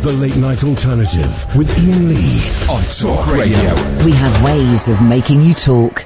The Late Night Alternative with Iain Lee on Talk Radio. We have ways of making you talk.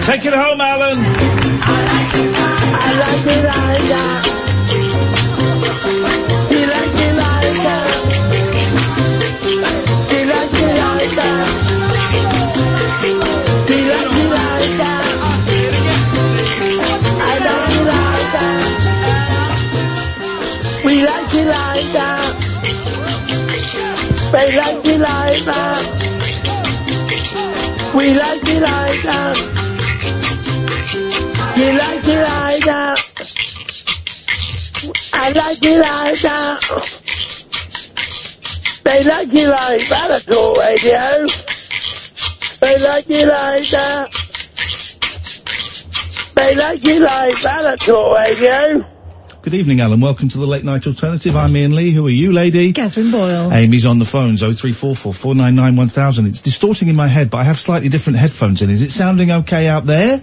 Take it home, Alan. We like it like that. You like it like that. I like it like that. They like it like that at all, radio. They like it like that. They like it like that at all, radio. Good evening, Alan. Welcome to the Late Night Alternative. I'm Iain Lee. Who are you, lady? Catherine Boyle. Amy's on the phones, 0344 499 1000. It's distorting in my head, but I have slightly different headphones in. Is it sounding okay out there?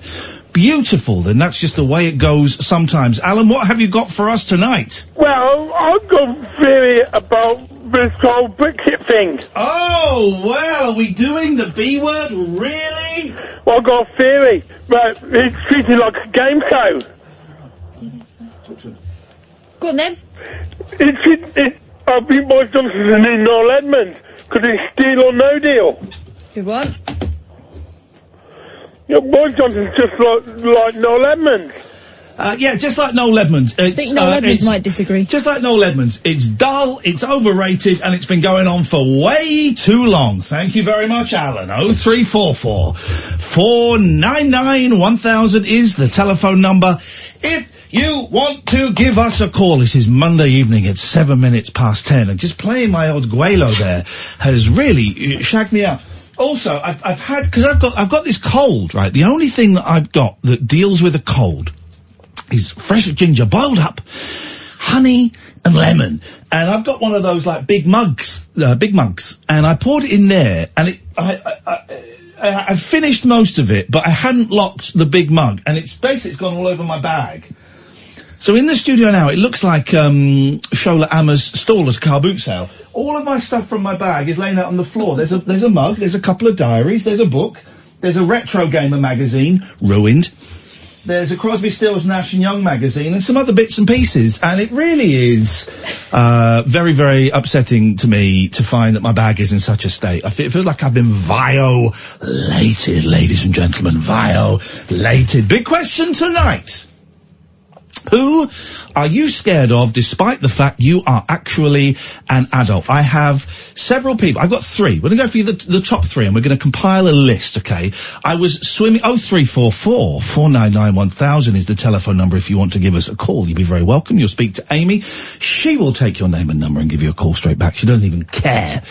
Beautiful. Then that's just the way it goes sometimes. Alan, what have you got for us tonight? Well, I've got a theory about this whole Brexit thing. Oh, well, are we doing the B word? Really? Well, I've got a theory. But it's treated like a game show. Go on then. I think Boris Johnson's in Noel Edmonds, because it's deal or no deal. Good one. Yeah, Boris Johnson's just like Noel Edmonds. Yeah, just like Noel Edmonds. I think Noel Edmonds might disagree. Just like Noel Edmonds. It's dull, it's overrated, and it's been going on for way too long. Thank you very much, Alan. 0344 499 1000 is the telephone number. If you want to give us a call, this is Monday evening, it's 7 minutes past 10, and just playing my old Guelo there has really shagged me up. Also, because I've got this cold, right? The only thing that I've got that deals with a cold is fresh ginger boiled up, honey and lemon, and I've got one of those like big mugs, and I poured it in there, and I finished most of it, but I hadn't locked the big mug, and it's gone all over my bag. So in the studio now, it looks like Shola Amma's stall at a car boot sale. All of my stuff from my bag is laying out on the floor. There's a mug, there's a couple of diaries, there's a book, there's a Retro Gamer magazine, ruined. There's a Crosby, Stills, Nash & Young magazine and some other bits and pieces. And it really is very, very upsetting to me to find that my bag is in such a state. It feels like I've been violated, ladies and gentlemen, violated. Big question tonight. Who are you scared of despite the fact you are actually an adult? I have several people. I've got three. We're going to go through the top three and we're going to compile a list, okay? I was swimming... 0344 499 1000 is the telephone number if you want to give us a call. You'll be very welcome. You'll speak to Amy. She will take your name and number and give you a call straight back. She doesn't even care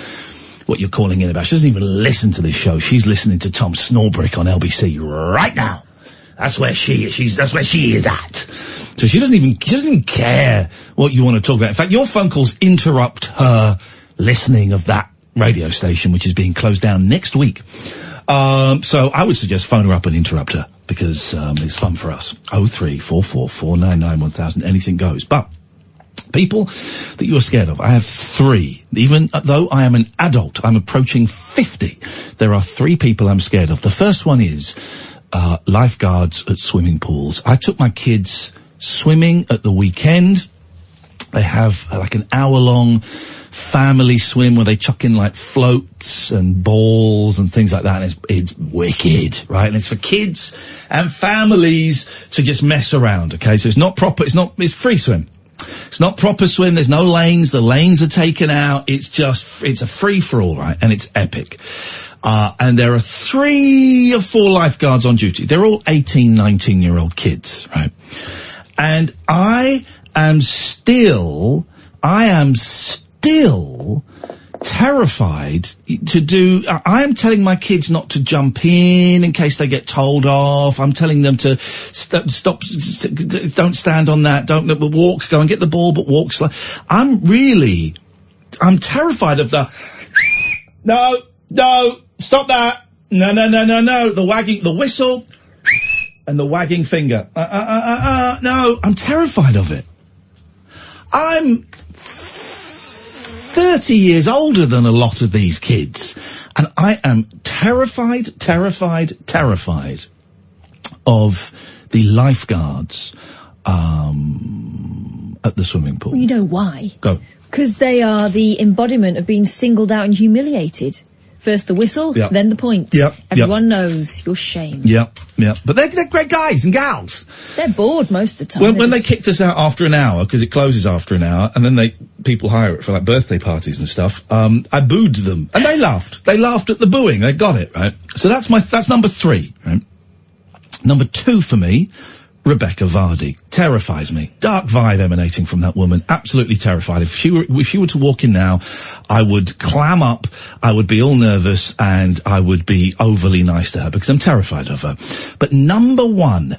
what you're calling in about. She doesn't even listen to this show. She's listening to Tom Snorbrick on LBC right now. That's where she is. That's where she is at. So she doesn't even care what you want to talk about. In fact, your phone calls interrupt her listening of that radio station, which is being closed down next week. So I would suggest phone her up and interrupt her because it's fun for us. 0344 499 1000. Anything goes. But people that you are scared of, I have three. Even though I am an adult, I'm approaching 50. There are three people I'm scared of. The first one is lifeguards at swimming pools. I took my kids swimming at the weekend. They have like an hour-long family swim where they chuck in like floats and balls and things like that, and it's wicked, right? And it's for kids and families to just mess around, okay? So it's not proper, it's free swim. It's not proper swim, there's no lanes, the lanes are taken out, it's a free-for-all, right? And it's epic. And there are 3 or 4 lifeguards on duty. They're all 18, 19-year-old kids, right? And I am still terrified to do, I am telling my kids not to jump in case they get told off. I'm telling them to stop, don't stand on that, don't walk, go and get the ball, but walk slow. I'm terrified of the, no, stop that, no, the wagging, the whistle, and the wagging finger. No, I'm terrified of it. I'm 30 years older than a lot of these kids, and I am terrified of the lifeguards at the swimming pool. Well, you know why? Go. Because they are the embodiment of being singled out and humiliated. First the whistle, Yep. then the point. Yep. Everyone knows you're shamed. Yep. But they're great guys and gals. They're bored most of the time. When they kicked us out after an hour, because it closes after an hour, and then people hire it for like birthday parties and stuff, I booed them. And they laughed. They laughed at the booing. They got it, right? So that's number 3, right? Number 2 for me, Rebecca Vardy. Terrifies me. Dark vibe emanating from that woman. Absolutely terrified. If she were to walk in now, I would clam up, I would be all nervous, and I would be overly nice to her because I'm terrified of her. But number one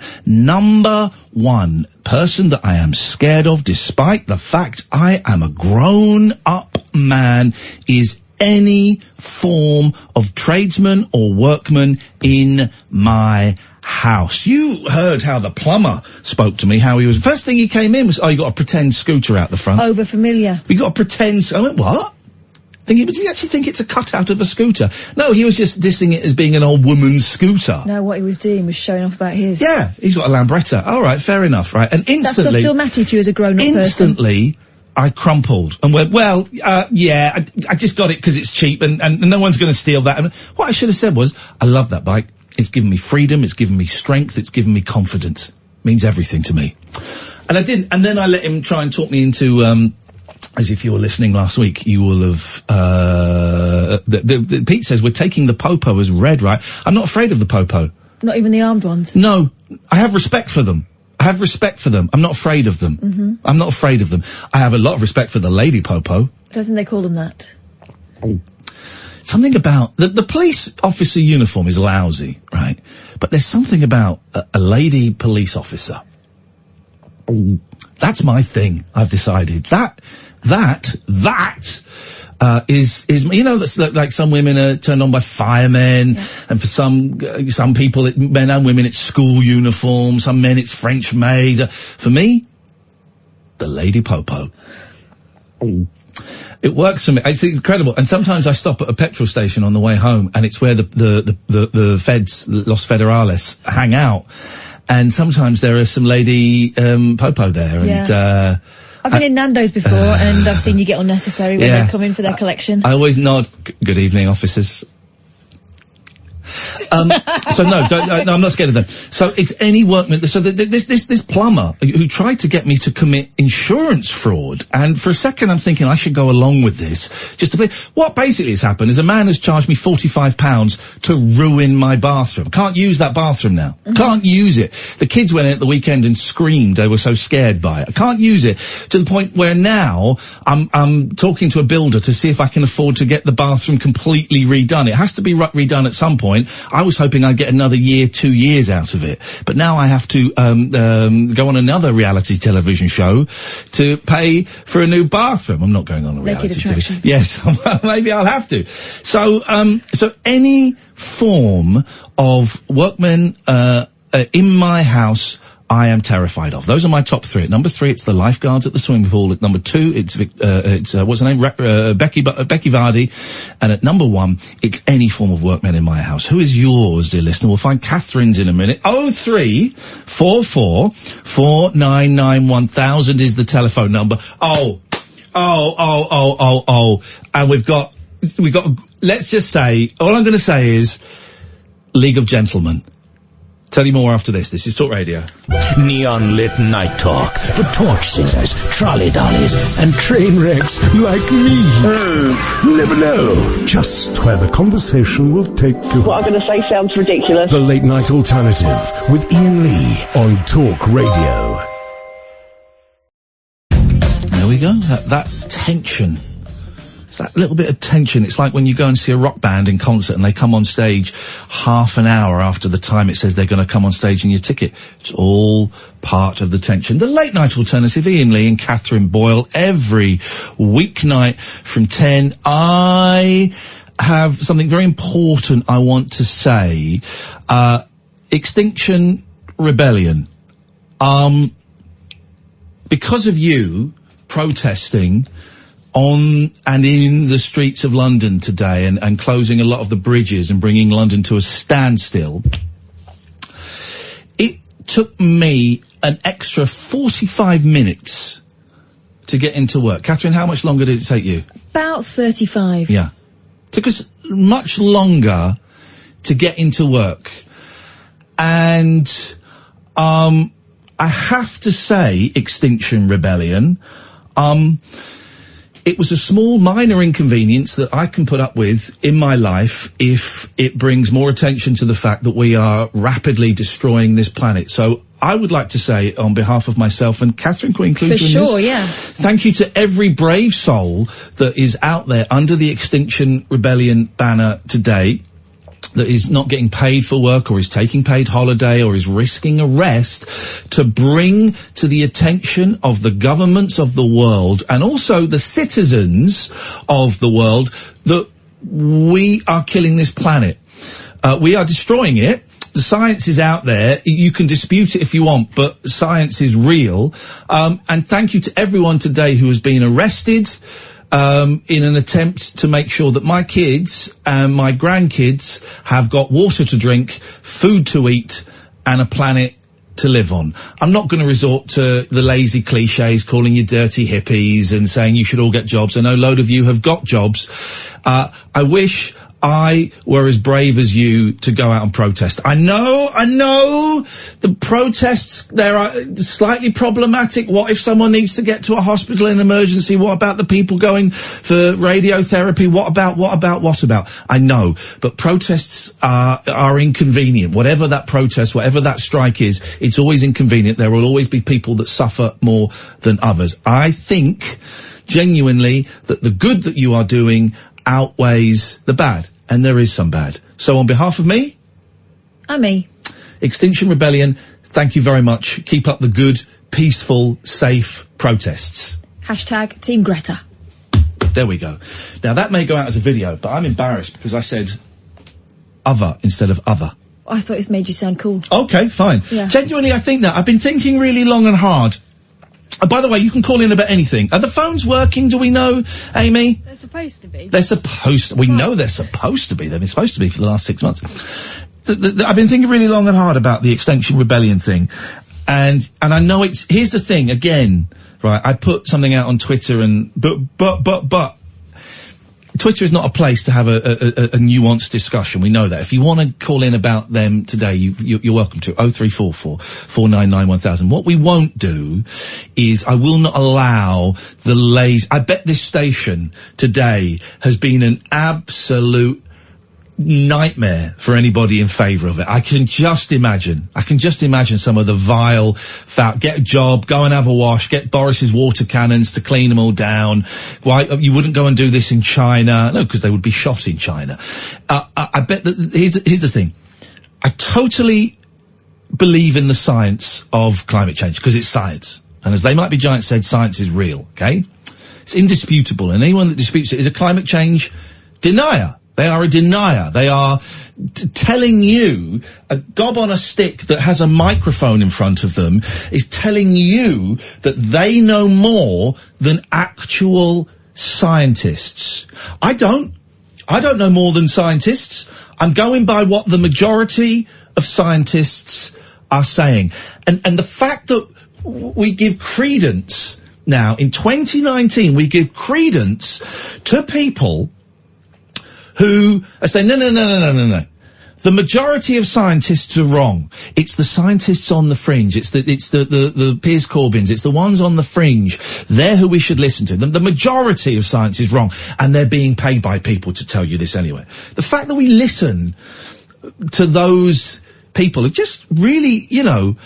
person that I am scared of, despite the fact I am a grown-up man, is any form of tradesman or workman in my house. You heard how the plumber spoke to me, how he was, first thing he came in was, you got a pretend scooter out the front. Over familiar. We got a pretend, I went, what? Thinking, does he actually think it's a cutout of a scooter? No, he was just dissing it as being an old woman's scooter. No, what he was doing was showing off about his. Yeah, he's got a Lambretta. All right, fair enough, right? And instantly... That stuff still mattered to you as a grown-up person? Instantly, I crumpled and went, well, yeah, I just got it because it's cheap and no one's going to steal that. And what I should have said was, I love that bike. It's given me freedom, it's given me strength, it's given me confidence. Means everything to me. And I didn't, and then I let him try and talk me into, as if you were listening last week, you will have, Pete says we're taking the popo as red, right? I'm not afraid of the popo. Not even the armed ones? No. I have respect for them. I'm not afraid of them. Mm-hmm. I'm not afraid of them. I have a lot of respect for the lady popo. I don't think they call them that. Something about, the police officer uniform is lousy, right? But there's something about a lady police officer. That's my thing, I've decided. That is, you know, that's like some women are turned on by firemen, and for some people, men and women, it's school uniform, some men it's French maid. For me, the lady popo. It works for me. It's incredible. And sometimes I stop at a petrol station on the way home, and it's where the feds, Los Federales, hang out. And sometimes there are some lady popo there, and I've been in Nando's before, and I've seen you get unnecessary when they come in for their collection. I always nod. Good evening, officers. So no, I'm not scared of them. So it's any workman. So this plumber who tried to get me to commit insurance fraud, and for a second I'm thinking I should go along with this just to be. What basically has happened is a man has charged me £45 to ruin my bathroom. Can't use that bathroom now. Mm-hmm. Can't use it. The kids went in at the weekend and screamed. They were so scared by it. I can't use it to the point where now I'm talking to a builder to see if I can afford to get the bathroom completely redone. It has to be redone at some point. I was hoping I'd get another year, 2 years out of it. But now I have to go on another reality television show to pay for a new bathroom. I'm not going on a reality television. Yes, maybe I'll have to. So any form of workmen in my house, I am terrified of. Those are my top three. At number 3, it's the lifeguards at the swimming pool. At number 2, it's what's her name? Becky Vardy. And at number 1, it's any form of workmen in my house. Who is yours, dear listener? We'll find Catherine's in a minute. 0344 499 1000 is the telephone number. And we've got, let's just say, all I'm going to say is League of Gentlemen. Tell you more after this. This is Talk Radio. Neon lit night talk for torch singers, trolley dollies, and train wrecks like me. Never know just where the conversation will take you. What I'm going to say sounds ridiculous. The Late Night Alternative with Iain Lee on Talk Radio. There we go. That tension. It's that little bit of tension. It's like when you go and see a rock band in concert and they come on stage half an hour after the time it says they're going to come on stage in your ticket. It's all part of the tension. The Late Night Alternative, Iain Lee and Catherine Boyle, every weeknight from 10. I have something very important I want to say. Extinction Rebellion. Because of you protesting on and in the streets of London today and closing a lot of the bridges and bringing London to a standstill, it took me an extra 45 minutes to get into work. Catherine, how much longer did it take you? About 35. Yeah. Took us much longer to get into work. And I have to say, Extinction Rebellion, it was a small, minor inconvenience that I can put up with in my life if it brings more attention to the fact that we are rapidly destroying this planet. So I would like to say, on behalf of myself, and Catherine, can we include you in this? For sure, yeah. Thank you to every brave soul that is out there under the Extinction Rebellion banner today, that is not getting paid for work or is taking paid holiday or is risking arrest to bring to the attention of the governments of the world and also the citizens of the world that we are killing this planet. We are destroying it. The science is out there. You can dispute it if you want, but science is real. And thank you to everyone today who has been arrested, in an attempt to make sure that my kids and my grandkids have got water to drink, food to eat, and a planet to live on. I'm not going to resort to the lazy cliches calling you dirty hippies and saying you should all get jobs. I know a load of you have got jobs. I wish I were as brave as you to go out and protest. I know the protests there are slightly problematic. What if someone needs to get to a hospital in emergency? What about the people going for radiotherapy? What about? I know, but protests are inconvenient. Whatever that protest, whatever that strike is, it's always inconvenient. There will always be people that suffer more than others. I think genuinely that the good that you are doing outweighs the bad, and there is some bad. So on behalf of me, and me, Extinction Rebellion, thank you very much. Keep up the good, peaceful, safe protests. # Team Greta. There we go. Now that may go out as a video, but I'm embarrassed because I said other instead of other. I thought it made you sound cool. Okay, fine. Yeah. Genuinely, I think that. I've been thinking really long and hard. By the way, you can call in about anything. Are the phones working, do we know, Amy? They're supposed to be. They're supposed to. We know they're supposed to be. They've been supposed to be for the last 6 months. I've been thinking really long and hard about the Extinction Rebellion thing. And I know it's, here's the thing, again, right, I put something out on Twitter and, but, Twitter is not a place to have a nuanced discussion. We know that. If you want to call in about them today, you're welcome to. 0344 499 1000. What we won't do is I will not allow the lazy. I bet this station today has been an absolute nightmare for anybody in favour of it. I can just imagine some of the vile, get a job, go and have a wash, get Boris's water cannons to clean them all down. Why, you wouldn't go and do this in China? No, because they would be shot in China. I bet that, here's the thing. I totally believe in the science of climate change, because it's science. And as They Might Be Giants said, science is real, okay? It's indisputable, and anyone that disputes it is a climate change denier. They are a denier. They are telling you, a gob on a stick that has a microphone in front of them is telling you that they know more than actual scientists. I don't know more than scientists. I'm going by what the majority of scientists are saying. And the fact that we give credence now, in 2019, we give credence to people who are saying, no. The majority of scientists are wrong. It's the scientists on the fringe. It's the Piers Corbyns. It's the ones on the fringe. They're who we should listen to. The majority of science is wrong, and they're being paid by people to tell you this anyway. The fact that we listen to those people are just really, Julia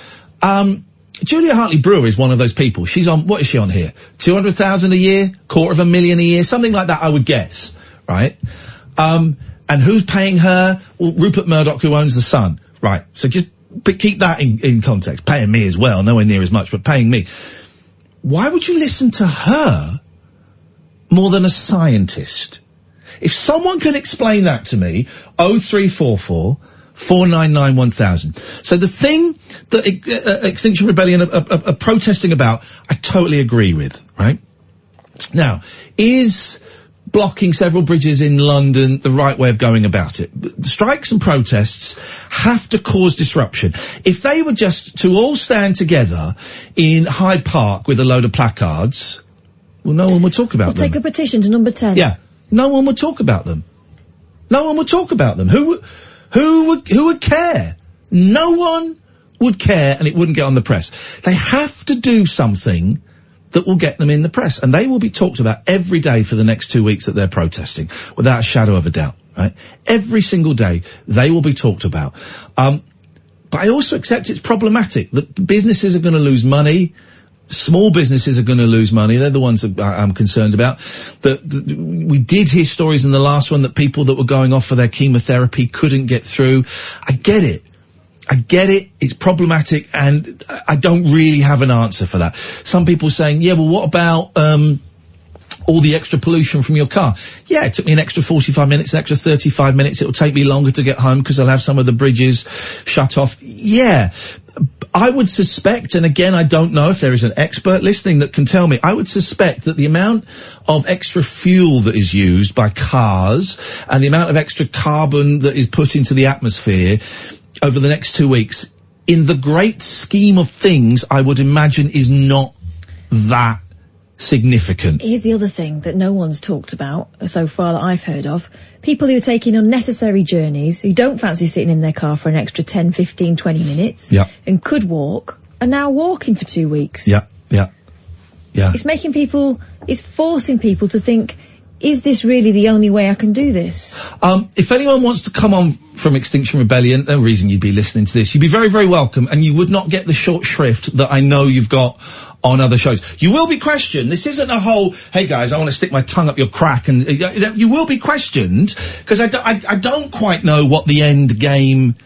Hartley-Brewer is one of those people. She's on, what is she on here? 200,000 a year? $250,000 a year? Something like that, I would guess. Right? And who's paying her? Well, Rupert Murdoch, who owns The Sun. Right. So just keep that in context. Paying me as well, nowhere near as much, but paying me. Why would you listen to her more than a scientist? If someone can explain that to me, 0344 499 1000. So the thing that Extinction Rebellion are protesting about, I totally agree with, right? Now, is blocking several bridges in London the right way of going about it? Strikes and protests have to cause disruption. If they were just to all stand together in Hyde Park with a load of placards, well, no one would talk about them. Take a petition to number 10. Yeah. No one would talk about them. No one would talk about them. Who would care? No one would care, and it wouldn't get on the press. They have to do something that will get them in the press, and they will be talked about every day for the next 2 weeks that they're protesting, without a shadow of a doubt, right? Every single day, they will be talked about. But I also accept it's problematic that businesses are going to lose money. Small businesses are going to lose money. They're the ones that I'm concerned about. We did hear stories in the last one that people that were going off for their chemotherapy couldn't get through. I get it. It's problematic, and I don't really have an answer for that. Some people saying, yeah, well, what all the extra pollution from your car. Yeah, it took me an extra 45 minutes, an extra 35 minutes. It'll take me longer to get home because I'll have some of the bridges shut off. Yeah. I would suspect, and again, I don't know if there is an expert listening that can tell me, I would suspect that the amount of extra fuel that is used by cars and the amount of extra carbon that is put into the atmosphere over the next 2 weeks, in the great scheme of things, I would imagine is not that significant. Here's the other thing that no one's talked about so far that I've heard of. People who are taking unnecessary journeys, who don't fancy sitting in their car for an extra 10, 15, 20 minutes, and could walk, are now walking for 2 weeks. Yeah. It's forcing people to think, is this really the only way I can do this? If anyone wants to come on from Extinction Rebellion, no reason you'd be listening to this. You'd be very, very welcome, and you would not get the short shrift that I know you've got on other shows. You will be questioned. This isn't a whole, hey guys, I want to stick my tongue up your crack, and you will be questioned, because I don't quite know what the end game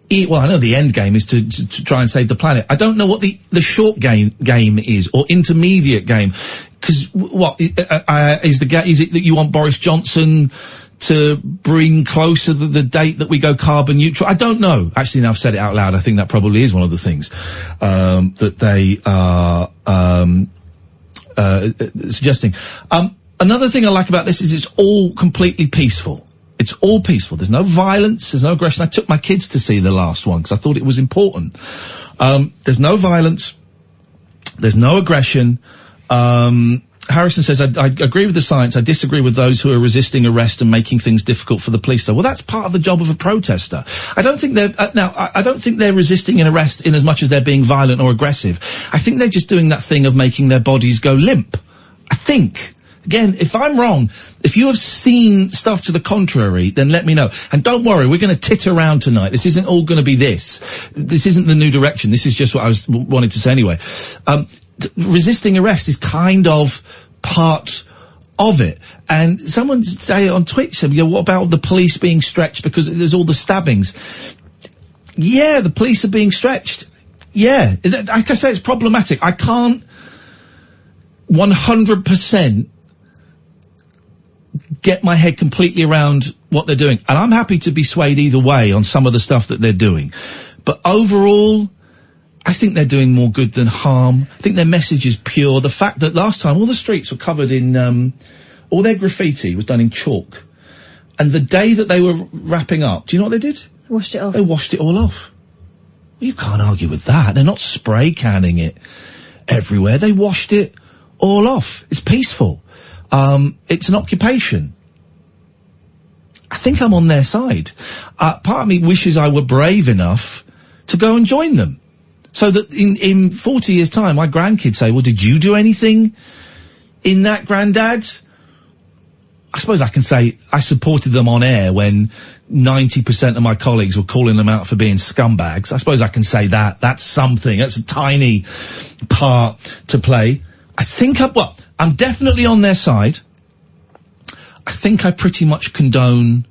well, I know the end game is to try and save the planet. I don't know what the short game is, or intermediate game. Because what is it that you want Boris Johnson to bring closer the date that we go carbon neutral? I don't know. Actually, now I've said it out loud, I think that probably is one of the things that they are suggesting. Another thing I like about this is it's all completely peaceful. It's all peaceful. There's no violence. There's no aggression. I took my kids to see the last one because I thought it was important. There's no violence. There's no aggression. Harrison says, I agree with the science. I disagree with those who are resisting arrest and making things difficult for the police. Well, that's part of the job of a protester. I don't think they're, I don't think they're resisting an arrest in as much as they're being violent or aggressive. I think they're just doing that thing of making their bodies go limp. I think. Again, if I'm wrong, if you have seen stuff to the contrary, then let me know. And don't worry, we're going to tit around tonight. This isn't all going to be this. This isn't the new direction. This is just what I wanted to say anyway. Resisting arrest is kind of part of it. And someone say on Twitch said, what about the police being stretched because there's all the stabbings? Yeah, the police are being stretched. Yeah, like I say, it's problematic. I can't 100% get my head completely around what they're doing. And I'm happy to be swayed either way on some of the stuff that they're doing. But overall, I think they're doing more good than harm. I think their message is pure. The fact that last time all the streets were covered in, all their graffiti was done in chalk. And the day that they were wrapping up, do you know what they did? Washed it off. They washed it all off. Well, you can't argue with that. They're not spray canning it everywhere. They washed it all off. It's peaceful. It's an occupation. I think I'm on their side. Part of me wishes I were brave enough to go and join them. So that in 40 years' time, my grandkids say, well, did you do anything in that, Grandad? I suppose I can say I supported them on air when 90% of my colleagues were calling them out for being scumbags. I suppose I can say that. That's something. That's a tiny part to play. I think I'm definitely on their side. I think I pretty much condone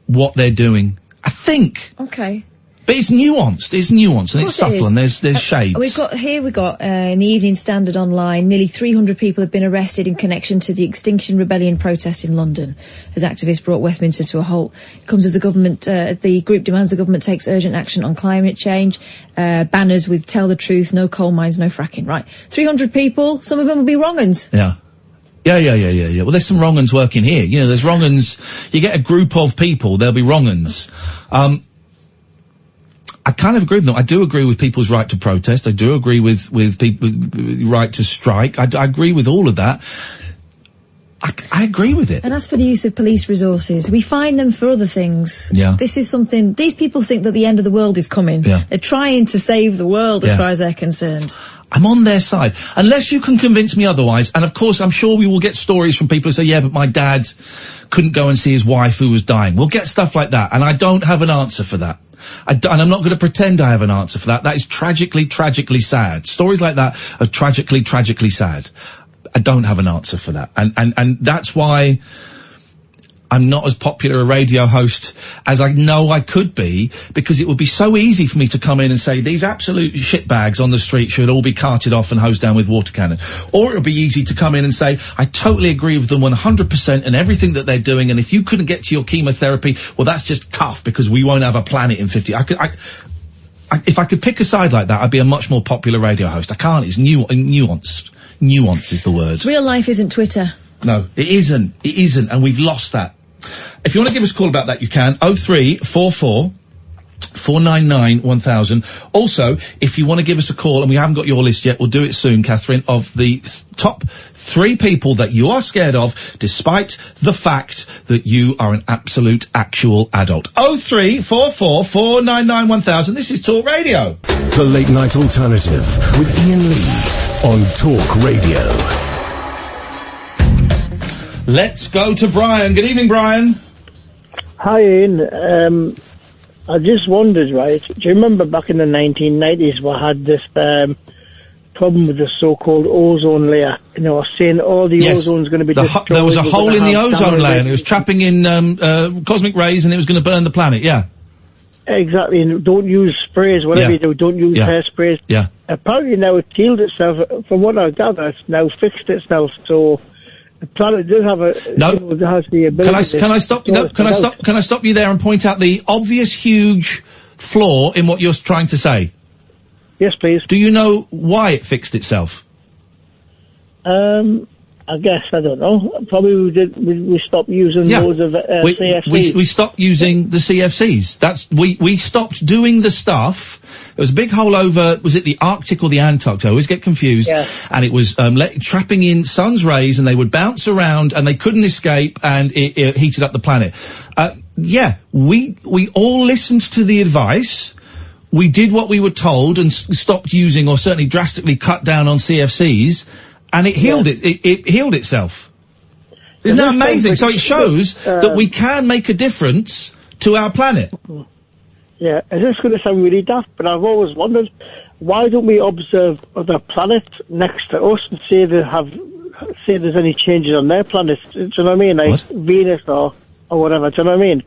what they're doing. I think. Okay. But it's nuanced, and it's subtle, and there's shades. We've got in the Evening Standard Online, nearly 300 people have been arrested in connection to the Extinction Rebellion protest in London, as activists brought Westminster to a halt. It comes as the group demands the government takes urgent action on climate change, banners with tell the truth, no coal mines, no fracking, right. 300 people, some of them will be wrong-uns. Yeah. Yeah. Well, there's some wrong-uns working here. You know, there's wrong-uns, you get a group of people, there'll be wrong-uns. I kind of agree with them. I do agree with people's right to protest. I do agree with people's right to strike. I agree with all of that. I agree with it. And as for the use of police resources, we find them for other things. Yeah. This is something, these people think that the end of the world is coming. Yeah. They're trying to save the world as far as they're concerned. I'm on their side. Unless you can convince me otherwise. And of course, I'm sure we will get stories from people who say, yeah, but my dad couldn't go and see his wife who was dying. We'll get stuff like that. And I don't have an answer for that. And I'm not going to pretend I have an answer for that. That is tragically, tragically sad. Stories like that are tragically, tragically sad. I don't have an answer for that. And that's why I'm not as popular a radio host as I know I could be, because it would be so easy for me to come in and say these absolute shitbags on the street should all be carted off and hosed down with water cannon. Or it would be easy to come in and say I totally agree with them 100% and everything that they're doing, and if you couldn't get to your chemotherapy, well, that's just tough because we won't have a planet in 50. If I could pick a side like that, I'd be a much more popular radio host. I can't. It's nuanced. Nuance is the word. Real life isn't Twitter. No, it isn't. It isn't, and we've lost that. If you want to give us a call about that, you can. 0344 499 1000. Also, if you want to give us a call, and we haven't got your list yet, we'll do it soon, Catherine, of the top 3 people that you are scared of, despite the fact that you are an absolute, actual adult. 0344 499 1000. This is Talk Radio. The Late Night Alternative with Iain Lee on Talk Radio. Let's go to Brian. Good evening, Brian. Hi, Ian. I just wondered, right, do you remember back in the 1990s we had this problem with the so-called ozone layer? You know, saying all the ozone's going to be destroyed. There was a hole in the ozone layer, and it was trapping in cosmic rays, and it was going to burn the planet, yeah. Exactly, and don't use sprays, whatever you do, don't use hairsprays. Yeah. Apparently now it's healed itself. From what I gather, it's now fixed itself, so... The planet does have has the ability. Can I stop you there and point out the obvious huge flaw in what you're trying to say? Yes, please. Do you know why it fixed itself? I guess, I don't know. Probably we stopped using loads of CFCs. We stopped using the CFCs. We stopped doing the stuff. There was a big hole over, was it the Arctic or the Antarctic? I always get confused. Yeah. And it was trapping in sun's rays, and they would bounce around and they couldn't escape, and it heated up the planet. We all listened to the advice. We did what we were told and stopped using, or certainly drastically cut down on CFCs. And it healed it healed itself. Isn't that amazing? So it shows that we can make a difference to our planet. Yeah, and this is going to sound really daft, but I've always wondered, why don't we observe other planets next to us and see if there's any changes on their planets? Do you know what I mean? Like Venus or whatever, do you know what I mean?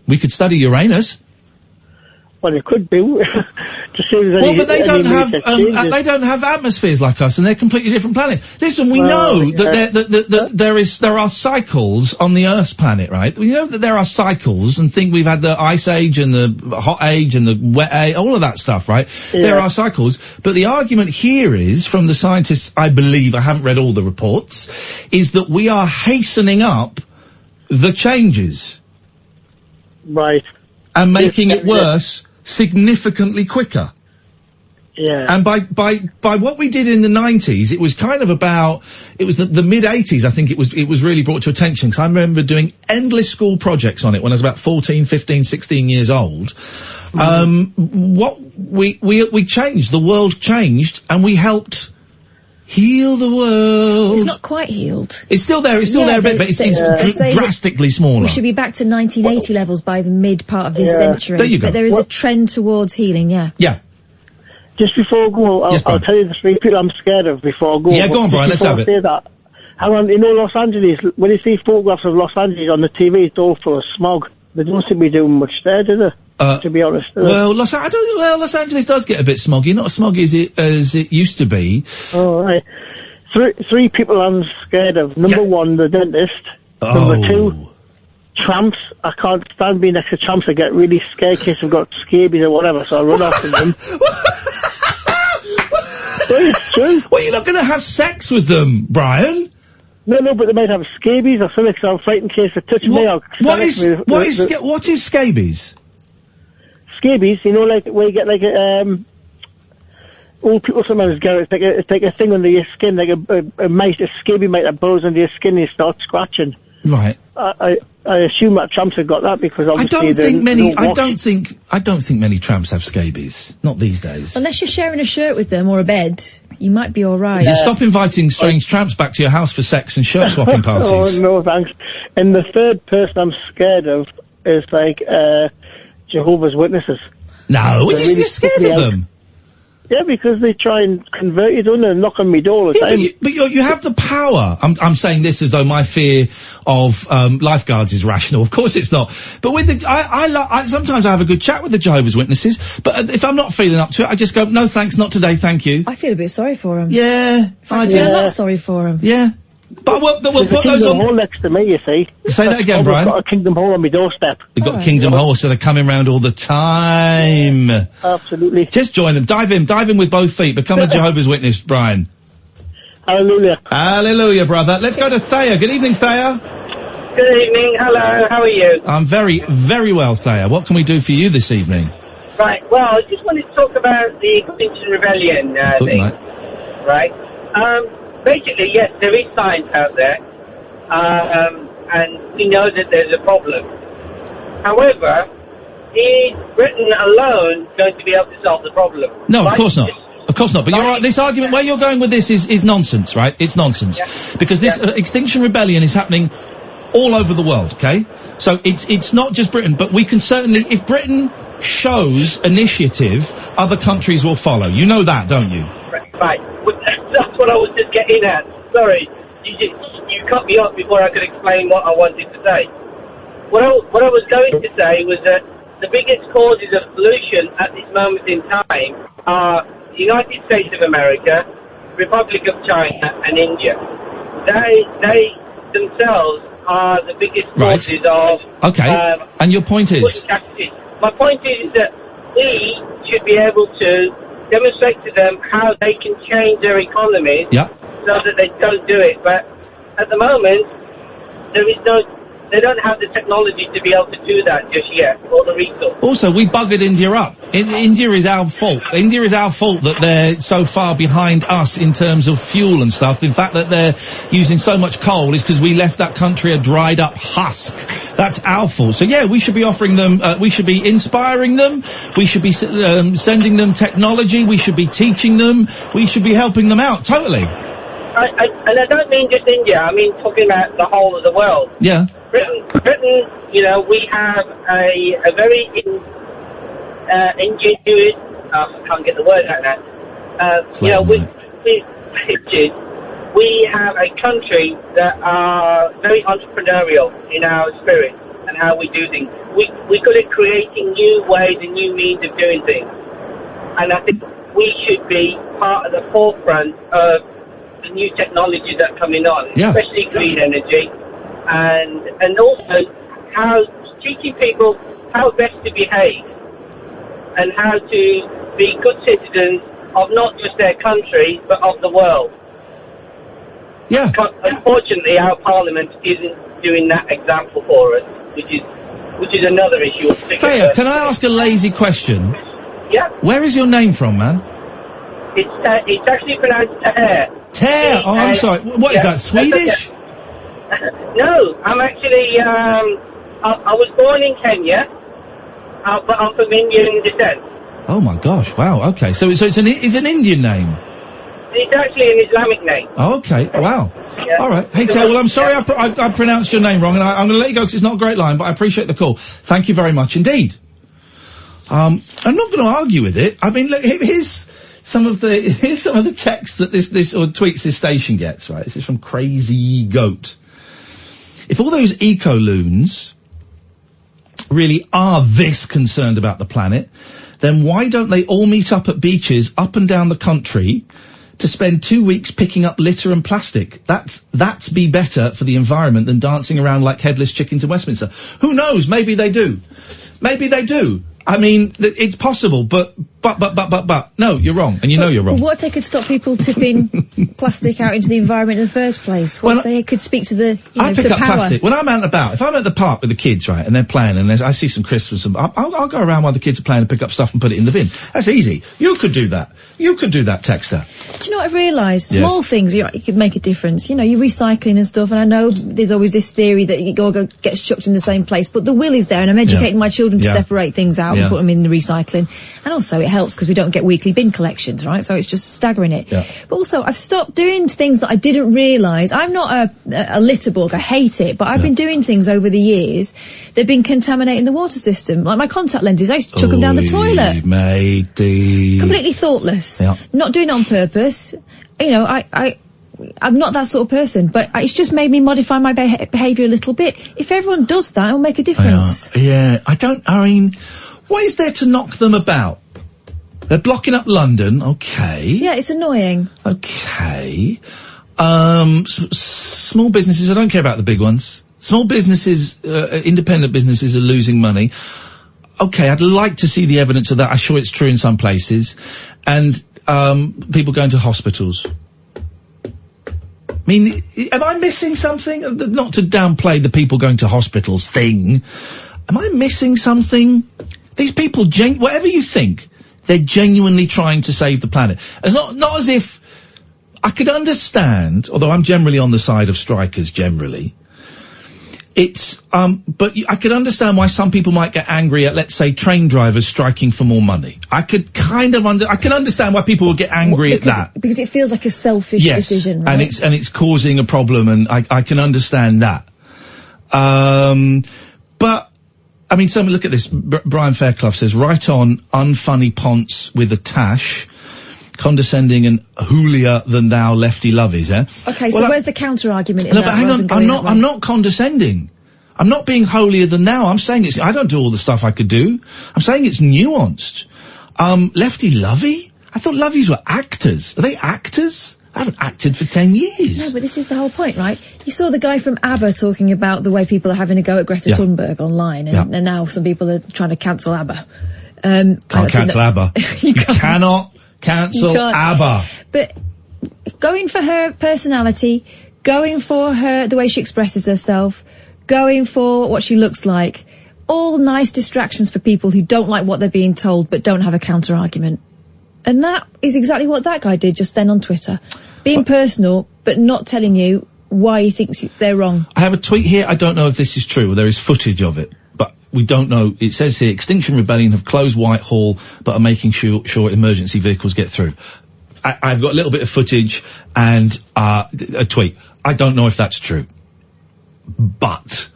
We could study Uranus. Well, it could be. To see if there's but they don't have atmospheres like us, and they're completely different planets. Listen, we know that there are cycles on the Earth's planet, right? We know that there are cycles, and think we've had the ice age and the hot age and the wet age, all of that stuff, right? Yeah. There are cycles, but the argument here is, from the scientists, I believe, I haven't read all the reports, is that we are hastening up the changes. Right. And making it worse significantly quicker. Yeah. And by what we did in the 90s, it was kind of about, it was the mid 80s, I think it was really brought to attention, because I remember doing endless school projects on it when I was about 14, 15, 16 years old. What we changed, the world changed, and we helped heal the world. It's not quite healed. It's still there. It's still there a bit, but it's drastically smaller. We should be back to 1980 levels by the mid part of this century. There you go. But there is a trend towards healing. Yeah. Yeah. Just before I go, I'll tell you the 3 people I'm scared of before I go. Yeah, go on, Brian. Let's have it. Say that, hang on. You know, Los Angeles. When you see photographs of Los Angeles on the TV, it's all full of smog. They don't seem to be doing much there, do they? To be honest. Well, Los Angeles does get a bit smoggy. Not as smoggy as it used to be. Oh, right. 3 people I'm scared of. Number 1, the dentist. Number 2, tramps. I can't stand being next to tramps. I get really scared in case I've got scabies or whatever, so I run after them. It's true. Well, you're not going to have sex with them, Brian. No, but they might have scabies or something, so I'm frightened in case they touch me. What is scabies? Scabies, you know, like where you get like old people sometimes get it. It's like a thing under your skin, like a scabie mite that burrows under your skin and you start scratching. Right. I assume that tramps have got that because obviously I don't think many tramps have scabies. Not these days. Unless you're sharing a shirt with them or a bed, you might be all right. You stop inviting strange tramps back to your house for sex and shirt swapping parties. Oh no, thanks. And the 3rd person I'm scared of is like Jehovah's Witnesses. No, you're scared of them. Yeah, because they try and convert you, don't they? And knock on me door all the time. But you have the power. I'm saying this as though my fear of lifeguards is rational. Of course it's not. But with I sometimes I have a good chat with the Jehovah's Witnesses. But if I'm not feeling up to it, I just go, no thanks, not today, thank you. I feel a bit sorry for them. Yeah, I feel a lot sorry for them. Yeah. But we'll put those on. Hall next to me, you see. Say that again, Brian. I've got a Kingdom Hall on my doorstep. We've got Kingdom Hall, so they're coming round all the time. Absolutely. Just join them. Dive in with both feet. Become a Jehovah's Witness, Brian. Hallelujah. Hallelujah, brother. Let's go to Thea. Good evening, Thea. Good evening. Hello. How are you? I'm very, very well, Thea. What can we do for you this evening? Right. Well, I just wanted to talk about the Extinction Rebellion thing. Right. Basically, yes, there is science out there, and we know that there's a problem. However, is Britain alone going to be able to solve the problem? No, of course not. Of course not. But you're right. This argument, where you're going with this is nonsense, right? It's nonsense. Yeah. Because this Extinction Rebellion is happening all over the world, okay? So it's not just Britain, but we can certainly, if Britain shows initiative, other countries will follow. You know that, don't you? Right. That's what I was just getting at. Sorry. You cut me off before I could explain what I wanted to say. What I was going to say was that the biggest causes of pollution at this moment in time are the United States of America, Republic of China, and India. They themselves are the biggest causes of... Okay, and your point is? My point is that we should be able to demonstrate to them how they can change their economies so that they don't do it. But at the moment, they don't have the technology to be able to do that just yet, or the resource. Also, we buggered India up. India is our fault. India is our fault that they're so far behind us in terms of fuel and stuff. In fact, that they're using so much coal is because we left that country a dried up husk. That's our fault. So yeah, we should be offering them, we should be inspiring them, we should be sending them technology, we should be teaching them, we should be helping them out, totally. And I don't mean just India, I mean talking about the whole of the world. Yeah. Britain, you know, we have a very ingenious, I can't get the word out now. You know, we have a country that are very entrepreneurial in our spirit and how we do things. We're good at creating new ways and new means of doing things. And I think we should be part of the forefront of the new technologies that are coming on, especially green energy, and also how teaching people how best to behave and how to be good citizens of not just their country but of the world. Yeah. Unfortunately, our Parliament isn't doing that example for us, which is another issue. Thea, can I ask a lazy question? Yeah. Where is your name from, man? It's actually pronounced Teher. Teher. Oh, I'm sorry. What is that? Swedish? No, I'm actually. I was born in Kenya, but I'm from Indian descent. Oh my gosh! Wow. Okay. So it's an Indian name. It's actually an Islamic name. Oh, okay. Wow. Yeah. All right. Hey, Teher. Well, I'm sorry I pronounced your name wrong, and I'm going to let you go because it's not a great line, but I appreciate the call. Thank you very much indeed. I'm not going to argue with it. I mean, look, here's some of the texts that this or tweets this station gets. Right. This is from Crazy Goat. If all those eco-loons really are this concerned about the planet, then why don't they all meet up at beaches up and down the country to spend 2 weeks picking up litter and plastic? That's be better for the environment than dancing around like headless chickens in Westminster. Who knows? Maybe they do. Maybe they do. I mean, it's possible, but, no, you're wrong, and you know you're wrong. What if they could stop people tipping plastic out into the environment in the first place? What if they could speak to the, I pick up power? plastic. When I'm out and about, if I'm at the park with the kids, right, and they're playing, and I see some crisps, I'll go around while the kids are playing and pick up stuff and put it in the bin. That's easy. You could do that. You could do that, Texter. Do you know what I've realised? Small things, you could make a difference. You know, you're recycling and stuff, and I know there's always this theory that it all gets chucked in the same place, but the will is there, and I'm educating my children to separate things out and put them in the recycling. And also it helps because we don't get weekly bin collections, right? So it's just staggering it. Yeah. But also I've stopped doing things that I didn't realise. I'm not a litterbug, I hate it, but I've been doing things over the years They've been contaminating the water system. Like my contact lenses, I used to chuck them down the toilet. Matey. Completely thoughtless. Yeah. Not doing it on purpose. You know, I'm not that sort of person, but it's just made me modify my behaviour a little bit. If everyone does that, it'll make a difference. Yeah, I mean, what is there to knock them about? They're blocking up London, okay. Yeah, it's annoying. Okay. Small businesses, I don't care about the big ones. Small businesses, independent businesses are losing money. Okay, I'd like to see the evidence of that. I'm sure it's true in some places. And, people going to hospitals. I mean, am I missing something? Not to downplay the people going to hospitals thing. Am I missing something? These people, whatever you think, they're genuinely trying to save the planet. It's not as if I could understand, although I'm generally on the side of strikers generally. It's, but I could understand why some people might get angry at, let's say, train drivers striking for more money. I could kind of I can understand why people would get angry at that. Because it feels like a selfish decision, right? And it's causing a problem, and I can understand that. But, I mean, look at this. Brian Fairclough says, right on, unfunny Ponce with a tash, condescending and holier than thou lefty lovies, eh? Okay, so where's the counter argument in that? No, but hang on, I'm not condescending. I'm not being holier than thou. I'm saying I don't do all the stuff I could do. I'm saying it's nuanced. Lefty lovey? I thought lovies were actors. Are they actors? I haven't acted for 10 years. No, but this is the whole point, right? You saw the guy from ABBA talking about the way people are having a go at Greta Thunberg online, and now some people are trying to cancel ABBA. Can't cancel ABBA. You cannot cancel ABBA. But going for her personality, going for the way she expresses herself, going for what she looks like, all nice distractions for people who don't like what they're being told but don't have a counter argument. And that is exactly what that guy did just then on Twitter. Being personal, but not telling you why he thinks they're wrong. I have a tweet here. I don't know if this is true. There is footage of it, but we don't know. It says here, Extinction Rebellion have closed Whitehall, but are making sure emergency vehicles get through. I've got a little bit of footage and a tweet. I don't know if that's true. But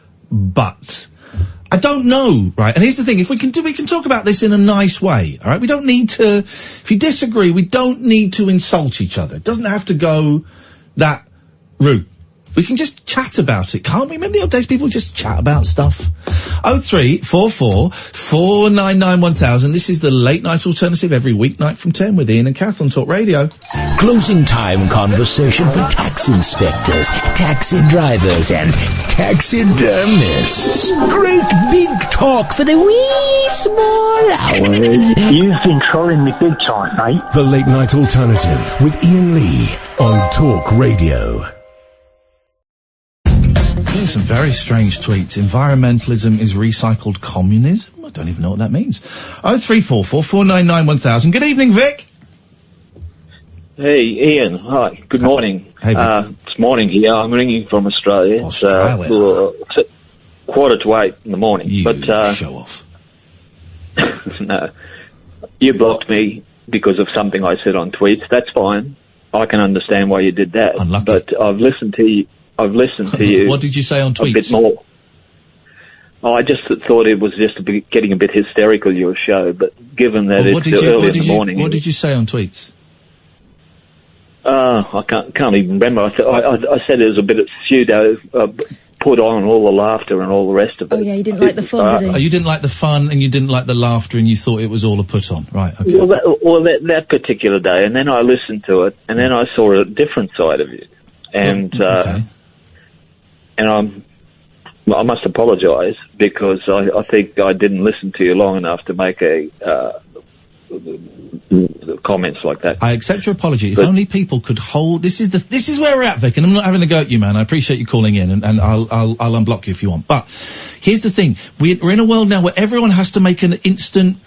I don't know, right? And here's the thing, we can talk about this in a nice way, alright? We don't need to, if you disagree, we don't need to insult each other. It doesn't have to go that route. We can just chat about it, can't we? Remember the old days people just chat about stuff? 0344 499 1000. This is the late night alternative every weeknight from 10 with Iain and Kath on Talk Radio. Closing time conversation for tax inspectors, taxi drivers, and taxidermists. Great big talk for the wee small hours. You've been trolling me big time, mate. The late night alternative with Iain Lee on Talk Radio. There's some very strange tweets. Environmentalism is recycled communism? I don't even know what that means. 0344 499 1000. Good evening, Vic. Hey, Ian. Hi. Good morning. Hey, Vic. It's morning here. I'm ringing from Australia. Australia. It's 7:45 in the morning. You but show off. No. You blocked me because of something I said on tweets. That's fine. I can understand why you did that. Unlucky. But I've listened to you. What did you say on tweets? A bit more. I just thought it was just getting a bit hysterical, your show, but given that it's early in the morning... What did you say on tweets? I can't even remember. I said it was a bit of pseudo, put on all the laughter and all the rest of it. Oh yeah, you didn't like the fun, did you? You didn't like the fun and you didn't like the laughter and you thought it was all a put on. Right, okay. Well, that particular day, and then I listened to it, and then I saw a different side of you. And, okay. And I must apologise because I think I didn't listen to you long enough to make comments like that. I accept your apology. If only people could hold. This is where we're at, Vic, and I'm not having a go at you, man. I appreciate you calling in, and I'll unblock you if you want. But here's the thing: we're in a world now where everyone has to make an instant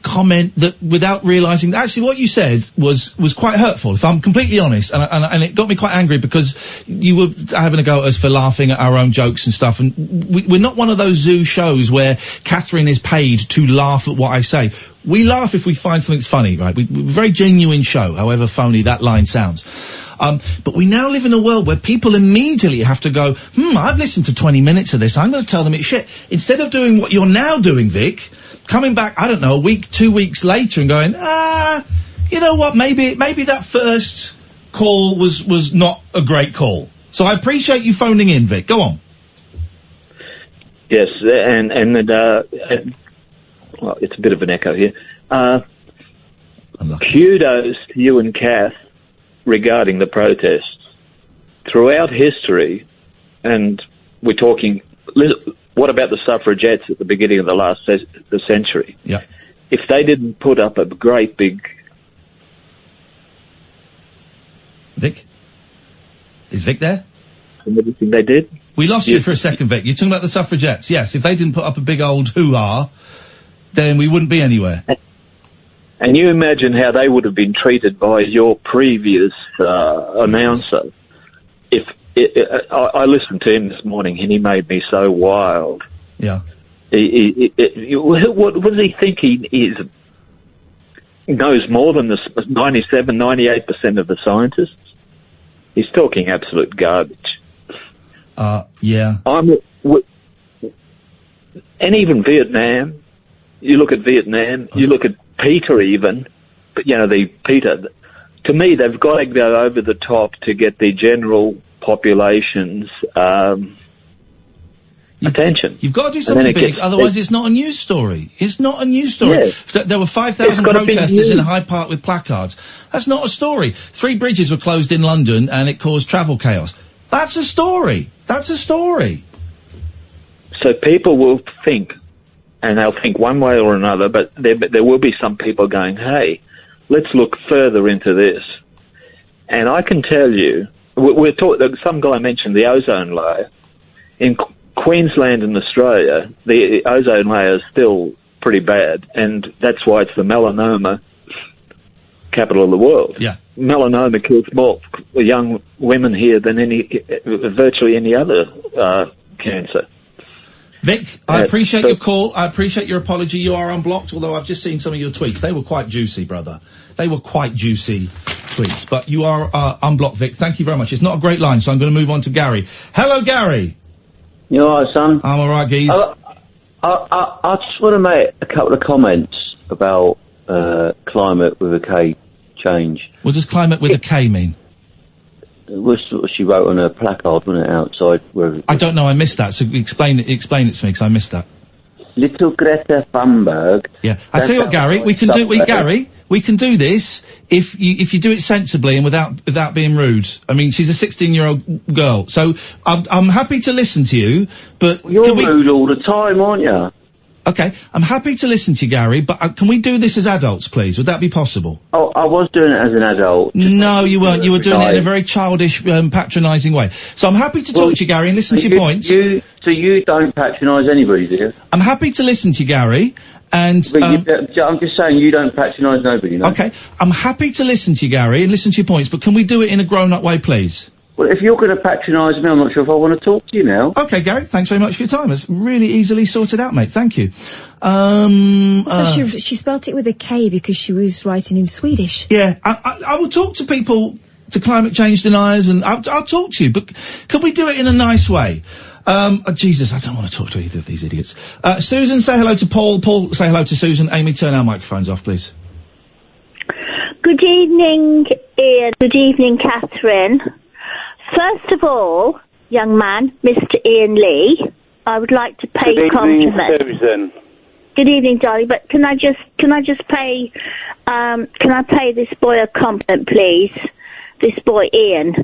comment that without realising that actually what you said was quite hurtful, if I'm completely honest, and it got me quite angry because you were having a go at us for laughing at our own jokes and stuff, and we're not one of those zoo shows where Catherine is paid to laugh at what I say. We laugh if we find something's funny, right? We're a very genuine show, however phony that line sounds. But we now live in a world where people immediately have to go, I've listened to 20 minutes of this, I'm going to tell them it's shit. Instead of doing what you're now doing, Vic, coming back, I don't know, a week, 2 weeks later and going, you know what, maybe that first call was not a great call. So I appreciate you phoning in, Vic. Go on. Yes, and well, it's a bit of an echo here. Kudos to you and Kath regarding the protests. Throughout history, and we're talking, what about the suffragettes at the beginning of the century? Yeah. If they didn't put up a great big... Vic? Is Vic there? And everything they did? We lost you for a second, Vic. You're talking about the suffragettes. Yes, if they didn't put up a big old hoo-ha, then we wouldn't be anywhere. And you imagine how they would have been treated by your previous announcer. I listened to him this morning, and he made me so wild. Yeah. What does he think he is? He knows more than the 97, 98% of the scientists. He's talking absolute garbage. Yeah. And even Vietnam. You look at Vietnam. You look at Peter even. You know, Peter. To me, they've got to go over the top to get the general population's attention. You've got to do something big, otherwise it's not a news story. It's not a news story. Yes. There were 5,000 protesters in Hyde Park with placards. That's not a story. 3 bridges were closed in London and it caused travel chaos. That's a story. That's a story. So people will think, and they'll think one way or another, but there will be some people going, hey, let's look further into this. And I can tell you, some guy mentioned the ozone layer. In Queensland and Australia, the ozone layer is still pretty bad, and that's why it's the melanoma capital of the world. Yeah. Melanoma kills more young women here than virtually any other cancer. Vic, I appreciate your call. I appreciate your apology. You are unblocked, although I've just seen some of your tweets. They were quite juicy, brother. They were quite juicy tweets. But you are unblocked, Vic. Thank you very much. It's not a great line, so I'm going to move on to Gary. Hello, Gary. You all right, son? I'm all right, geez. I just want to make a couple of comments about climate with a K change. What does climate with a K mean? It was what she wrote on a placard, wasn't it, outside? I don't know, I missed that, so explain it to me, because I missed that. Little Greta Thunberg. Yeah, I tell you what, Gary, we can do this if you do it sensibly and without being rude. I mean, she's a 16-year-old girl, so I'm happy to listen to you, but you're rude all the time, aren't you? Okay, I'm happy to listen to you, Gary, but can we do this as adults, please? Would that be possible? Oh, I was doing it as an adult. No, you weren't. You were doing it in a very childish, patronising way. So I'm happy to talk to you, Gary, and listen to your points. So you don't patronise anybody, do you? I'm happy to listen to you, Gary, and... I'm just saying you don't patronise nobody, no? Okay, I'm happy to listen to you, Gary, and listen to your points, but can we do it in a grown-up way, please? Well, if you're going to patronise me, I'm not sure if I want to talk to you now. Okay, Gary, thanks very much for your time. It's really easily sorted out, mate. Thank you. So she spelt it with a K because she was writing in Swedish. Yeah, I will talk to people, to climate change deniers, and I'll talk to you, but can we do it in a nice way? Jesus, I don't want to talk to either of these idiots. Susan, say hello to Paul. Paul, say hello to Susan. Amy, turn our microphones off, please. Good evening, Ian. Good evening, Catherine. First of all, young man, Mr. Ian Lee, I would like to pay compliments. Good evening, Susan. Good evening, darling. But can I just pay this boy a compliment, please? This boy, Ian.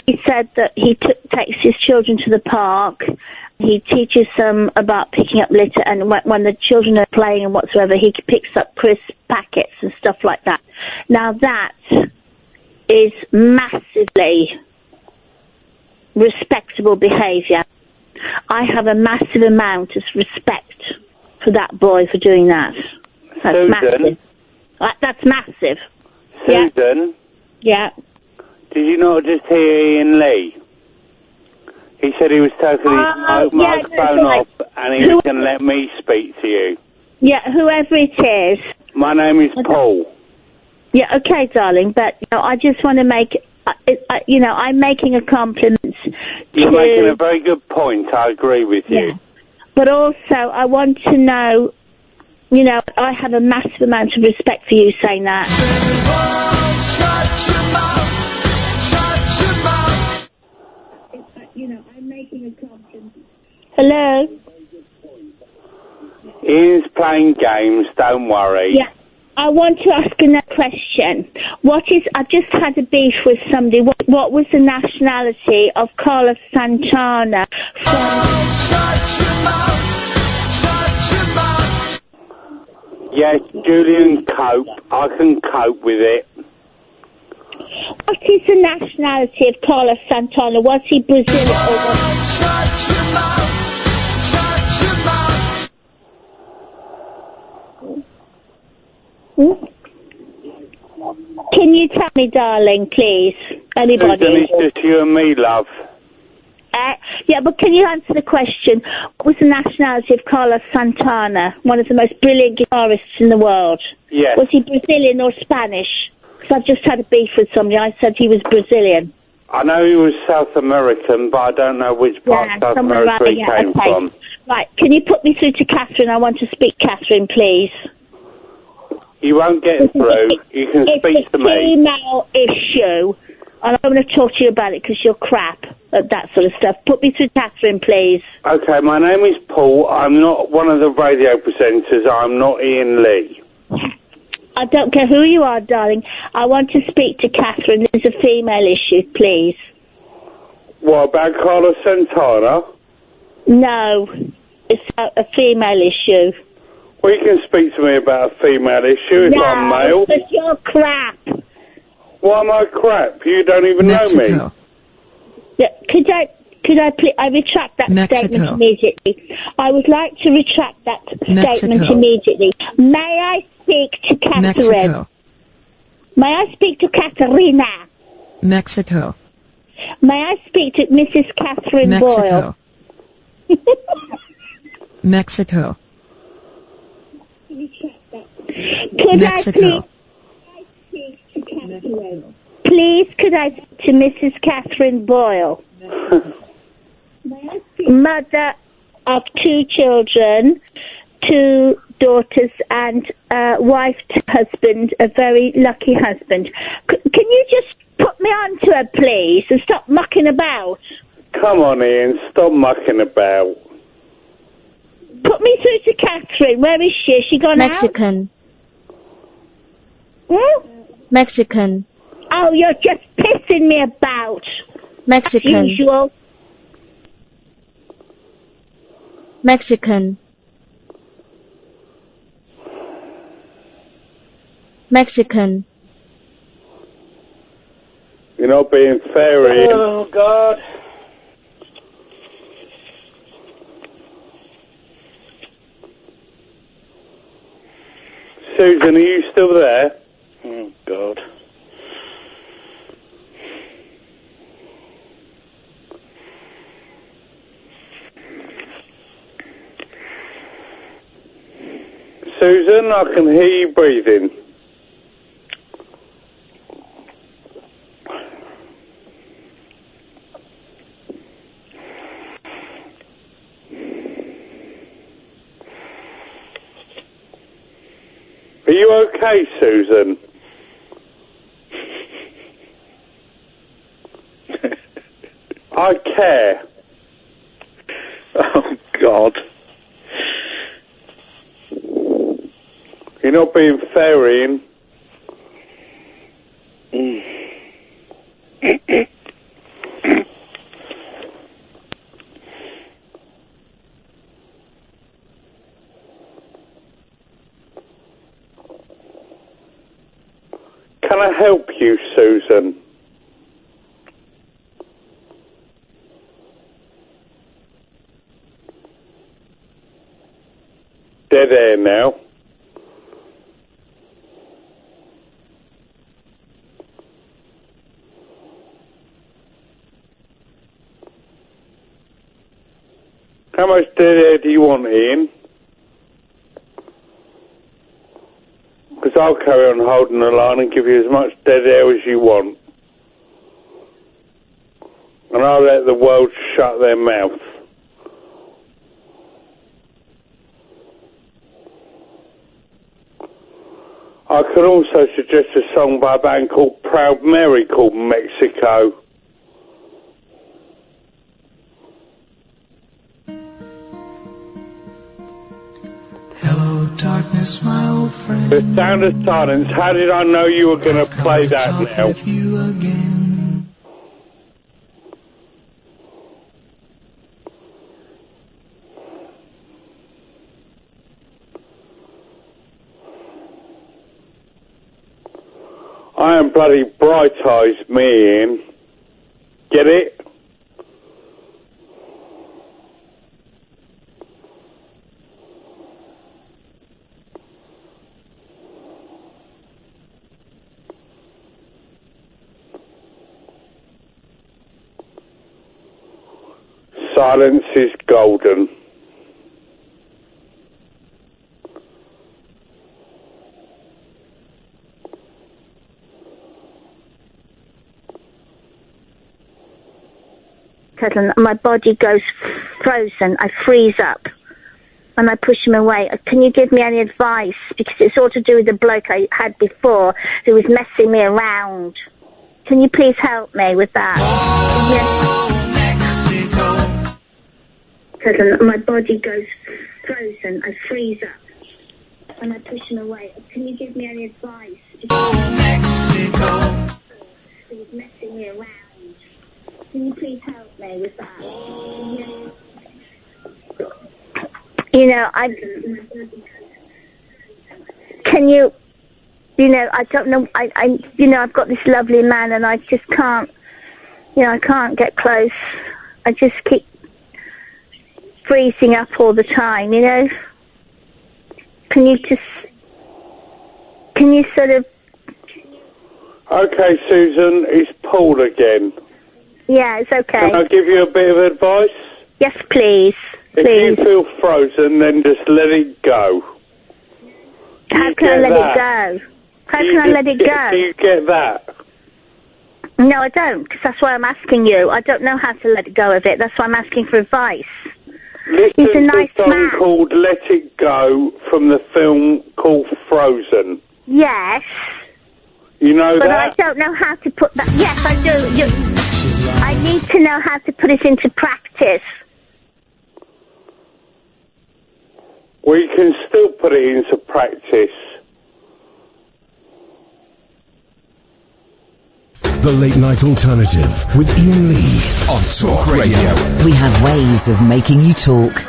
He said that he takes his children to the park. He teaches them about picking up litter, and when the children are playing and whatsoever, he picks up crisp packets and stuff like that. Now that is massively respectable behaviour. I have a massive amount of respect for that boy for doing that. That's Susan? massive. That's massive. Susan? Yeah. Did you not just hear Ian Lee? He said he was taking his microphone off and he was going to let me speak to you. Yeah, whoever it is. My name is Paul. Yeah, okay, darling, but I just want to make I'm making a compliment. You're making a very good point. I agree with you. Yeah. But also, I want to know, I have a massive amount of respect for you saying that. I'm making a compliment. Hello? Ian's playing games, don't worry. Yeah. I want to ask another question. I've just had a beef with somebody. What was the nationality of Carlos Santana Yes, Julian cope. I can cope with it. What is the nationality of Carlos Santana? Was he Brazilian Can you tell me, darling, please? Anybody? Susan, it's just you and me, love. Yeah, but can you answer the question? What was the nationality of Carlos Santana, one of the most brilliant guitarists in the world? Yes. Was he Brazilian or Spanish? Because I've just had a beef with somebody. I said he was Brazilian. I know he was South American, but I don't know which part of South America he came from. Right, can you put me through to Catherine? I want to speak, Catherine, please. You won't get through. You can speak to me. It's a female issue, and I'm going to talk to you about it because you're crap at that sort of stuff. Put me through Catherine, please. Okay, my name is Paul. I'm not one of the radio presenters. I'm not Ian Lee. I don't care who you are, darling. I want to speak to Catherine. This is a female issue, please. What, about Carlos Santana? No, it's a female issue. Well, you can speak to me about a female issue if I'm male. No, because you're crap. Why am I crap? You don't even know me. Yeah, could I please, I retract that statement immediately. I would like to retract that statement immediately. May I speak to Catherine? Mexico. May I speak to Katerina? Mexico. May I speak to Mrs. Catherine Mexico. Boyle? Mexico. Could I please speak to Catherine? Please, could I speak to Mrs. Catherine Boyle? Mother of 2 children, 2 daughters, and wife to husband, a very lucky husband. Can you just put me on to her, please, and stop mucking about? Come on, Ian, stop mucking about. Put me through to Catherine. Where is she? Has she gone Mexican. out? Mexican. Oh, you're just pissing me about. Mexican. As usual. Mexican. Mexican. You're not being fair, Ian. Oh, God. Susan, are you still there? Oh, God. Susan, I can hear you breathing. Are you okay, Susan? I care. Oh, God. You're not being fair, Ian. Can I help you, Susan? Dead air now. How much dead air do you want, Ian? Because I'll carry on holding the line and give you as much dead air as you want. and I let the world shut their mouth. I could also suggest a song by a band called Proud Mary called Mexico. Hello, darkness, my old friend. The Sound of Silence. How did I know you were going to play that now? With you again. I am bloody Bright Eyes, me, Ian. Get it? Silence is golden. My body goes frozen. I freeze up. And I push him away. Can you give me any advice? Because it's all to do with the bloke I had before who was messing me around. Can you please help me with that? Mexico. My body goes frozen. I freeze up. And I push him away. Can you give me any advice? Mexico. He was messing me around. Can you please help me with that? You know, can you, I don't know, I've got this lovely man and I just can't, I can't get close. I just keep freezing up all the time, Can you sort of... Okay, Susan, it's Paul again. Yeah, it's okay. Can I give you a bit of advice? Yes, please. If you feel frozen, then just let it go. How can I let it go? How can I let it go? Do you get that? No, I don't, because that's why I'm asking you. I don't know how to let go of it. That's why I'm asking for advice. He's a nice to a song man. called Let It Go from the film called Frozen. Yes. You know but that? But I don't know how to put that... Yes, I do. I need to know how to put it into practice. We can still put it into practice. The Late Night Alternative with Iain Lee on Talk Radio. We have ways of making you talk.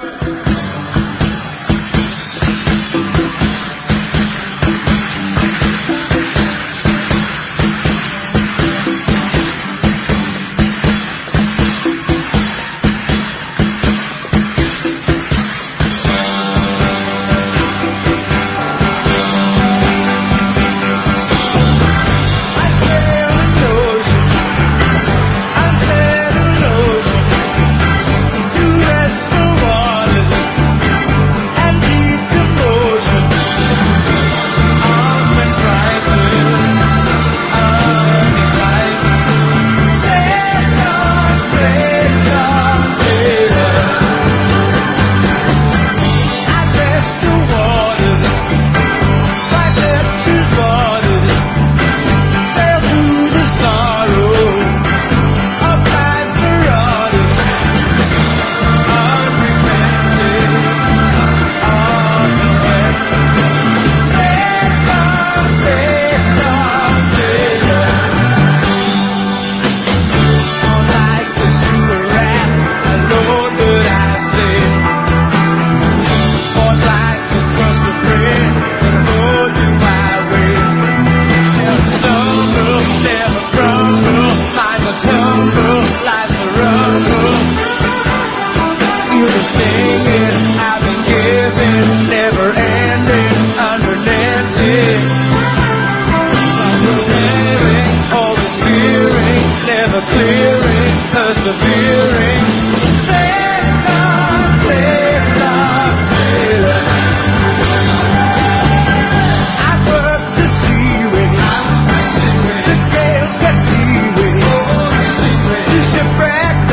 Shipwreck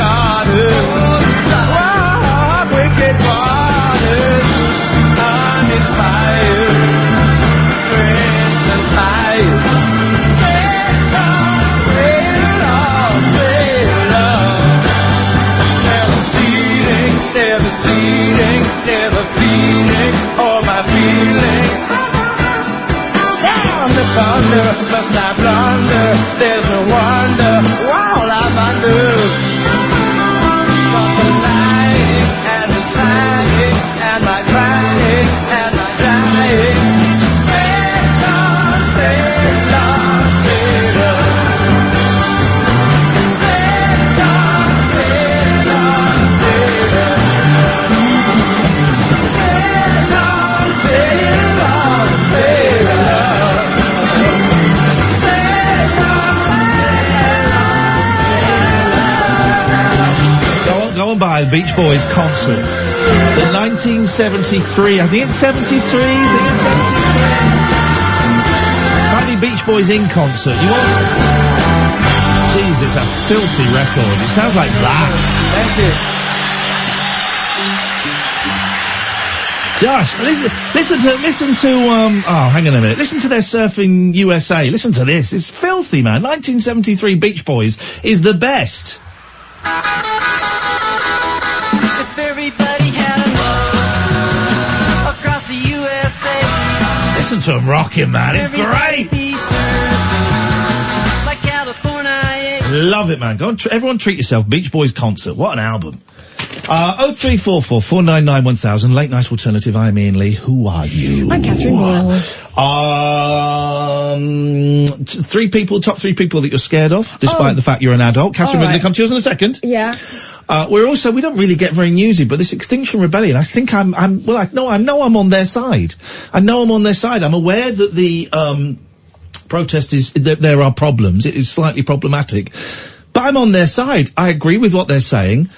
gone by, the Beach Boys concert. The 1973, I think it's 73, Might be Beach Boys in concert. You want? Jeez, it's a filthy record. It sounds like that. Thank you. Josh, listen to, oh, hang on a minute. Listen to their Surfing USA. Listen to this. It's filthy, man. 1973 Beach Boys is the best. If everybody had a love across the USA. Listen to him rocking, man. It's great. Like California. Love it, man. Go on, everyone treat yourself. Beach Boys concert. What an album. 0344 499 1000, late night alternative. I'm Iain Lee. Who are you? I'm Catherine Boyle. Top three people that you're scared of, despite the fact you're an adult. Catherine, we're going to come to yours in a second. Yeah. We don't really get very newsy, but this Extinction Rebellion, I think I know I'm on their side. I know I'm on their side. I'm aware that the, protest is, that there are problems. It is slightly problematic. But I'm on their side. I agree with what they're saying.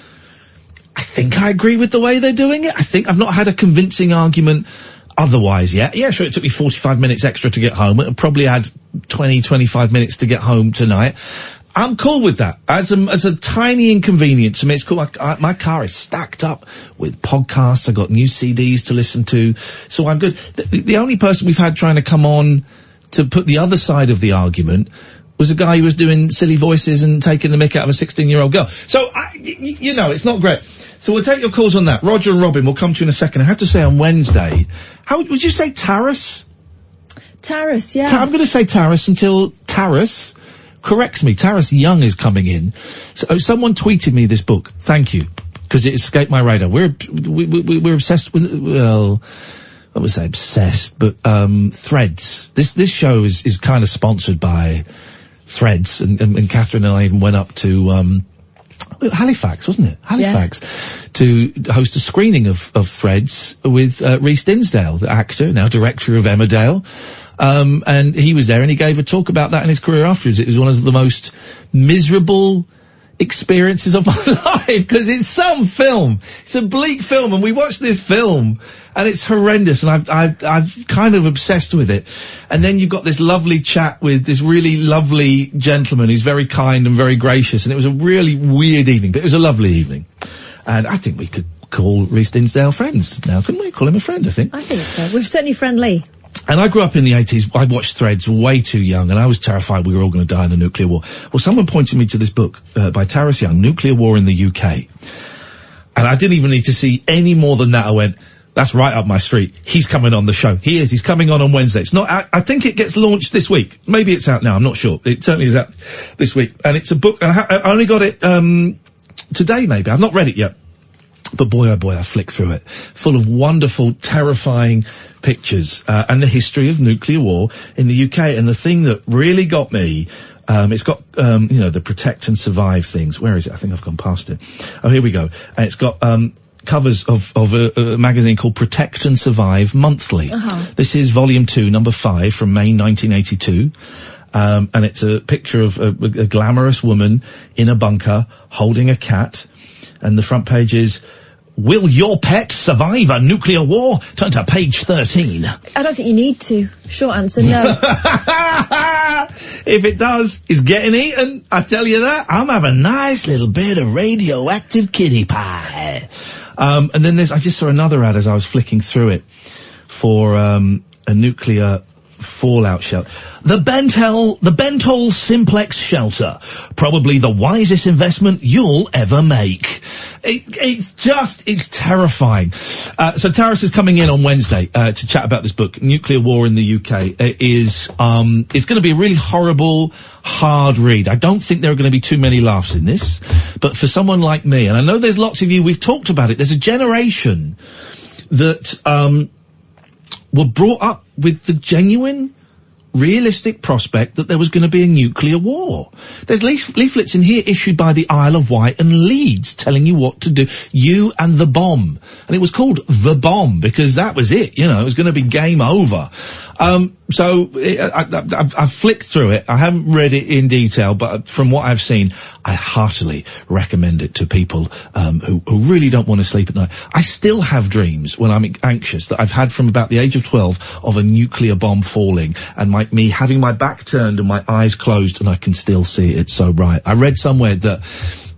I think I agree with the way they're doing it. I think I've not had a convincing argument otherwise yet. Yeah, sure, it took me 45 minutes extra to get home. It probably had 20, 25 minutes to get home tonight. I'm cool with that. As a tiny inconvenience to me, it's cool. My car is stacked up with podcasts. I've got new CDs to listen to. So I'm good. The only person we've had trying to come on to put the other side of the argument was a guy who was doing silly voices and taking the mick out of a 16-year-old girl. So, it's not great. So we'll take your calls on that. Roger and Robin, we'll come to you in a second. I have to say on Wednesday, how would you say Taras? Taras, yeah. I'm going to say Taras until Taras corrects me. Taras Young is coming in. So someone tweeted me this book. Thank you, because it escaped my radar. We're obsessed with, well, I would say obsessed, but Threads. This show is kind of sponsored by Threads, and Catherine and I even went up to Halifax, wasn't it? Halifax, to host a screening of Threads with Rhys Dinsdale, the actor, now director of Emmerdale. And he was there and he gave a talk about that in his career afterwards. It was one of the most miserable experiences of my life, because it's some film. It's a bleak film, and we watched this film and it's horrendous, and I've kind of obsessed with it. And then you've got this lovely chat with this really lovely gentleman who's very kind and very gracious, and it was a really weird evening, but it was a lovely evening. And I think we could call Rhys Dinsdale friends now, couldn't we? Call him a friend, I think. I think so. We're certainly friendly. And I grew up in the 80s. I watched Threads way too young, and I was terrified we were all going to die in a nuclear war. Well, someone pointed me to this book by Taras Young, Nuclear War in the UK. And I didn't even need to see any more than that. I went, that's right up my street. He's coming on the show. He is. He's coming on Wednesday. It's not out. I think it gets launched this week. Maybe it's out now. I'm not sure. It certainly is out this week. And it's a book, and I only got it today, maybe. I've not read it yet. But boy, oh boy, I flicked through it. Full of wonderful, terrifying pictures, and the history of nuclear war in the UK. And the thing that really got me, it's got, the protect and survive things. Where is it? I think I've gone past it. Oh, here we go. And it's got, covers of a magazine called Protect and Survive Monthly. This is volume 2, number 5 from May 1982. And it's a picture of a glamorous woman in a bunker holding a cat. And the front page is, will your pet survive a nuclear war? Turn to page 13. I don't think you need to. Short answer, no. If it does, it's getting eaten. I tell you that. I'm having a nice little bit of radioactive kitty pie. And then I just saw another ad as I was flicking through it for, a nuclear fallout shelter. The Bentall Simplex Shelter. Probably the wisest investment you'll ever make. It's terrifying. So Taras is coming in on Wednesday, to chat about this book, Nuclear War in the UK. It's going to be a really horrible, hard read. I don't think there are going to be too many laughs in this, but for someone like me, and I know there's lots of you, we've talked about it, there's a generation that, were brought up with the genuine, realistic prospect that there was going to be a nuclear war. There's leaflets in here issued by the Isle of Wight and Leeds telling you what to do. You and the bomb. And it was called The Bomb because that was it. It was going to be game over. So I've flicked through it. I haven't read it in detail, but from what I've seen, I heartily recommend it to people who really don't want to sleep at night. I still have dreams when I'm anxious that I've had from about the age of 12 of a nuclear bomb falling and me having my back turned and my eyes closed, and I can still see it. It's so bright. I read somewhere that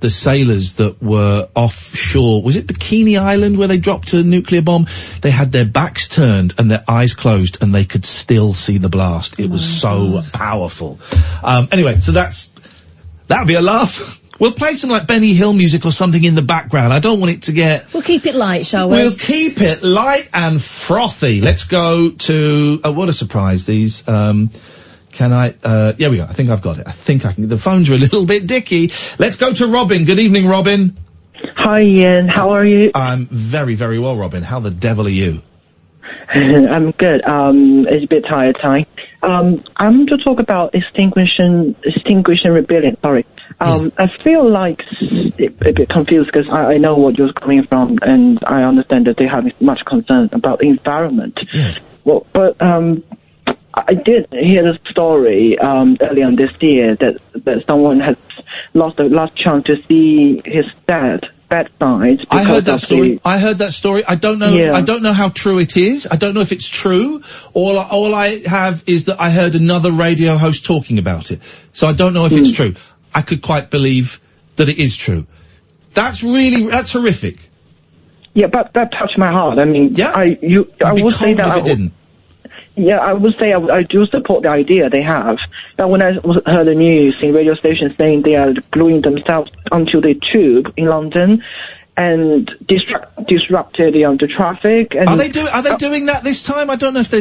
the sailors that were offshore, was it Bikini Island where they dropped a nuclear bomb? They had their backs turned and their eyes closed and they could still see the blast. It was so powerful. Anyway, so that'll be a laugh. We'll play some like Benny Hill music or something in the background. I don't want it to get... We'll keep it light, shall we? We'll keep it light and frothy. Let's go to... Oh, what a surprise, these... Can I, yeah, we go. I think I've got it. I think I can. The phones are a little bit dicky. Let's go to Robin. Good evening, Robin. Hi, Ian. How are you? I'm very, very well, Robin. How the devil are you? I'm good. It's a bit tired, Ty. I'm to talk about extinction rebellion. Sorry. Yes. I feel like a bit confused because I know what you're coming from, and I understand that they have much concern about the environment. Yes. Well, but I did hear the story earlier on this year that someone has lost the last chance to see his dad bedside. I heard that story. I don't know. Yeah. I don't know how true it is. I don't know if it's true. All I have is that I heard another radio host talking about it. So I don't know if it's true. I could quite believe that it is true. That's horrific. Yeah, but that touched my heart. I mean, yeah. I would say that if it didn't. Yeah, I would say I do support the idea they have. But when I heard the news in radio stations saying they are gluing themselves onto the tube in London and disrupted the traffic. And are they doing that this time? I don't know if they're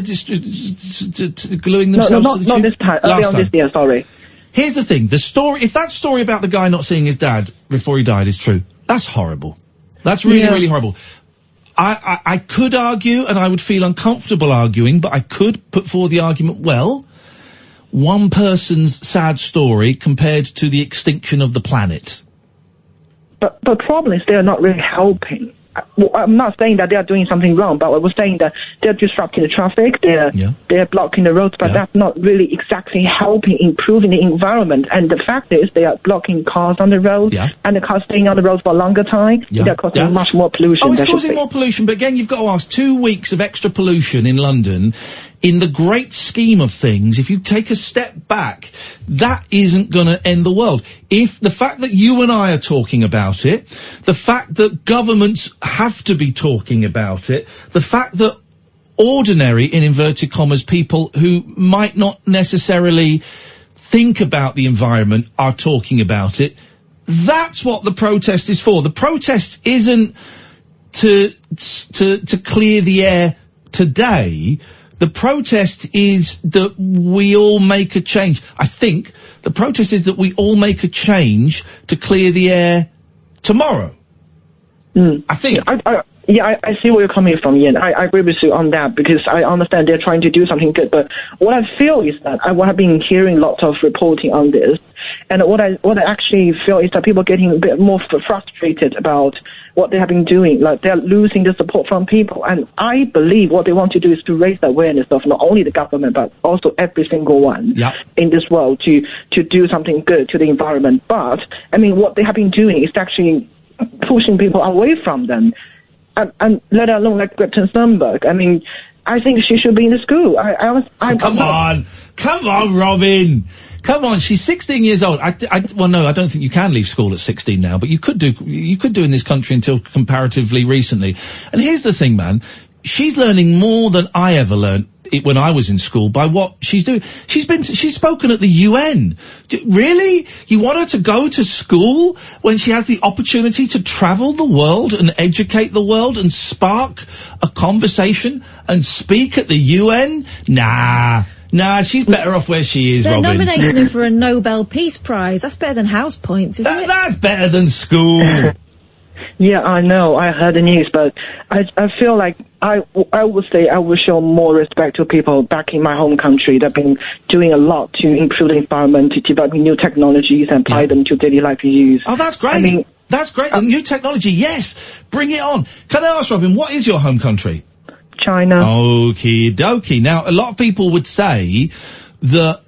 gluing themselves to the tube. Not this time. Early on this year, sorry. Here's the thing. If that story about the guy not seeing his dad before he died is true, that's horrible. That's really, really horrible. I could argue, and I would feel uncomfortable arguing, but I could put forward the argument, well, one person's sad story compared to the extinction of the planet. But the problem is they're not really helping. I'm not saying that they are doing something wrong, but I was saying that they're disrupting the traffic, they're blocking the roads, but that's not really exactly helping improving the environment. And the fact is they are blocking cars on the road, and the cars staying on the road for a longer time. They're causing much more pollution. Oh, it's causing more pollution, but again, you've got to ask, 2 weeks of extra pollution in London, in the great scheme of things, if you take a step back, that isn't going to end the world. If the fact that you and I are talking about it, the fact that governments have to be talking about it, the fact that ordinary, in inverted commas, people who might not necessarily think about the environment are talking about it, that's what the protest is for. The protest isn't to clear the air today. The protest is that we all make a change. I think the protest is that we all make a change to clear the air tomorrow. I think. I see where you're coming from, Ian. I agree with you on that because I understand they're trying to do something good. But what I feel is that I have been hearing lots of reporting on this, and what I actually feel is that people are getting a bit more frustrated about what they have been doing. Like they're losing the support from people, and I believe what they want to do is to raise the awareness of not only the government but also every single one in this world to do something good to the environment. But I mean, what they have been doing is actually pushing people away from them. And let alone like Greta Thunberg. I mean, I think she should be in the school. Come on, Robin. Come on, she's 16 years old. Well, no, I don't think you can leave school at 16 now, but you could do in this country until comparatively recently. And here's the thing, man. She's learning more than I ever learned when I was in school by what she's doing. She's spoken at the UN. Really? You want her to go to school when she has the opportunity to travel the world and educate the world and spark a conversation and speak at the UN? Nah, she's better off where she is, Robin. They're nominating her for a Nobel Peace Prize. That's better than house points, isn't it? That's better than school. Yeah, I know. I heard the news, but I feel like I would say I will show more respect to people back in my home country that have been doing a lot to improve the environment, to develop new technologies and apply them to daily life use. Oh, that's great. I mean, that's great. New technology, yes. Bring it on. Can I ask, Robin, what is your home country? China. Okie dokie. Now, a lot of people would say that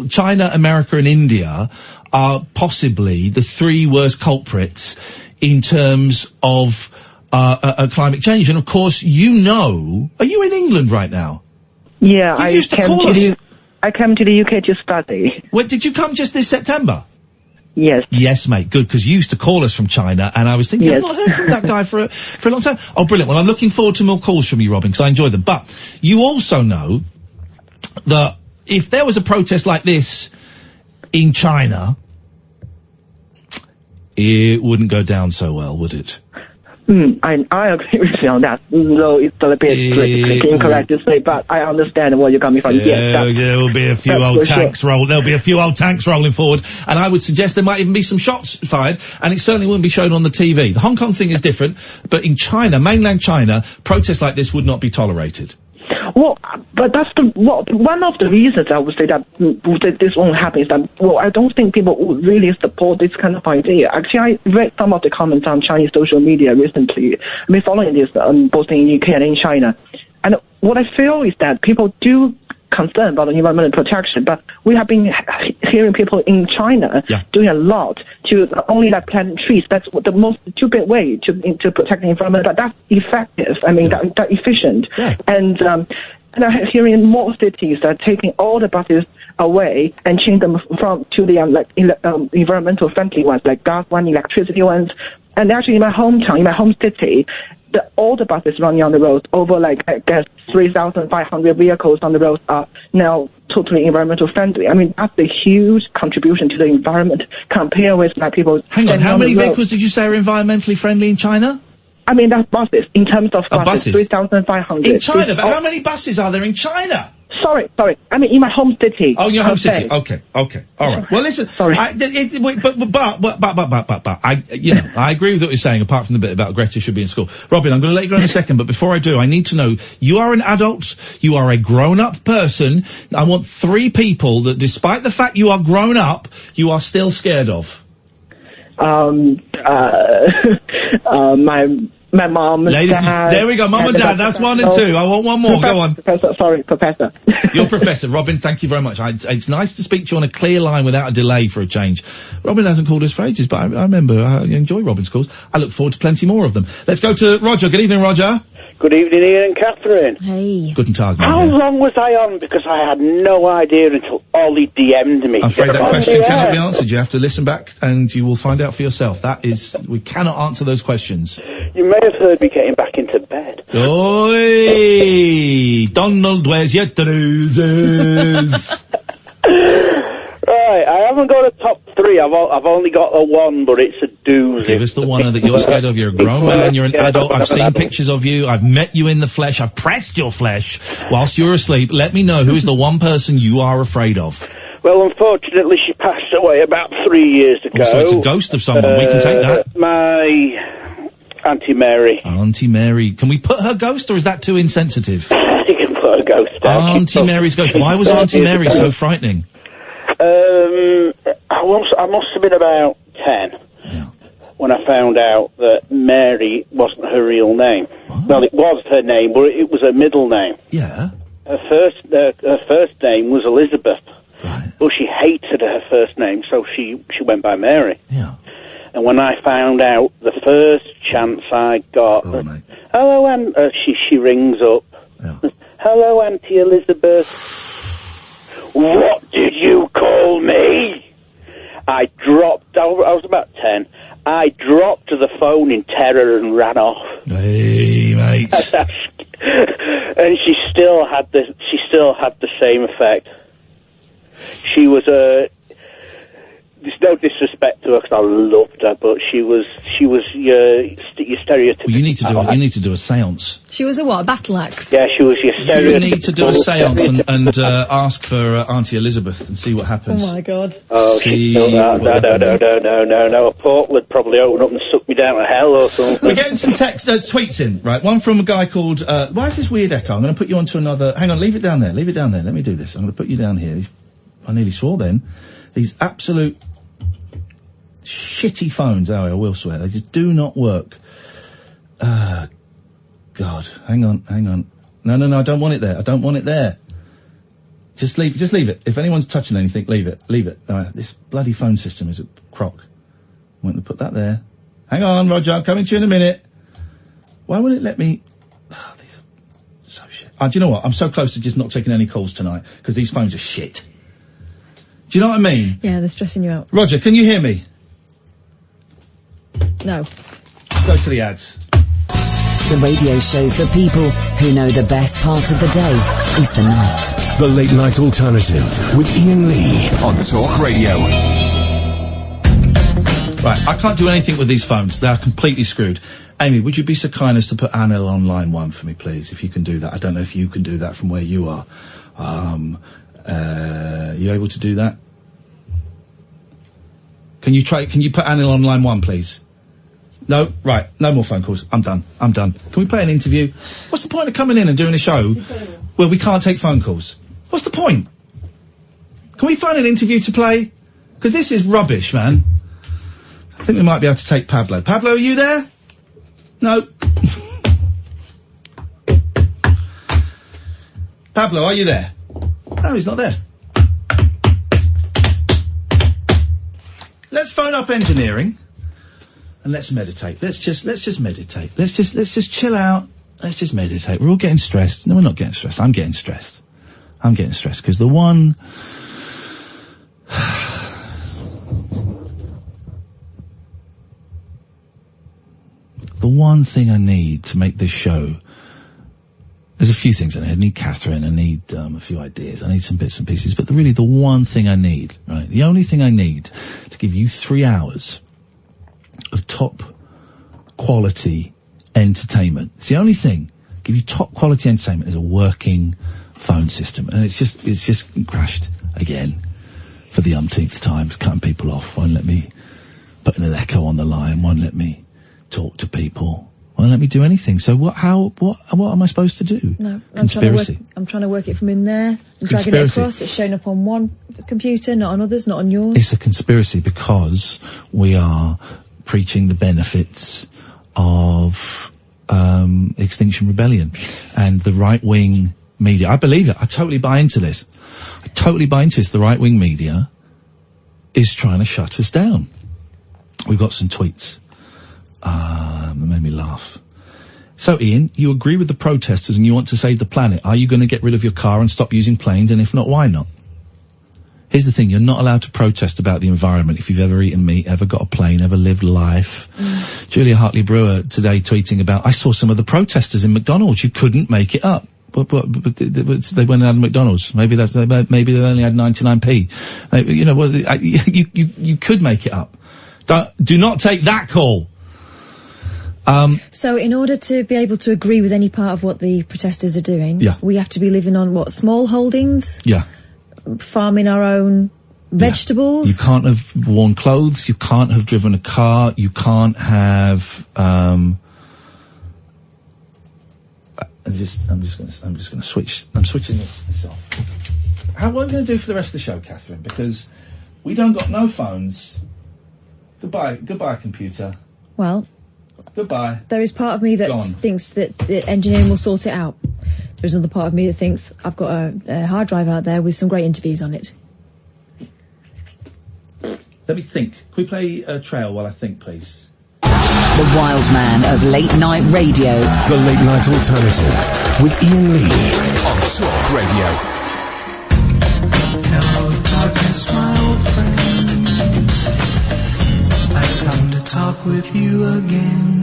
China, America, and India are possibly the three worst culprits in terms of climate change. And of course, are you in England right now? Yeah, I came to the UK to study. What, did you come just this September? Yes. Yes, mate. Good, because you used to call us from China, and I was thinking, I've not heard from that guy for a long time. Oh, brilliant. Well, I'm looking forward to more calls from you, Robin, because I enjoy them. But you also know that if there was a protest like this in China, it wouldn't go down so well, would it? I agree with you on that. Though it's a bit politically incorrect to say, but I understand where you're coming from. Yes, there will be a few old tanks There'll be a few old tanks rolling forward, and I would suggest there might even be some shots fired, and it certainly wouldn't be shown on the TV. The Hong Kong thing is different, but in China, mainland China, protests like this would not be tolerated. Well, but that's one of the reasons I would say that this won't happen is that, I don't think people would really support this kind of idea. Actually, I read some of the comments on Chinese social media recently. I've been following this both in UK and in China. And what I feel is that people do concern about environmental protection, but we have been hearing people in China doing a lot to not only plant trees. That's the most stupid way to protect the environment, but that's effective. I mean, that efficient. Yeah. And I'm hearing more cities are taking all the buses away and change them to the environmental friendly ones, like gas ones, electricity ones. And actually, in my hometown, in my home city, all the buses running on the roads, over I guess 3,500 vehicles on the roads are now totally environmental friendly. I mean, that's a huge contribution to the environment compared with people. Hang on, how many vehicles did you say are environmentally friendly in China? I mean, that's buses. In terms of buses. 3,500. In China? But how many buses are there in China? Sorry. I mean, in my home city. Oh, your home city. Okay. All right. Well, listen. Sorry. I agree with what you're saying, apart from the bit about Greta should be in school. Robin, I'm going to let you go in a second, but before I do, I need to know, you are an adult, you are a grown-up person. I want 3 people that, despite the fact you are grown up, you are still scared of. My mom, dad. There we go, mum and dad, that's 1 and 2. I want one more, go on. Professor. You're Professor. Robin, thank you very much. It's nice to speak to you on a clear line without a delay for a change. Robin hasn't called us for ages, but I remember, I enjoy Robin's calls. I look forward to plenty more of them. Let's go to Roger. Good evening, Roger. Good evening, Ian and Catherine. Hey. Guten Tag, man. How long was I on? Because I had no idea until Ollie DM'd me. I'm afraid that question cannot be answered. You have to listen back and you will find out for yourself. We cannot answer those questions. You may have heard me getting back into bed. Oi! Donald, where's your trousers? Right, I haven't got a top 3. I've only got a 1, but it's a doozy. Give us the one that you're scared of. You're a grown man, you're an adult. I've seen pictures of you. I've met you in the flesh. I've pressed your flesh whilst you're asleep. Let me know who is the one person you are afraid of. Well, unfortunately, she passed away about 3 years ago. So it's a ghost of someone. We can take that. My Auntie Mary. Auntie Mary. Can we put her ghost, or is that too insensitive? You can put her ghost down. Auntie Mary's ghost. Why was Auntie Mary so frightening? I must have been about 10 when I found out that Mary wasn't her real name. What? Well, it was her name, but it was her middle name. Yeah. Her first name was Elizabeth. Right. Well, she hated her first name, so she went by Mary. Yeah. And when I found out, the first chance I got, hello, she rings up. Yeah. Hello, Auntie Elizabeth. What did you call me? I was about 10. I dropped the phone in terror and ran off. Hey, mate. And she still had the same effect. She was there's no disrespect to her because I loved her, but she was your stereotypical. Well, you need to do a séance. She was a what? A battle axe? Yeah, she was your stereotypical. You need to do a séance and ask for Auntie Elizabeth and see what happens. Oh my God. Oh, no. A portal would probably open up and suck me down to hell or something. We're getting some tweets in, right? One from a guy called, why is this weird echo? I'm going to put you onto another, hang on, leave it down there. Let me do this. I'm going to put you down here. I nearly swore then. These absolute shitty phones, I will swear, they just do not work. God. Hang on. No, I don't want it there. I don't want it there. Just leave it. If anyone's touching anything, leave it. This bloody phone system is a crock. I'm going to put that there. Hang on, Roger, I'm coming to you in a minute. Why won't it let me... Oh, these are so shit. Do you know what? I'm so close to just not taking any calls tonight, because these phones are shit. Do you know what I mean? Yeah, they're stressing you out. Roger, can you hear me? No. Go to the ads. The radio show for people who know the best part of the day is the night. The Late Night Alternative with Iain Lee on Talk Radio. Right, I can't do anything with these phones. They are completely screwed. Amy, would you be so kind as to put Anil on line 1 for me, please, if you can do that? I don't know if you can do that from where you are. You able to do that? Can you put Anil on line 1, please? No? Right, no more phone calls. I'm done. Can we play an interview? What's the point of coming in and doing a show where we can't take phone calls? What's the point? Can we find an interview to play? Because this is rubbish, man. I think we might be able to take Pablo. Pablo, are you there? No. Pablo, are you there? No, he's not there. Let's phone up engineering and let's meditate. Let's just meditate. Let's just chill out. Let's just meditate. We're all getting stressed. No, we're not getting stressed. I'm getting stressed because the one thing I need to make this show, there's a few things I need. I need Catherine, I need a few ideas, I need some bits and pieces, but really the one thing I need, right, the only thing I need to give you 3 hours of top quality entertainment, it's the only thing, give you top quality entertainment, is a working phone system. And it's just crashed again for the umpteenth time. It's cutting people off, won't let me put an echo on the line, won't let me talk to people, won't let me do anything. So what am I supposed to do? No, Conspiracy. I'm trying to work it from in there and dragging it across. It's showing up on one computer, not on others, not on yours. It's a conspiracy because we are preaching the benefits of Extinction Rebellion and the right-wing media. I believe it. I totally buy into this. The right-wing media is trying to shut us down. We've got some tweets. That made me laugh. So, Ian, you agree with the protesters and you want to save the planet. Are you going to get rid of your car and stop using planes? And if not, why not? Here's the thing. You're not allowed to protest about the environment if you've ever eaten meat, ever got a plane, ever lived life. Julia Hartley-Brewer today tweeting about, I saw some of the protesters in McDonald's. You couldn't make it up. But they went out of McDonald's. Maybe they only had 99p. You could make it up. Do not take that call. So in order to be able to agree with any part of what the protesters are doing, we have to be living on small holdings? Yeah. Farming our own vegetables? You can't have worn clothes, you can't have driven a car, you can't have, I'm switching this off. What am I going to do for the rest of the show, Catherine? Because we don't got no phones. Goodbye, computer. Well, goodbye. There is part of me that thinks that the engineering will sort it out. There's another part of me that thinks I've got a hard drive out there with some great interviews on it. Let me think. Can we play a trail while I think, please? The wild man of late night radio. The Late Night Alternative with Iain Lee on Talk Radio. Hello, darkness, my old friend. I've come to talk with you again.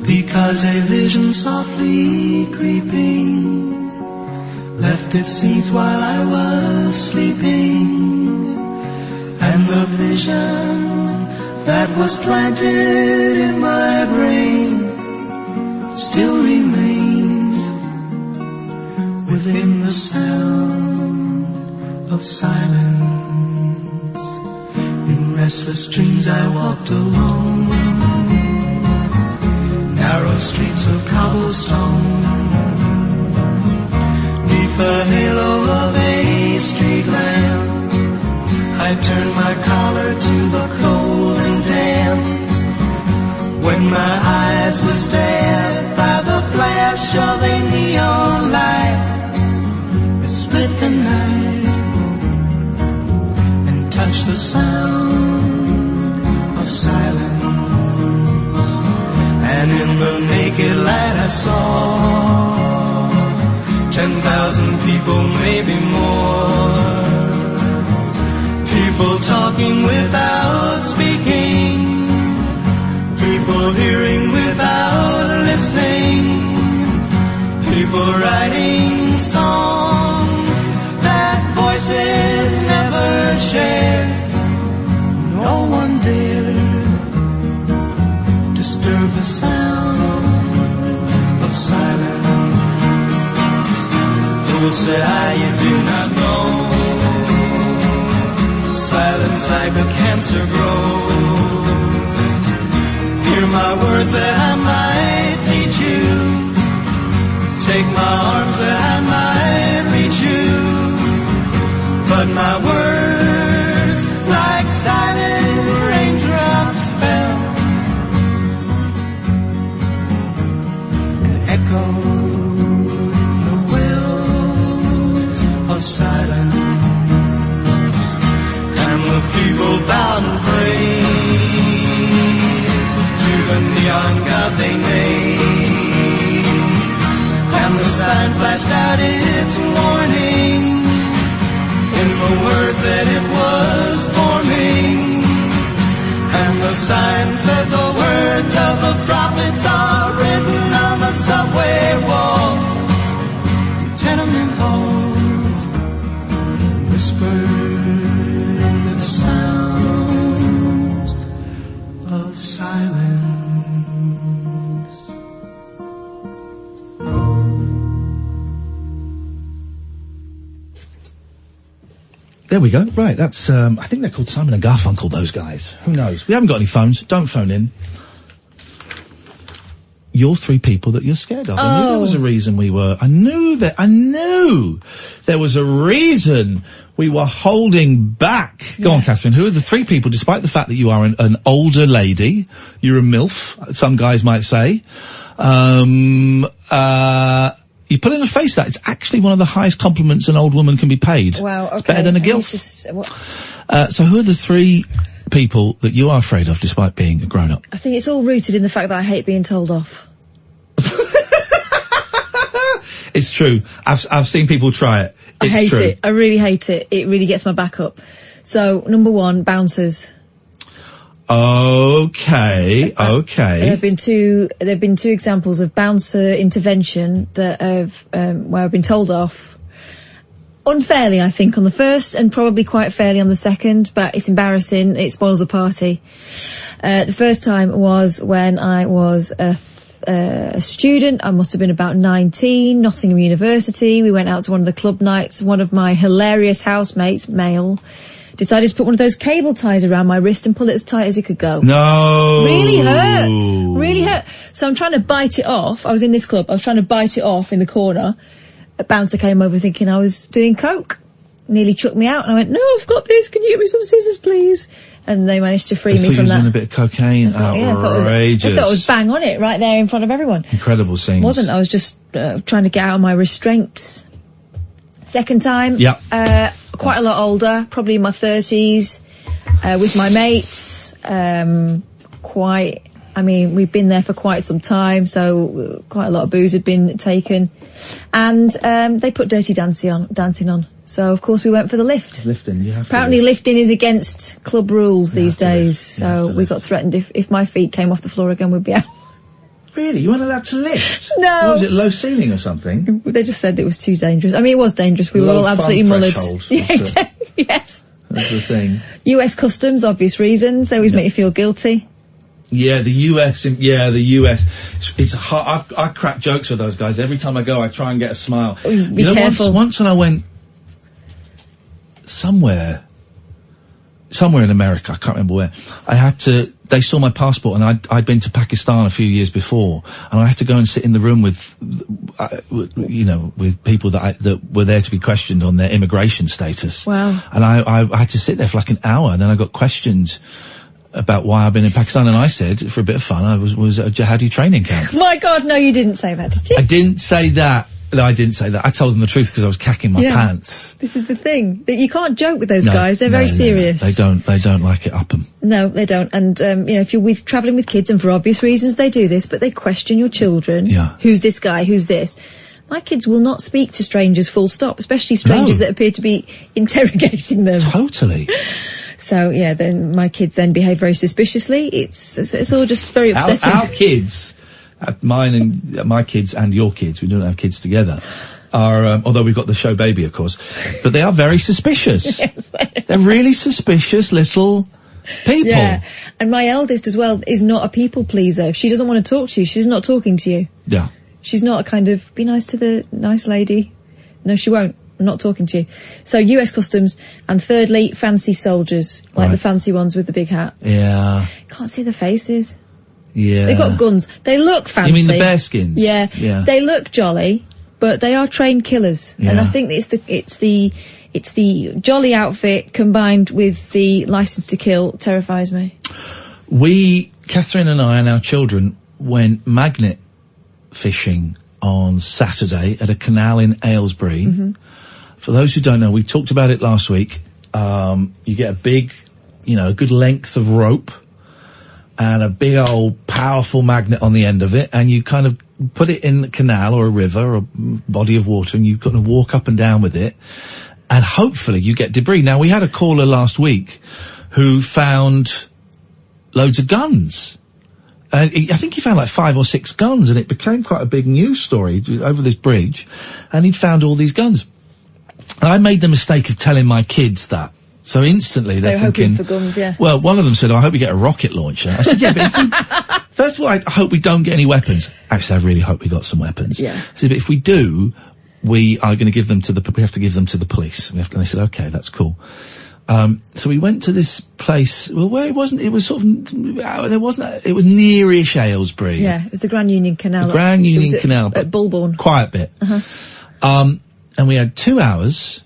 Because a vision softly creeping left its seeds while I was sleeping. And the vision that was planted in my brain still remains within the sound of silence. In restless dreams I walked alone, narrow streets of cobblestone, neath the halo of a street lamp. I turned my collar to the cold and damp, When my eyes were stared by the flash of a neon light, it split the night and touched the sound of silence. And in the naked light I saw 10,000 people, maybe more. People talking without speaking. People hearing without listening. People writing songs that voices never shared. No one dared disturb the sound of silence. Fools say you do not know. Silence like a cancer grows. Hear my words that I might teach you. Take my arms that I might reach you. But my words like silent raindrops fell and echoed the wells of silence. And the people bowed and prayed to the neon god they made. And the sign flashed out its warning in the words that it was forming. And the sign said the words of the prophets are written on the subway walls, tenement halls, whispered the sounds of silence. There we go. Right, that's, I think they're called Simon and Garfunkel, those guys. Who knows? We haven't got any phones. Don't phone in. You're three people that you're scared of. I knew there was a reason I knew there was a reason we were holding back. Go on, Catherine. Who are the three people, despite the fact that you are an older lady, you're a MILF, some guys might say, you put in a face that it's actually one of the highest compliments an old woman can be paid. Wow, okay. It's better than a gilf. So who are the three people that you are afraid of despite being a grown-up? I think it's all rooted in the fact that I hate being told off. It's true. I've seen people try it. I hate it. I really hate it. It really gets my back up. So, number one, bouncers. Okay. There have been two examples of bouncer intervention that have, where I've been told off. Unfairly, I think, on the first, and probably quite fairly on the second, but it's embarrassing. It spoils the party. The first time was when I was a student. I must have been about 19, Nottingham University. We went out to one of the club nights. One of my hilarious housemates, male, decided to put one of those cable ties around my wrist and pull it as tight as he could go. No! Really hurt. So I'm trying to bite it off. I was in this club. I was trying to bite it off in the corner. A bouncer came over thinking I was doing coke. Nearly chucked me out. And I went, no, I've got this. Can you get me some scissors, please? And they managed to free me from that. Using a bit of cocaine. Outrageous. I thought I was bang on it right there in front of everyone. Incredible scenes. Wasn't. I was just trying to get out of my restraints. Second time. Yeah. Quite a lot older, probably in my 30s, with my mates. We've been there for quite some time, so quite a lot of booze had been taken. And they put Dirty Dancing on. So, of course, we went for the lift. Lifting, you have Apparently lifting is against club rules these days, so we got threatened if my feet came off the floor again, we'd be out. Really? You weren't allowed to lift? No. What, was it low ceiling or something? They just said it was too dangerous. I mean, it was dangerous. We were all absolutely mullered. Yes. That's the thing. US Customs, obvious reasons. They always make you feel guilty. Yeah, the US. It's hard. I crack jokes with those guys. Every time I go, I try and get a smile. Be careful. Once when I went somewhere in America, I can't remember where, they saw my passport, and I'd been to Pakistan a few years before, and I had to go and sit in the room with people that were there to be questioned on their immigration status. Wow. And I had to sit there for like an hour, and then I got questioned about why I've been in Pakistan, and I said, for a bit of fun, I was at a jihadi training camp. My God, no, you didn't say that, did you? I didn't say that. No, I didn't say that. I told them the truth because I was cacking my pants. This is the thing. That you can't joke with those guys. They're very serious. No. They don't like it up 'em. No, they don't. And, if you're travelling with kids, and for obvious reasons they do this, but they question your children. Yeah. Who's this guy? Who's this? My kids will not speak to strangers full stop, especially strangers that appear to be interrogating them. Totally. So, then my kids then behave very suspiciously. It's all just very upsetting. Our kids, my kids and your kids, we don't have kids together, are, although we've got the show baby, of course, but they are very suspicious. Yes, they're really suspicious little people. Yeah, and my eldest as well is not a people pleaser. If she doesn't want to talk to you, she's not talking to you. Yeah. She's not a kind of, be nice to the nice lady. No, she won't. I'm not talking to you. So US Customs, and thirdly, fancy soldiers, like the fancy ones with the big hats. Yeah. Can't see the faces. Yeah. They've got guns. They look fancy. You mean the bearskins? Yeah. They look jolly, but they are trained killers. Yeah. And I think it's the jolly outfit combined with the license to kill terrifies me. Catherine and I and our children went magnet fishing on Saturday at a canal in Aylesbury. Mm-hmm. For those who don't know, we talked about it last week. You get a big, a good length of rope and a big old powerful magnet on the end of it, and you kind of put it in the canal or a river or a body of water, and you kind of walk up and down with it, and hopefully you get debris. Now, we had a caller last week who found loads of guns. And I think he found like 5 or 6 guns, and it became quite a big news story over this bridge, and he'd found all these guns. And I made the mistake of telling my kids that. So instantly they're thinking, hoping for guns, yeah. Well, one of them said, I hope we get a rocket launcher. I said, yeah, but if we, first of all, I hope we don't get any weapons. Actually, I really hope we got some weapons. Yeah. I said, but if we do, we are going to give them to we have to give them to the police. And they said, okay, that's cool. So we went to this place, where it was sort of, it was nearish Aylesbury. Yeah, it was the Grand Union Canal. The Grand Union Canal. At Bulbourne. Quiet bit. And we had 2 hours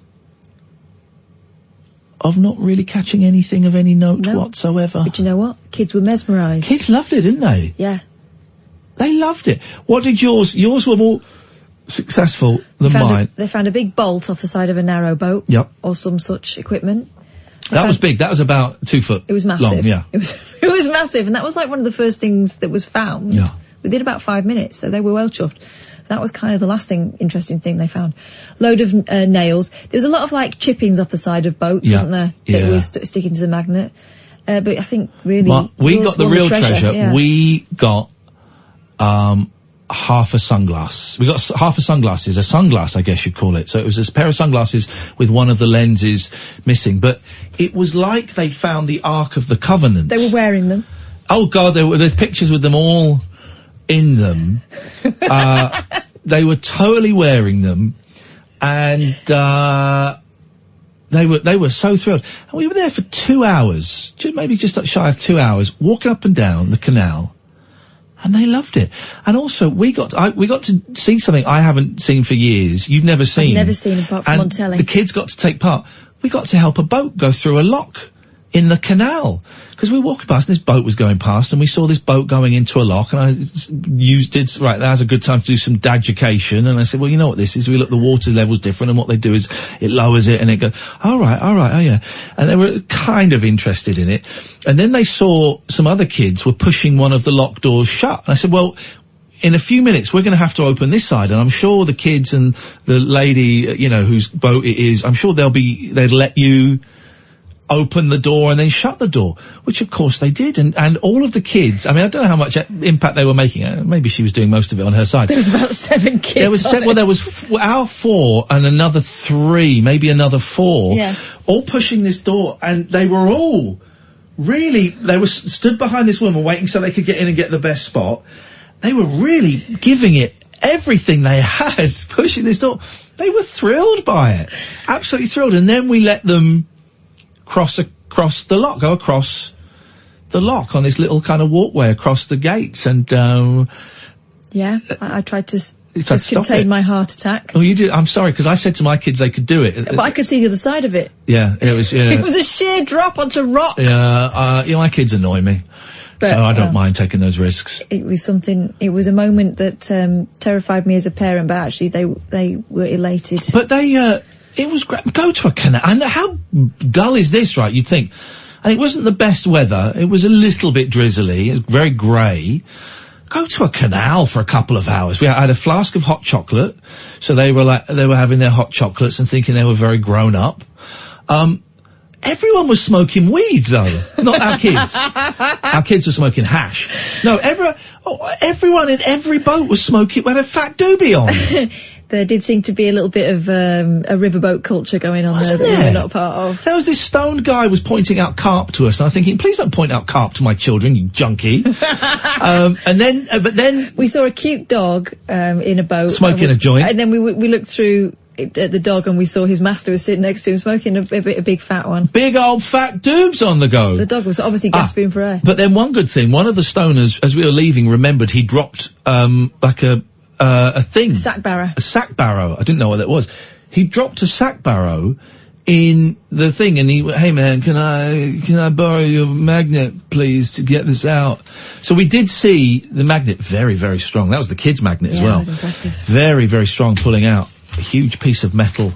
of not really catching anything of any note whatsoever. But you know what? Kids were mesmerised. Kids loved it, didn't they? Yeah. They loved it. What did yours were more successful than mine. They found a big bolt off the side of a narrow boat. Yep. Or some such equipment. That was big. That was about 2 foot. It was massive. Long, yeah. It was massive, and that was like one of the first things that was found. Yeah. Within about 5 minutes, so they were well chuffed. That was kind of the last interesting thing they found. Load of nails. There was a lot of like chippings off the side of boats, wasn't there? That were sticking to the magnet. But I think really, we got the real treasure. Yeah. We got half a sunglass. We got half a sunglasses, a sunglass, I guess you'd call it. So it was a pair of sunglasses with one of the lenses missing. But it was like they found the Ark of the Covenant. They were wearing them. Oh God, there's pictures with them all in them. They were totally wearing them, and they were so thrilled. And we were there for 2 hours, maybe just shy of 2 hours, walking up and down the canal, and they loved it. And also, we got to see something I haven't seen for years. You've never seen. I've never seen apart from on telly. The kids got to take part. We got to help a boat go through a lock in the canal, because we were walking past and this boat was going past, and we saw this boat going into a lock, and I right, now's a good time to do some daducation, and I said, well, you know what this is? We look, the water level's different, and what they do is it lowers it, and it goes, all right, oh yeah. And they were kind of interested in it. And then they saw some other kids were pushing one of the lock doors shut, and I said, well, in a few minutes, we're going to have to open this side, and I'm sure the kids and the lady, whose boat it is, I'm sure they'd let you open the door and then shut the door, which of course they did, and all of the kids, I mean, I don't know how much impact they were making. Maybe she was doing most of it on her side. There was about 7 kids. There was our 4 and another 3, maybe another 4, all pushing this door, and they were all they were stood behind this woman waiting so they could get in and get the best spot. They were really giving it everything they had, pushing this door. They were thrilled by it, absolutely thrilled. And then we let them go across the lock on this little kind of walkway across the gates, and I tried to Just contained my heart attack. Oh, you did? I'm sorry, because I said to my kids they could do it. But I could see the other side of it. Yeah, it was, yeah. It was a sheer drop onto rock. Yeah, my kids annoy me. But, so I don't mind taking those risks. It was a moment that terrified me as a parent, but actually they were elated. But it was great. Go to a canal. And how dull is this, right? You'd think. And it wasn't the best weather. It was a little bit drizzly. It was very grey. Go to a canal for a couple of hours. I had a flask of hot chocolate. So they were having their hot chocolates and thinking they were very grown up. Everyone was smoking weed, though. Not our kids. Our kids were smoking hash. No, everyone in every boat was smoking. We had a fat doobie on. There did seem to be a little bit of a riverboat culture going on there that we were not part of. There was this stoned guy was pointing out carp to us, and I'm thinking, please don't point out carp to my children, you junkie. But then we saw a cute dog in a boat smoking a joint, and then we looked through at the dog and we saw his master was sitting next to him smoking a big fat one. Big old fat doobs on the go. The dog was obviously gasping for air. But then one good thing, one of the stoners, as we were leaving, remembered he dropped like a thing. Sack barrow. A sack barrow. I didn't know what that was. He dropped a sack barrow in the thing and hey man, can I borrow your magnet please to get this out? So we did see the magnet very, very strong. That was the kids' magnet as well. Yeah, it was impressive. Very, very strong, pulling out a huge piece of metal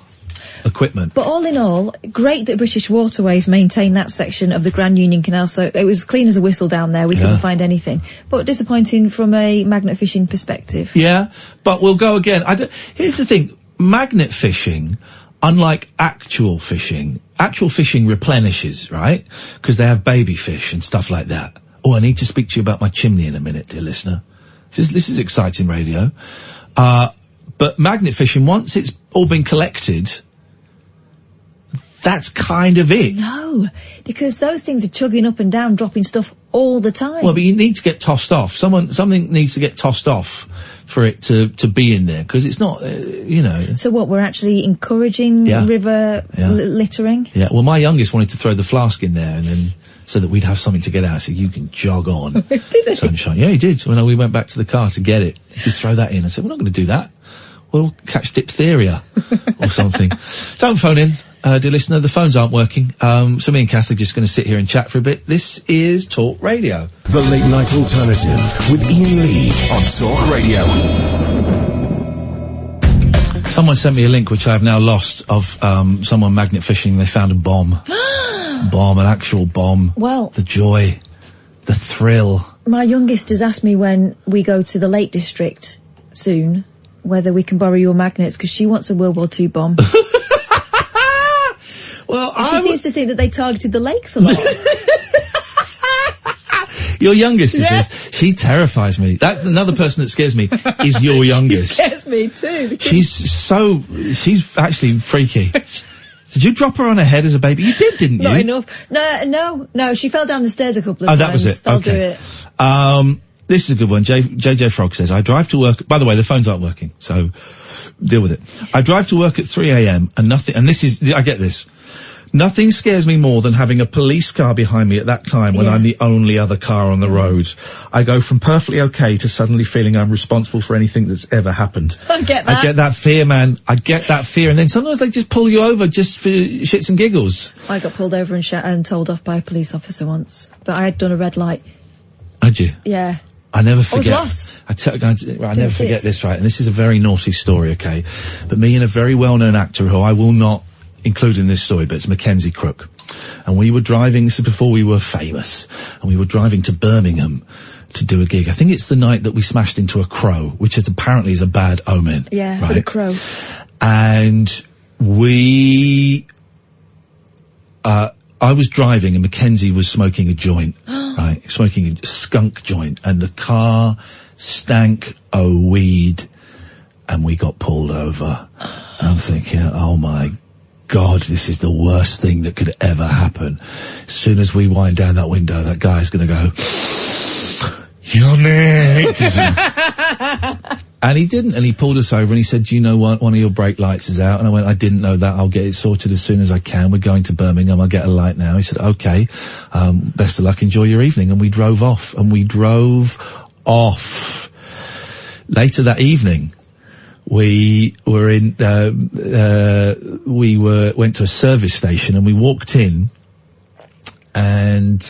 equipment. But all in all, great that British Waterways maintained that section of the Grand Union Canal, so it was clean as a whistle down there. We couldn't find anything. But disappointing from a magnet fishing perspective. Yeah, but we'll go again. Here's the thing, magnet fishing, unlike actual fishing replenishes, right? Because they have baby fish and stuff like that. Oh, I need to speak to you about my chimney in a minute, dear listener. This is exciting radio. But magnet fishing, once it's all been collected, that's kind of it. No, because those things are chugging up and down, dropping stuff all the time. Well, but you need to get tossed off. Something needs to get tossed off for it to be in there, because it's not, So what, we're actually encouraging river littering? Yeah, well, my youngest wanted to throw the flask in there and then, so that we'd have something to get out, so you can jog on. Did he? Sunshine. Yeah, he did. When we went back to the car to get it, he'd throw that in. I said, we're not going to do that. We'll catch diphtheria or something. Don't phone in, dear listener. The phones aren't working. So me and Kath are just going to sit here and chat for a bit. This is Talk Radio. The Late Night Alternative with Iain Lee on Talk Radio. Someone sent me a link, which I have now lost, of someone magnet fishing. They found a bomb. An actual bomb. Well, the joy, the thrill. My youngest has asked me when we go to the Lake District soon whether we can borrow your magnets, because she wants a World War II bomb. Well, she seems to think that they targeted the lakes a lot. Your youngest, yes. She terrifies me. That's another person that scares me, is your youngest. She scares me too. She's actually freaky. Did you drop her on her head as a baby? You did, didn't you? Not enough. No, she fell down the stairs a couple of times. Oh, that was it. They'll Okay. do it. This is a good one. JJ Frog says, I drive to work. By the way, the phones aren't working, so deal with it. I drive to work at 3 a.m. and I get this. Nothing scares me more than having a police car behind me at that time when I'm the only other car on the road. I go from perfectly okay to suddenly feeling I'm responsible for anything that's ever happened. I get that. I get that fear, man. I get that fear. And then sometimes they just pull you over just for shits and giggles. I got pulled over and told off by a police officer once. But I had done a red light. Had you? Yeah. I never forget. I was lost. I never forget this, right? And this is a very naughty story, okay? But me and a very well-known actor who I will not include in this story, but it's Mackenzie Crook. And we were driving, this is before we were famous, and we were driving to Birmingham to do a gig. I think it's the night that we smashed into a crow, which apparently is a bad omen. Yeah, right? a crow. And I was driving and Mackenzie was smoking a joint, right? Smoking a skunk joint, and the car stank of weed, and we got pulled over. And I'm thinking, oh my God, this is the worst thing that could ever happen. As soon as we wind down that window, that guy's gonna go, you're next. And he didn't, and he pulled us over and he said, do you know what, one of your brake lights is out? And I went, I didn't know that, I'll get it sorted as soon as I can. We're going to Birmingham, I'll get a light now. He said, okay, best of luck, enjoy your evening. And we drove off. Later that evening, we were in, went to a service station and we walked in and,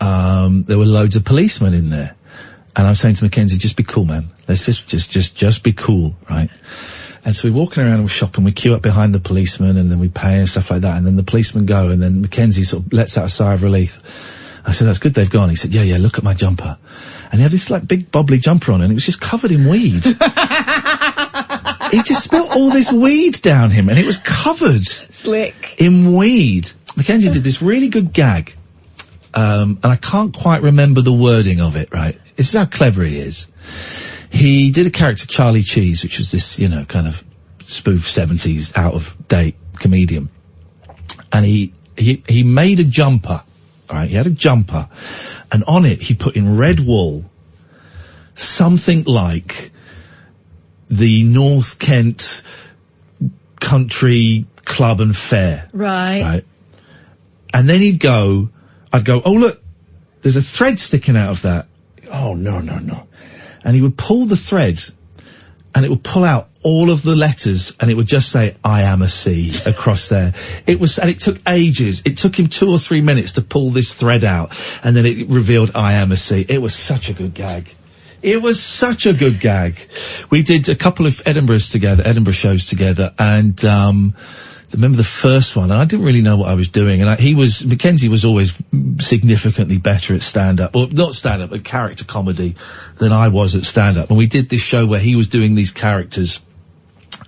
there were loads of policemen in there. And I'm saying to Mackenzie, just be cool, man. Let's just be cool, right? And so we're walking around and we're shopping, we queue up behind the policeman and then we pay and stuff like that. And then the policemen go and then Mackenzie sort of lets out a sigh of relief. I said, that's good they've gone. He said, yeah, look at my jumper. And he had this like big bobbly jumper on and it was just covered in weed. He just spilt all this weed down him and it was covered. Slick. In weed. Mackenzie did this really good gag. And I can't quite remember the wording of it, right? This is how clever he is. He did a character, Charlie Cheese, which was this, you know, kind of spoof 70s out of date comedian. And he made a jumper, alright? He had a jumper and on it he put in red wool something like the North Kent Country Club and Fair. Right. And then I'd go, oh look, there's a thread sticking out of that. Oh, no. And he would pull the thread and it would pull out all of the letters and it would just say, I am a C across there. And it took ages. It took him 2 or 3 minutes to pull this thread out and then it revealed I am a C. It was such a good gag. We did a couple of Edinburgh shows together and, remember the first one, and I didn't really know what I was doing, and Mackenzie was always significantly better at stand-up, or not stand-up, but character comedy than I was at stand-up, and we did this show where he was doing these characters,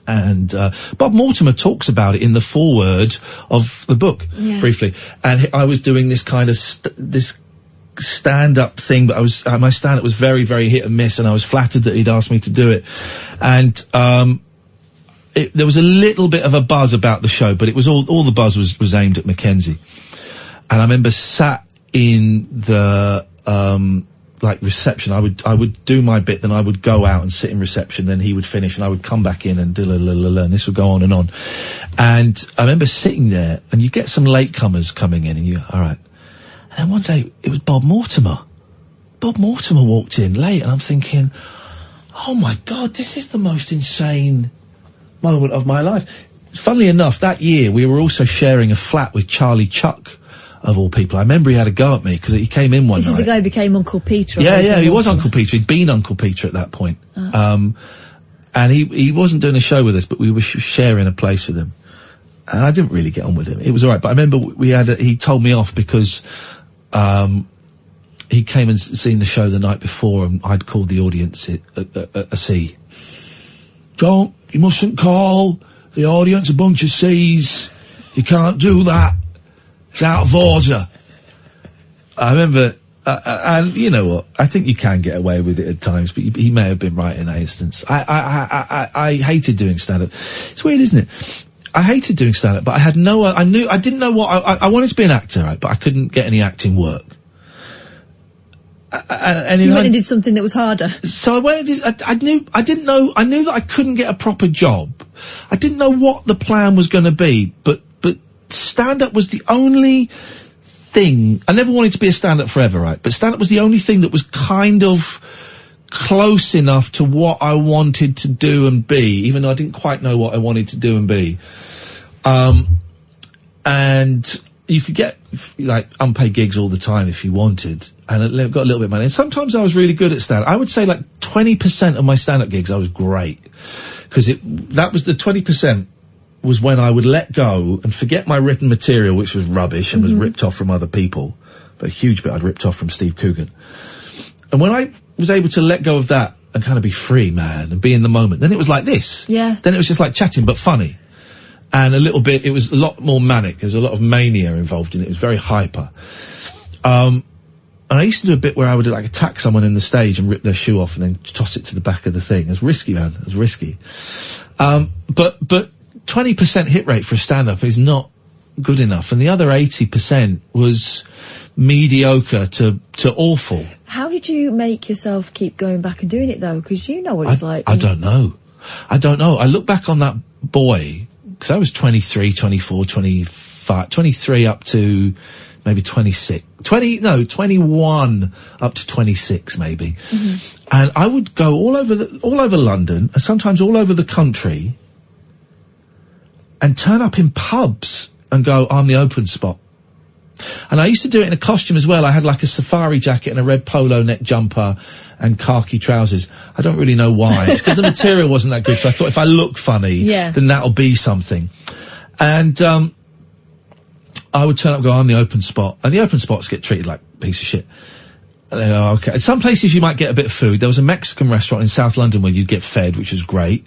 and Bob Mortimer talks about it in the foreword of the book, briefly, and I was doing this kind of, this stand-up thing, but my stand-up was very, very hit and miss, and I was flattered that he'd asked me to do it, and, there was a little bit of a buzz about the show, but it was all the buzz was aimed at Mackenzie. And I remember sat in the, reception. I would do my bit, then I would go out and sit in reception, then he would finish and I would come back in and and this would go on. And I remember sitting there and you get some latecomers coming in and you, alright. And then one day it was Bob Mortimer. Bob Mortimer walked in late and I'm thinking, oh my God, this is the most insane moment of my life. Funnily enough, that year we were also sharing a flat with Charlie Chuck, of all people. I remember he had a go at me because he came in one night. This is the guy who became Uncle Peter. Yeah, he was Uncle Peter. He'd been Uncle Peter at that point. And he wasn't doing a show with us, but we were sharing a place with him. And I didn't really get on with him. It was alright, but I remember he told me off because, he came and seen the show the night before and I'd called the audience a C. Don't, you mustn't call the audience a bunch of C's. You can't do that. It's out of order. I remember, and you know what? I think you can get away with it at times, but he may have been right in that instance. I hated doing stand-up. It's weird, isn't it? I hated doing stand-up, but I didn't know what, I wanted to be an actor, right? But I couldn't get any acting work. So you went and did something that was harder. So I went and did, I knew that I couldn't get a proper job. I didn't know what the plan was going to be, but stand-up was the only thing. I never wanted to be a stand-up forever, right? But stand-up was the only thing that was kind of close enough to what I wanted to do and be, even though I didn't quite know what I wanted to do and be. And you could get, like, unpaid gigs all the time if you wanted, and I got a little bit of money. And sometimes I was really good at stand-up. I would say, like, 20% of my stand-up gigs I was great. Because that was the 20% was when I would let go and forget my written material, which was rubbish and was ripped off from other people. But a huge bit I'd ripped off from Steve Coogan. And when I was able to let go of that and kind of be free, man, and be in the moment, then it was like this. Yeah. Then it was just like chatting, but funny. And a little bit, it was a lot more manic. There's a lot of mania involved in it. It was very hyper. And I used to do a bit where I would like attack someone in the stage and rip their shoe off and then toss it to the back of the thing. It was risky, man. It was risky. But 20% hit rate for a stand-up is not good enough. And the other 80% was mediocre to awful. How did you make yourself keep going back and doing it though? Because you know what it's like. I don't know. I look back on that boy, because I was 23, 24, 25, 23 up to maybe 21 up to 26 maybe. Mm-hmm. And I would go all over London, and sometimes all over the country, and turn up in pubs and go, I'm the open spot. And I used to do it in a costume as well. I had like a safari jacket and a red polo neck jumper and khaki trousers. I don't really know why. It's because the material wasn't that good, so I thought if I look funny, then that'll be something. And I would turn up and go, I'm the open spot. And the open spots get treated like a piece of shit. And they go, okay. At some places you might get a bit of food. There was a Mexican restaurant in South London where you'd get fed, which was great.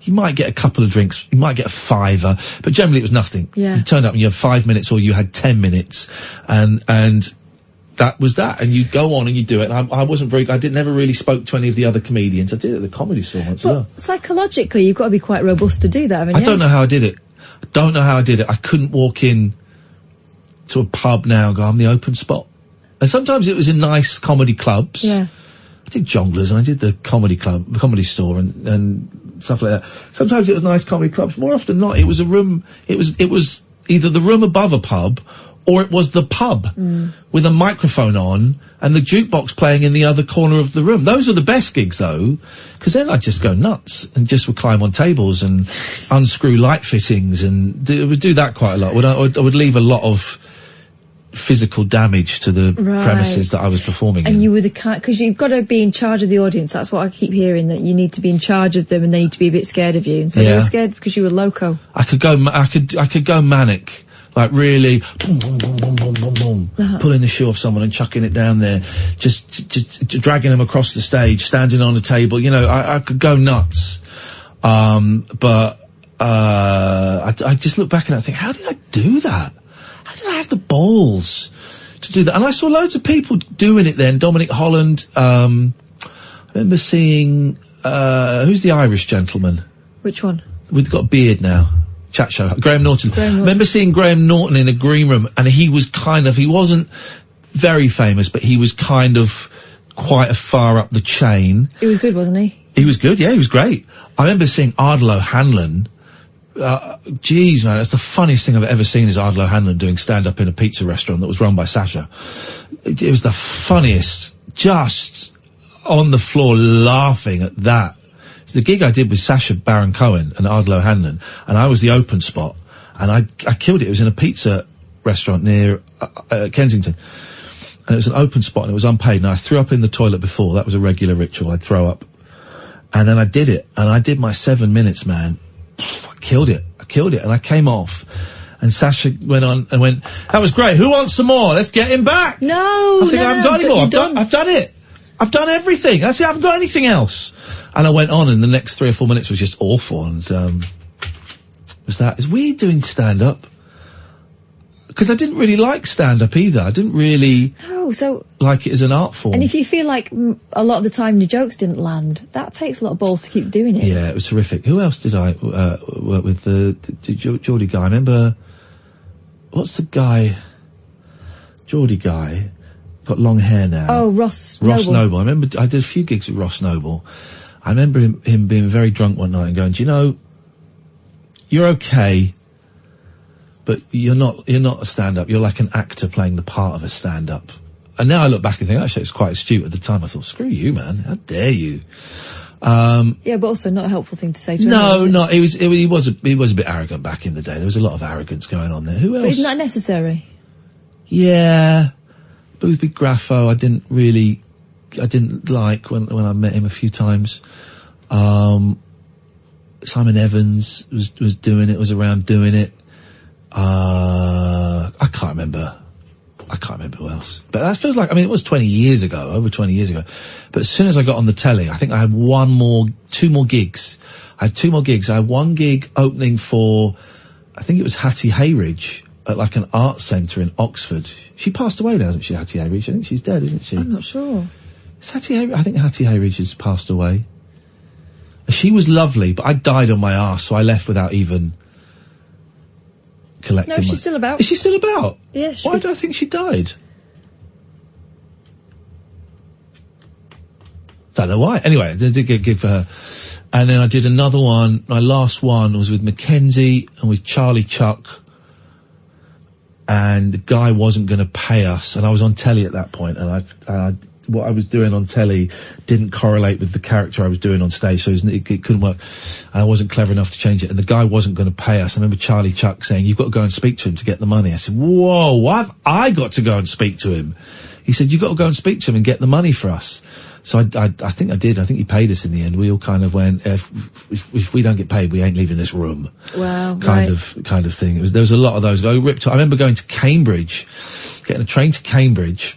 You might get a couple of drinks, you might get a $5, but generally it was nothing. Yeah. You turned up and you had 5 minutes or you had 10 minutes, and that was that. And you'd go on and you'd do it. And I wasn't I never really spoke to any of the other comedians. I did it at the Comedy Store once as well. Psychologically, you've got to be quite robust to do that, haven't you? I don't know how I did it. I couldn't walk in to a pub now and go, I'm the open spot. And sometimes it was in nice comedy clubs. Yeah. I did Jongleurs and I did the Comedy Store and stuff like that. Sometimes it was nice comedy clubs. More often than not, it was a room. It was either the room above a pub, or it was the pub with a microphone on and the jukebox playing in the other corner of the room. Those were the best gigs, though, because then I'd just go nuts and just would climb on tables and unscrew light fittings and would do that quite a lot. I would leave a lot of physical damage to the premises that I was performing in. And you were the kind, because you've got to be in charge of the audience. That's what I keep hearing, that you need to be in charge of them and they need to be a bit scared of you. And so you were scared because you were loco. I could go manic, like really boom, boom, boom, boom, boom, boom, boom, pulling the shoe off someone and chucking it down there, just dragging them across the stage, standing on a table. You know, I could go nuts. But I just look back and I think, how did I do that? How did I have the balls to do that? And I saw loads of people doing it then. Dominic Holland, I remember seeing, who's the Irish gentleman? Which one? We've got a beard now. Chat show. Graham Norton. I remember seeing Graham Norton in a green room, and he wasn't very famous, but he was kind of quite a far up the chain. He was good, wasn't he? He was good, yeah, he was great. I remember seeing Ardal O'Hanlon. Geez, man, that's the funniest thing I've ever seen is Ardal O'Hanlon doing stand-up in a pizza restaurant that was run by Sasha. It was the funniest, just on the floor laughing at that. It's the gig I did with Sacha Baron Cohen and Ardal O'Hanlon, and I was the open spot, and I killed it. It was in a pizza restaurant near Kensington, and it was an open spot, and it was unpaid, and I threw up in the toilet before. That was a regular ritual. I'd throw up. And then I did it, and I did my 7 minutes, man. I killed it, and I came off, and Sasha went on and went, that was great, who wants some more? Let's get him back. No, I think I haven't got any more. I've done it. I've done everything. That's it, I haven't got anything else. And I went on, and the next 3 or 4 minutes was just awful, and it's weird doing stand-up. Because I didn't really like stand-up either. I didn't really like it as an art form. And if you feel like a lot of the time your jokes didn't land, that takes a lot of balls to keep doing it. Yeah, it was terrific. Who else did I work with? The Geordie guy. I remember, what's the guy? Geordie guy. Got long hair now. Oh, Ross Noble. I remember I did a few gigs with Ross Noble. I remember him being very drunk one night and going, do you know, you're okay, but you're not a stand-up. You're like an actor playing the part of a stand-up. And now I look back and think, actually, it's quite astute. At the time, I thought, screw you, man. How dare you? Yeah, but also not a helpful thing to say to anyone. No, he was a bit arrogant back in the day. There was a lot of arrogance going on there. Who else? But isn't that necessary? Yeah. Boothby Graffo, I didn't like when I met him a few times. Simon Evans was doing it, was around doing it. I can't remember who else. But that feels like, I mean, it was 20 years ago, over 20 years ago. But as soon as I got on the telly, I think I had two more gigs. I had one gig opening for, I think it was Hattie Hayridge at like an art centre in Oxford. She passed away now, hasn't she, Hattie Hayridge? I think she's dead, isn't she? I'm not sure. I think Hattie Hayridge has passed away. She was lovely, but I died on my arse, so I left without even collecting. No, she's still about. Is she still about? Yeah. Why do I think she died? Don't know why. Anyway, I did get a gig for her. And then I did another one. My last one was with Mackenzie and with Charlie Chuck. and the guy wasn't going to pay us, and I was on telly at that point, and what I was doing on telly didn't correlate with the character I was doing on stage, so it couldn't work. I wasn't clever enough to change it, and the guy wasn't going to pay us. I remember Charlie Chuck saying, "You've got to go and speak to him to get the money." I said, "Whoa, why have I got to go and speak to him?" He said, "You've got to go and speak to him and get the money for us." So I think I did. I think he paid us in the end. We all kind of went, if we don't get paid, we ain't leaving this room. Wow. Kind of thing. There was a lot of those. I remember going to Cambridge, getting a train to Cambridge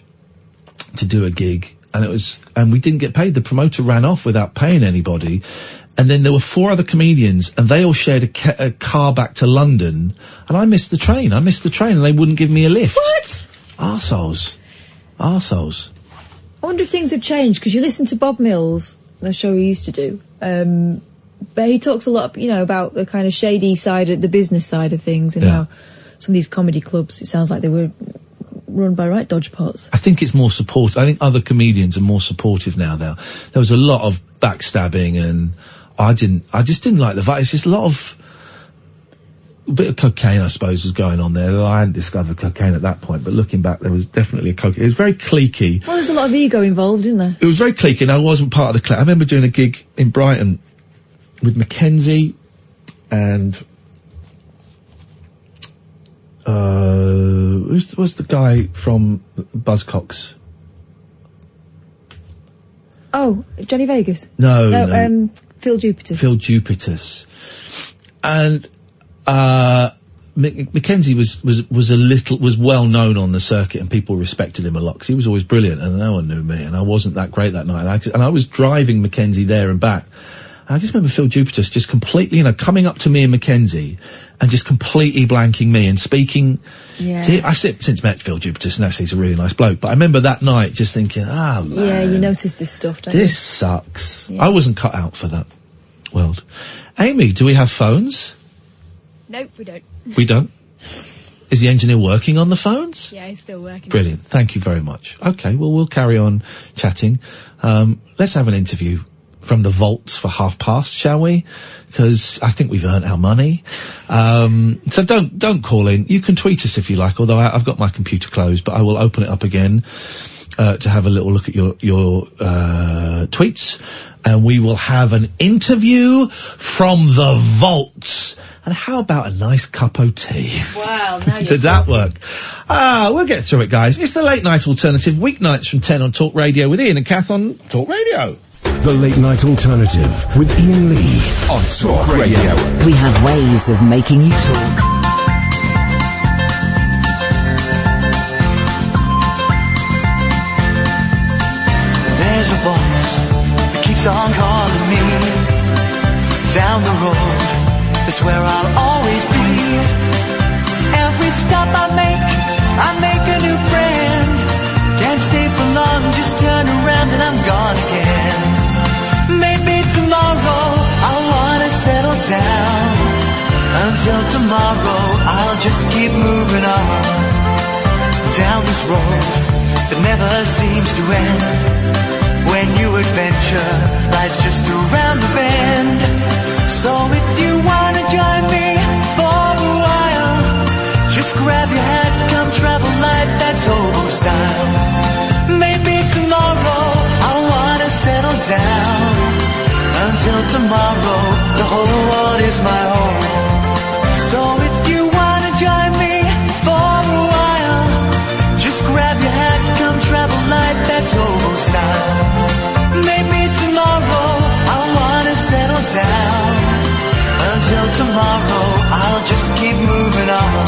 to do a gig, and we didn't get paid. The promoter ran off without paying anybody. And then there were 4 other comedians, and they all shared a car back to London, and I missed the train, and they wouldn't give me a lift. What? Arseholes. I wonder if things have changed, because you listen to Bob Mills, the show he used to do, but he talks a lot, about the kind of shady side, the business side of things, and how some of these comedy clubs, it sounds like they were run by right dodgepots. I think it's more supportive. I think other comedians are more supportive now. There was a lot of backstabbing, and I just didn't like the vibe. It's just a bit of cocaine, I suppose, was going on there. I hadn't discovered cocaine at that point, but looking back, there was definitely a cocaine. It was very cliquey. Well, there's a lot of ego involved, isn't there? It was very cliquey, and I wasn't part of the clique. I remember doing a gig in Brighton with Mackenzie and who's the guy from Buzzcocks? Oh, Johnny Vegas? No. Phil Jupiter. Phil Jupiter's. And Mackenzie was well known on the circuit, and people respected him a lot because he was always brilliant, and no one knew me, and I wasn't that great that night. And I was driving Mackenzie there and back. And I just remember Phil Jupiter's just completely, coming up to me and Mackenzie and just completely blanking me and speaking to him. I've since met Phil Jupiter's, and actually he's a really nice bloke. But I remember that night just thinking, man. Yeah, you notice this stuff, don't you? This sucks. Yeah. I wasn't cut out for that world. Amy, do we have phones? Nope, we don't. We don't? Is the engineer working on the phones? Yeah, he's still working. Brilliant. Thank you very much. Okay, well, we'll carry on chatting. Let's have an interview from the vaults for past, shall we? Because I think we've earned our money. So don't call in. You can tweet us if you like, although I've got my computer closed, but I will open it up again to have a little look at your tweets. And we will have an interview from the vaults. And how about a nice cup of tea? Wow, now you're Does that work? We'll get through it, guys. It's the Late Night Alternative, weeknights from 10 on Talk Radio with Iain and Kath on Talk Radio. The Late Night Alternative with Iain Lee on Talk Radio. We have ways of making you talk. There's a voice that keeps on calling me down the road. That's where I'll always be. Every stop I make a new friend. Can't stay for long, just turn around and I'm gone again. Maybe tomorrow I'll wanna settle down. Until tomorrow I'll just keep moving on. Down this road that never seems to end. When new adventure lies just around the bend. So if you wanna join me for a while, just grab your hat, come travel light, that's old style. Maybe tomorrow I'll wanna settle down. Until tomorrow, the whole world is my home. So if you wanna join me for a while, just grab your hat, come travel light, that's old style. Maybe tomorrow I'll wanna settle down. Until tomorrow, I'll just keep moving on.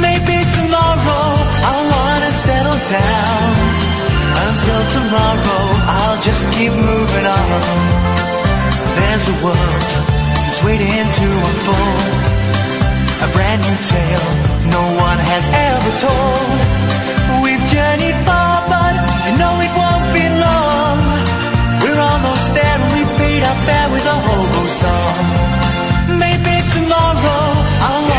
Maybe tomorrow I'll wanna settle down. Until tomorrow, I'll just keep moving on. There's a world that's waiting to unfold. A brand new tale no one has ever told. We've journeyed far, but you know it won't be long. We're almost there and we paid our fare with a hobo song. Maybe tomorrow I'll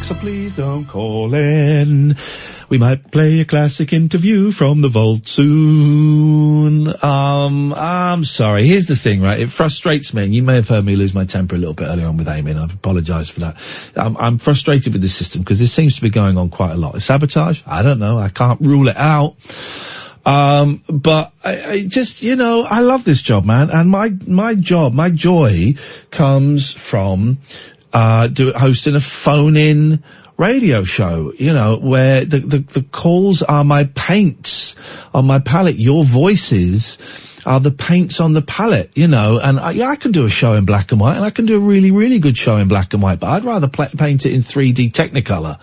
so please don't call in. We might play a classic interview from the vault soon. I'm sorry. Here's the thing, right? It frustrates me, and you may have heard me lose my temper a little bit earlier on with Amy, and I've apologised for that. I'm frustrated with this system because this seems to be going on quite a lot. Sabotage? I don't know. I can't rule it out. But I just, you know, I love this job, man. And my joy comes from, hosting a phone-in radio show, you know, where the calls are my paints on my palette. Your voices are the paints on the palette, you know, and I can do a show in black and white, and I can do a really, really good show in black and white, but I'd rather paint it in 3D Technicolor,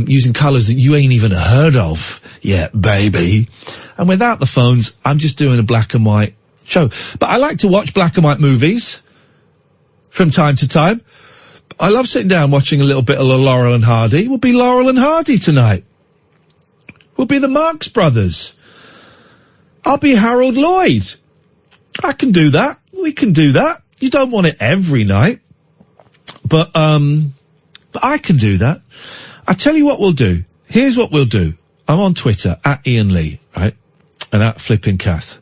using colours that you ain't even heard of yet, baby. And without the phones, I'm just doing a black and white show. But I like to watch black and white movies from time to time. I love sitting down watching a little bit of Laurel and Hardy. We'll be Laurel and Hardy tonight. We'll be the Marx Brothers. I'll be Harold Lloyd. I can do that. We can do that. You don't want it every night. But I can do that. I tell you what we'll do. Here's what we'll do. I'm on Twitter, at Iain Lee, right? And at Flippin' Kath.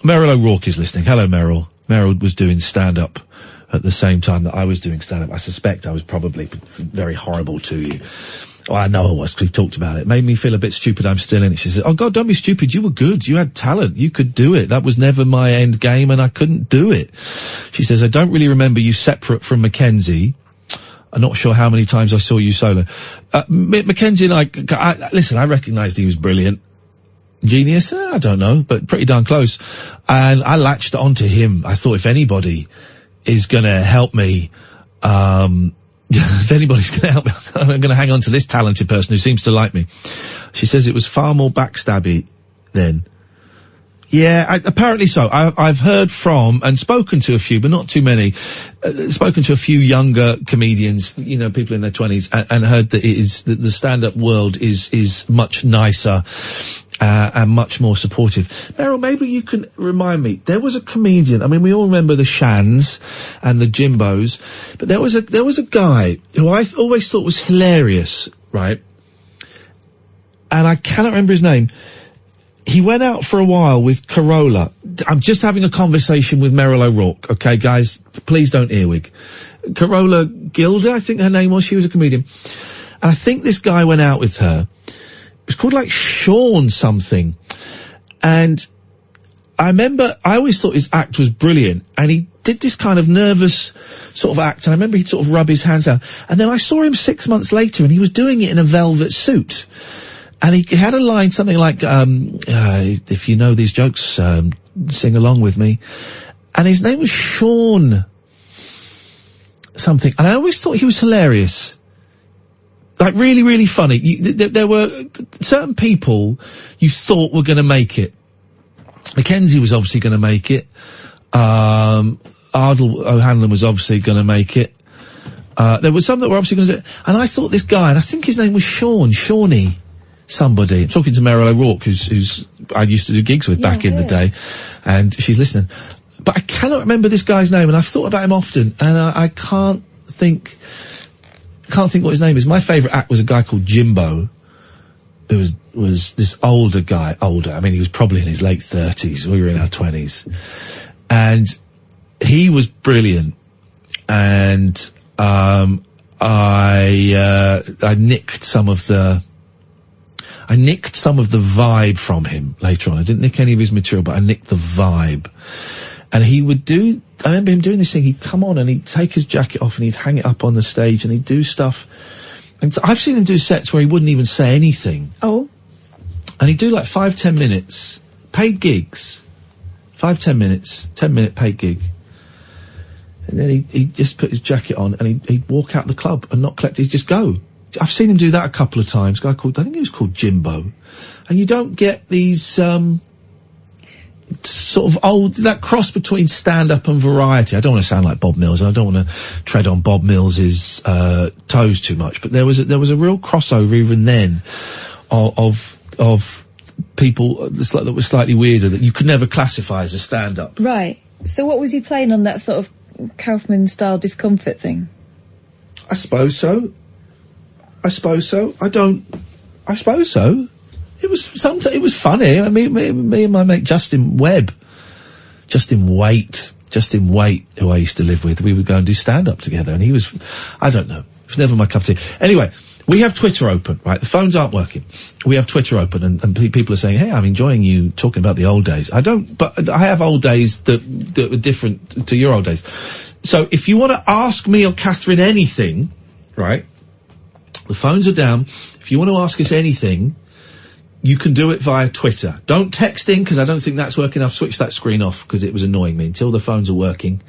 Meryl O'Rourke is listening. Hello, Meryl. Meryl was doing stand-up at the same time that I was doing stand-up. I suspect I was probably very horrible to you. Well, I know I was, because we've talked about it. It made me feel a bit stupid. I'm still in it. She said, oh, God, don't be stupid. You were good. You had talent. You could do it. That was never my end game, and I couldn't do it. She says, I don't really remember you separate from Mackenzie. I'm not sure how many times I saw you solo. Mackenzie and I listen, I recognised he was brilliant. Genius? I don't know, but pretty darn close. And I latched onto him. I thought if anybody is going to help me, if anybody's going to help me, I'm going to hang on to this talented person who seems to like me. She says it was far more backstabby then. Yeah, apparently so. I've heard from and spoken to a few, but not too many, spoken to a few younger comedians, you know, people in their 20s, and heard that the stand-up world is much nicer, and much more supportive. Meryl, maybe you can remind me. There was a comedian. I mean, we all remember the Shans and the Jimbos, but there was a guy who I always thought was hilarious, right? And I cannot remember his name. He went out for a while with Corolla. I'm just having a conversation with Meryl O'Rourke, okay, guys? Please don't earwig. Corolla Gilda, I think her name was. She was a comedian. And I think this guy went out with her. It was called like Sean something. And I remember, I always thought his act was brilliant. And he did this kind of nervous sort of act. And I remember he'd sort of rub his hands out. And then I saw him 6 months later, and he was doing it in a velvet suit. And he had a line, something like, if you know these jokes, sing along with me. And his name was Sean something. And I always thought he was hilarious. Like, really, really funny. There were certain people you thought were going to make it. Mackenzie was obviously going to make it. Ardle O'Hanlon was obviously going to make it. There were some that were obviously going to do it. And I thought this guy, and I think his name was Shawnee somebody. I'm talking to Meryl O'Rourke, who's I used to do gigs with back in the day, and she's listening. But I cannot remember this guy's name, and I've thought about him often, and I can't think what his name is. My favourite act was a guy called Jimbo, who was this older guy. I mean, he was probably in his late 30s. We were in our 20s. And he was brilliant. And, I nicked some of the vibe from him later on. I didn't nick any of his material, but I nicked the vibe. And he would I remember him doing this thing. He'd come on and he'd take his jacket off and he'd hang it up on the stage and he'd do stuff. And so I've seen him do sets where he wouldn't even say anything. Oh. And he'd do like 5-10 minutes, paid gigs. 5-10 minutes, 10-minute paid gig. And then he'd just put his jacket on and he'd walk out the club and not collect, he'd just go. I've seen him do that a couple of times. A guy called, I think he was called Jimbo. And you don't get these, sort of that cross between stand-up and variety. I don't want to sound like Bob Mills, and I don't want to tread on Bob Mills's toes too much, but there was a real crossover even then of people that were slightly weirder that you could never classify as a stand-up. Right. So what was he playing on that sort of Kaufman-style discomfort thing? I suppose so. I suppose so. It was funny. I mean, me and my mate Justin Waite, who I used to live with, we would go and do stand-up together, and he was, I don't know, it was never my cup of tea. Anyway, we have Twitter open, right? The phones aren't working. We have Twitter open, and people are saying, hey, I'm enjoying you talking about the old days. I don't, but I have old days that were different to your old days. So if you want to ask me or Catherine anything, right, the phones are down. If you want to ask us anything, you can do it via Twitter. Don't text in, because I don't think that's working. I've switched that screen off because it was annoying me. Until the phones are working,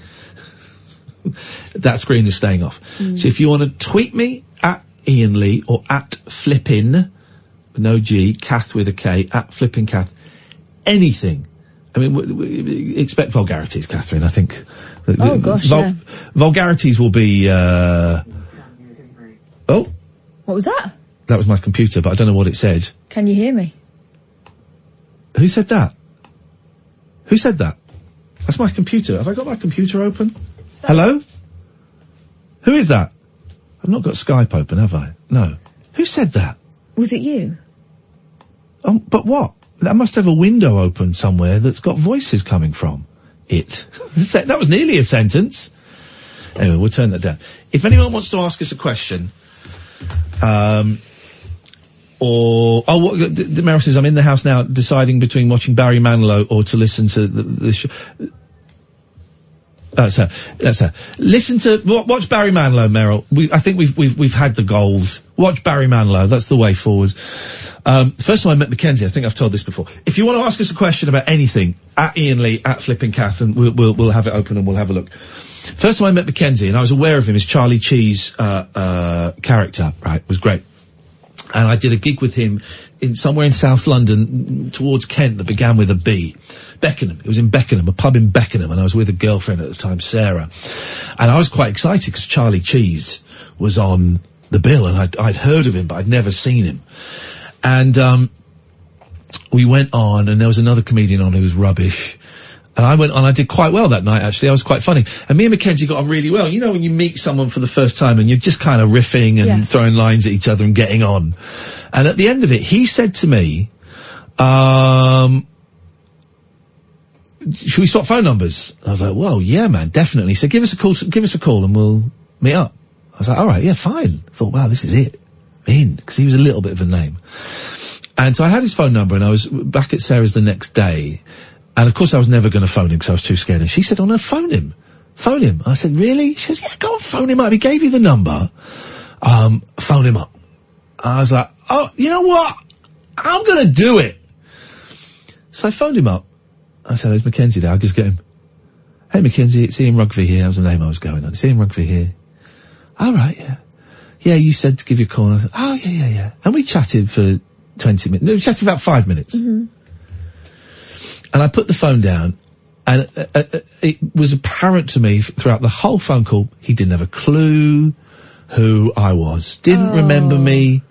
that screen is staying off. So if you want to tweet me at Iain Lee or at Flippin, no G, Kath with a K, at Flippin Kath, anything. I mean, we expect vulgarities, Catherine, I think. Oh, gosh, yeah. Vulgarities will be, oh. What was that? That was my computer, but I don't know what it said. Can you hear me? Who said that? Who said that? That's my computer. Have I got my computer open? Hello? Who is that? I've not got Skype open, have I? No. Who said that? Was it you? But what? That must have a window open somewhere that's got voices coming from it. That was nearly a sentence. Anyway, we'll turn that down. If anyone wants to ask us a question, Meryl says, I'm in the house now deciding between watching Barry Manilow or to listen to the show. That's her. Watch Barry Manilow, Meryl. I think we've had the goals. Watch Barry Manilow. That's the way forward. First time I met Mackenzie, I think I've told this before. If you want to ask us a question about anything, at Iain Lee, at Flippin' Kath, and we'll have it open and we'll have a look. First time I met Mackenzie, and I was aware of him as Charlie Cheese, character, right, was great. And I did a gig with him somewhere in South London, towards Kent, that began with a B. Beckenham. It was in Beckenham, a pub in Beckenham, and I was with a girlfriend at the time, Sarah. And I was quite excited because Charlie Cheese was on the bill, and I'd heard of him, but I'd never seen him. And we went on, and there was another comedian on who was rubbish. And I went on, I did quite well that night, actually. I was quite funny. And me and Mackenzie got on really well. You know when you meet someone for the first time and you're just kind of riffing and throwing lines at each other and getting on. And at the end of it, he said to me, should we swap phone numbers? And I was like, well, yeah, man, definitely. He said, give us a call and we'll meet up. I was like, all right, yeah, fine. I thought, wow, this is it. I'm in. Because he was a little bit of a name. And so I had his phone number, and I was back at Sarah's the next day. And of course I was never going to phone him because I was too scared. And she said, oh no, phone him. Phone him. I said, really? She goes, yeah, go and phone him up. He gave you the number. Phone him up. I was like, oh, you know what? I'm going to do it. So I phoned him up. I said, there's Mackenzie there. I'll just get him. Hey, Mackenzie, it's Iain Rugby here. That was the name I was going on. It's Iain Rugby here. All right, yeah. Yeah, you said to give you a call. And I said, oh, yeah. And we chatted for 20 minutes. No, we chatted about 5 minutes. Mm-hmm. And I put the phone down, and it was apparent to me throughout the whole phone call, he didn't have a clue who I was. Didn't remember me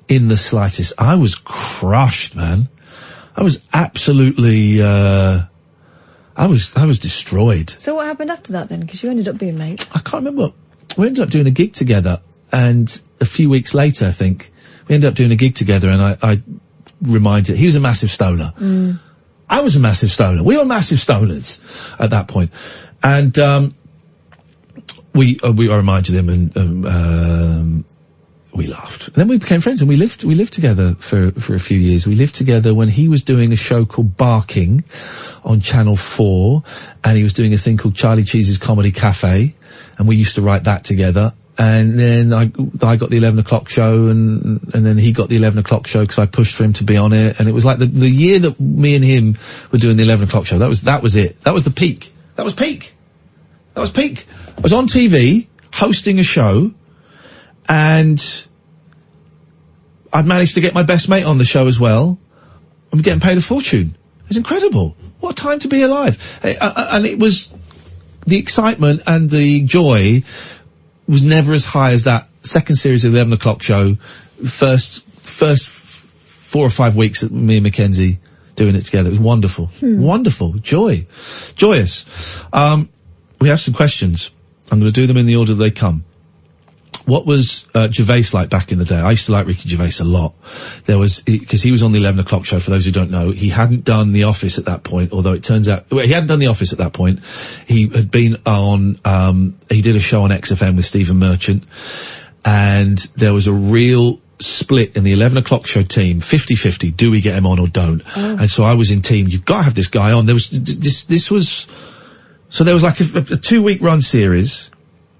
in the slightest. I was crushed, man. I was absolutely, I was destroyed. So what happened after that then? Because you ended up being mates. I can't remember. We ended up doing a gig together, and a few weeks later, I think, we ended up doing a gig together, and I reminded, he was a massive stoner. I was a massive stoner. We were massive stoners at that point. And, I reminded him, and, we laughed. And then we became friends, and we lived together for a few years. We lived together when he was doing a show called Barking on Channel 4, and he was doing a thing called Charlie Cheese's Comedy Cafe, and we used to write that together. And then I got the 11 o'clock show, and then he got the 11 o'clock show because I pushed for him to be on it. And it was like the year that me and him were doing the 11 o'clock show. That was it. That was the peak. That was peak. I was on TV, hosting a show, and I'd managed to get my best mate on the show as well. I'm getting paid a fortune. It was incredible. What a time to be alive. And it was the excitement and the joy was never as high as that second series of the 11 o'clock show. First 4 or 5 weeks that me and Mackenzie doing it together. It was wonderful. Wonderful. Joyous. We have some questions. I'm going to do them in the order they come. What was Gervais like back in the day? I used to like Ricky Gervais a lot. Because he was on the 11 o'clock show, for those who don't know. He hadn't done The Office at that point, although it turns out... Well, he hadn't done The Office at that point. He had been on... he did a show on XFM with Stephen Merchant, and there was a real split in the 11 o'clock show team, 50-50, do we get him on or don't? And so I was in team, you've got to have this guy on. There was... This was... So there was like a 2-week run series...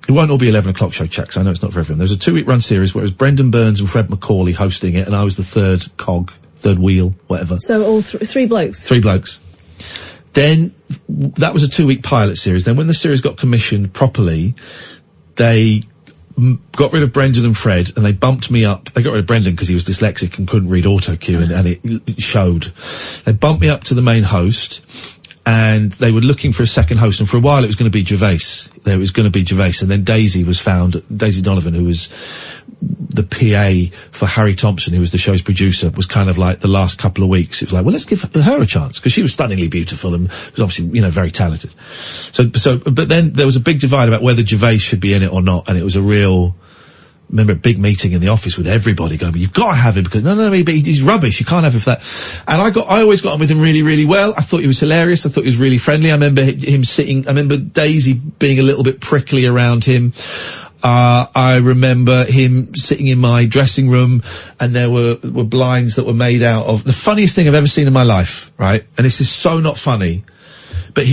It won't all be 11 o'clock show checks. I know it's not for everyone. There's a 2-week run series where it was Brendan Burns and Fred Macaulay hosting it, and I was the third wheel, whatever. So all three blokes? 3 blokes. Then, that was a 2-week pilot series. Then when the series got commissioned properly, they got rid of Brendan and Fred, and they bumped me up. They got rid of Brendan because he was dyslexic and couldn't read auto-cue, and it showed. They bumped me up to the main host, and they were looking for a second host, and for a while it was going to be Gervais. There was going to be Gervais, and then Daisy Donovan, who was the PA for Harry Thompson, who was the show's producer, was kind of like the last couple of weeks. It was like, well, let's give her a chance, because she was stunningly beautiful and was obviously, very talented. But then there was a big divide about whether Gervais should be in it or not, and it was a real... Remember a big meeting in the office with everybody going, you've got to have him, because no, but he's rubbish, you can't have him for that. And I always got on with him really, really well. I thought he was hilarious, I thought he was really friendly. I remember I remember Daisy being a little bit prickly around him. I remember him sitting in my dressing room, and there were blinds that were made out of the funniest thing I've ever seen in my life, right? And this is so not funny. But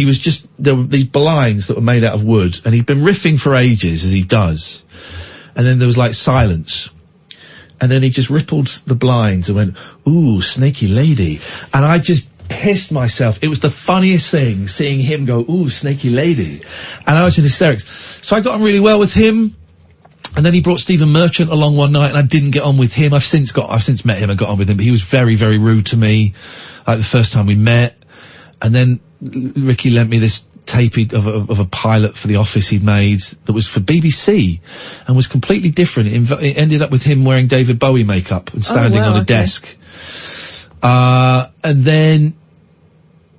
there were these blinds that were made out of wood, and he'd been riffing for ages, as he does. And then there was like silence. And then he just rippled the blinds and went, ooh, snaky lady. And I just pissed myself. It was the funniest thing, seeing him go, ooh, snaky lady. And I was in hysterics. So I got on really well with him. And then he brought Stephen Merchant along one night, and I didn't get on with him. I've since met him and got on with him, but he was very, very rude to me, like the first time we met. And then Ricky lent me this tape of a pilot for The Office he'd made that was for BBC and was completely different. It ended up with him wearing David Bowie makeup and standing on a desk. And then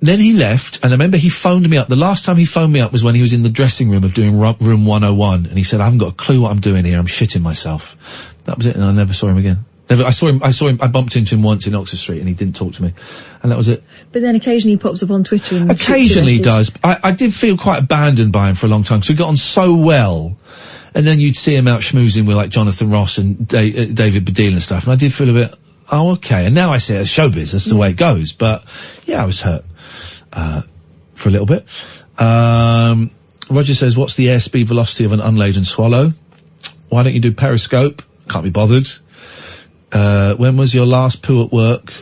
he left, and I remember he phoned me up. The last time he phoned me up was when he was in the dressing room of doing Room 101, and he said, I haven't got a clue what I'm doing here, I'm shitting myself. That was it, and I never saw him again. I bumped into him once in Oxford Street, and he didn't talk to me, and that was it. But then occasionally he pops up on Twitter and... Occasionally he does. I did feel quite abandoned by him for a long time, because we got on so well, and then you'd see him out schmoozing with like Jonathan Ross and David Baddiel and stuff, and I did feel a bit, oh, okay, and now I see it as showbiz, that's the way it goes, but yeah, I was hurt, for a little bit. Roger says, what's the airspeed velocity of an unladen swallow? Why don't you do Periscope? Can't be bothered. When was your last poo at work?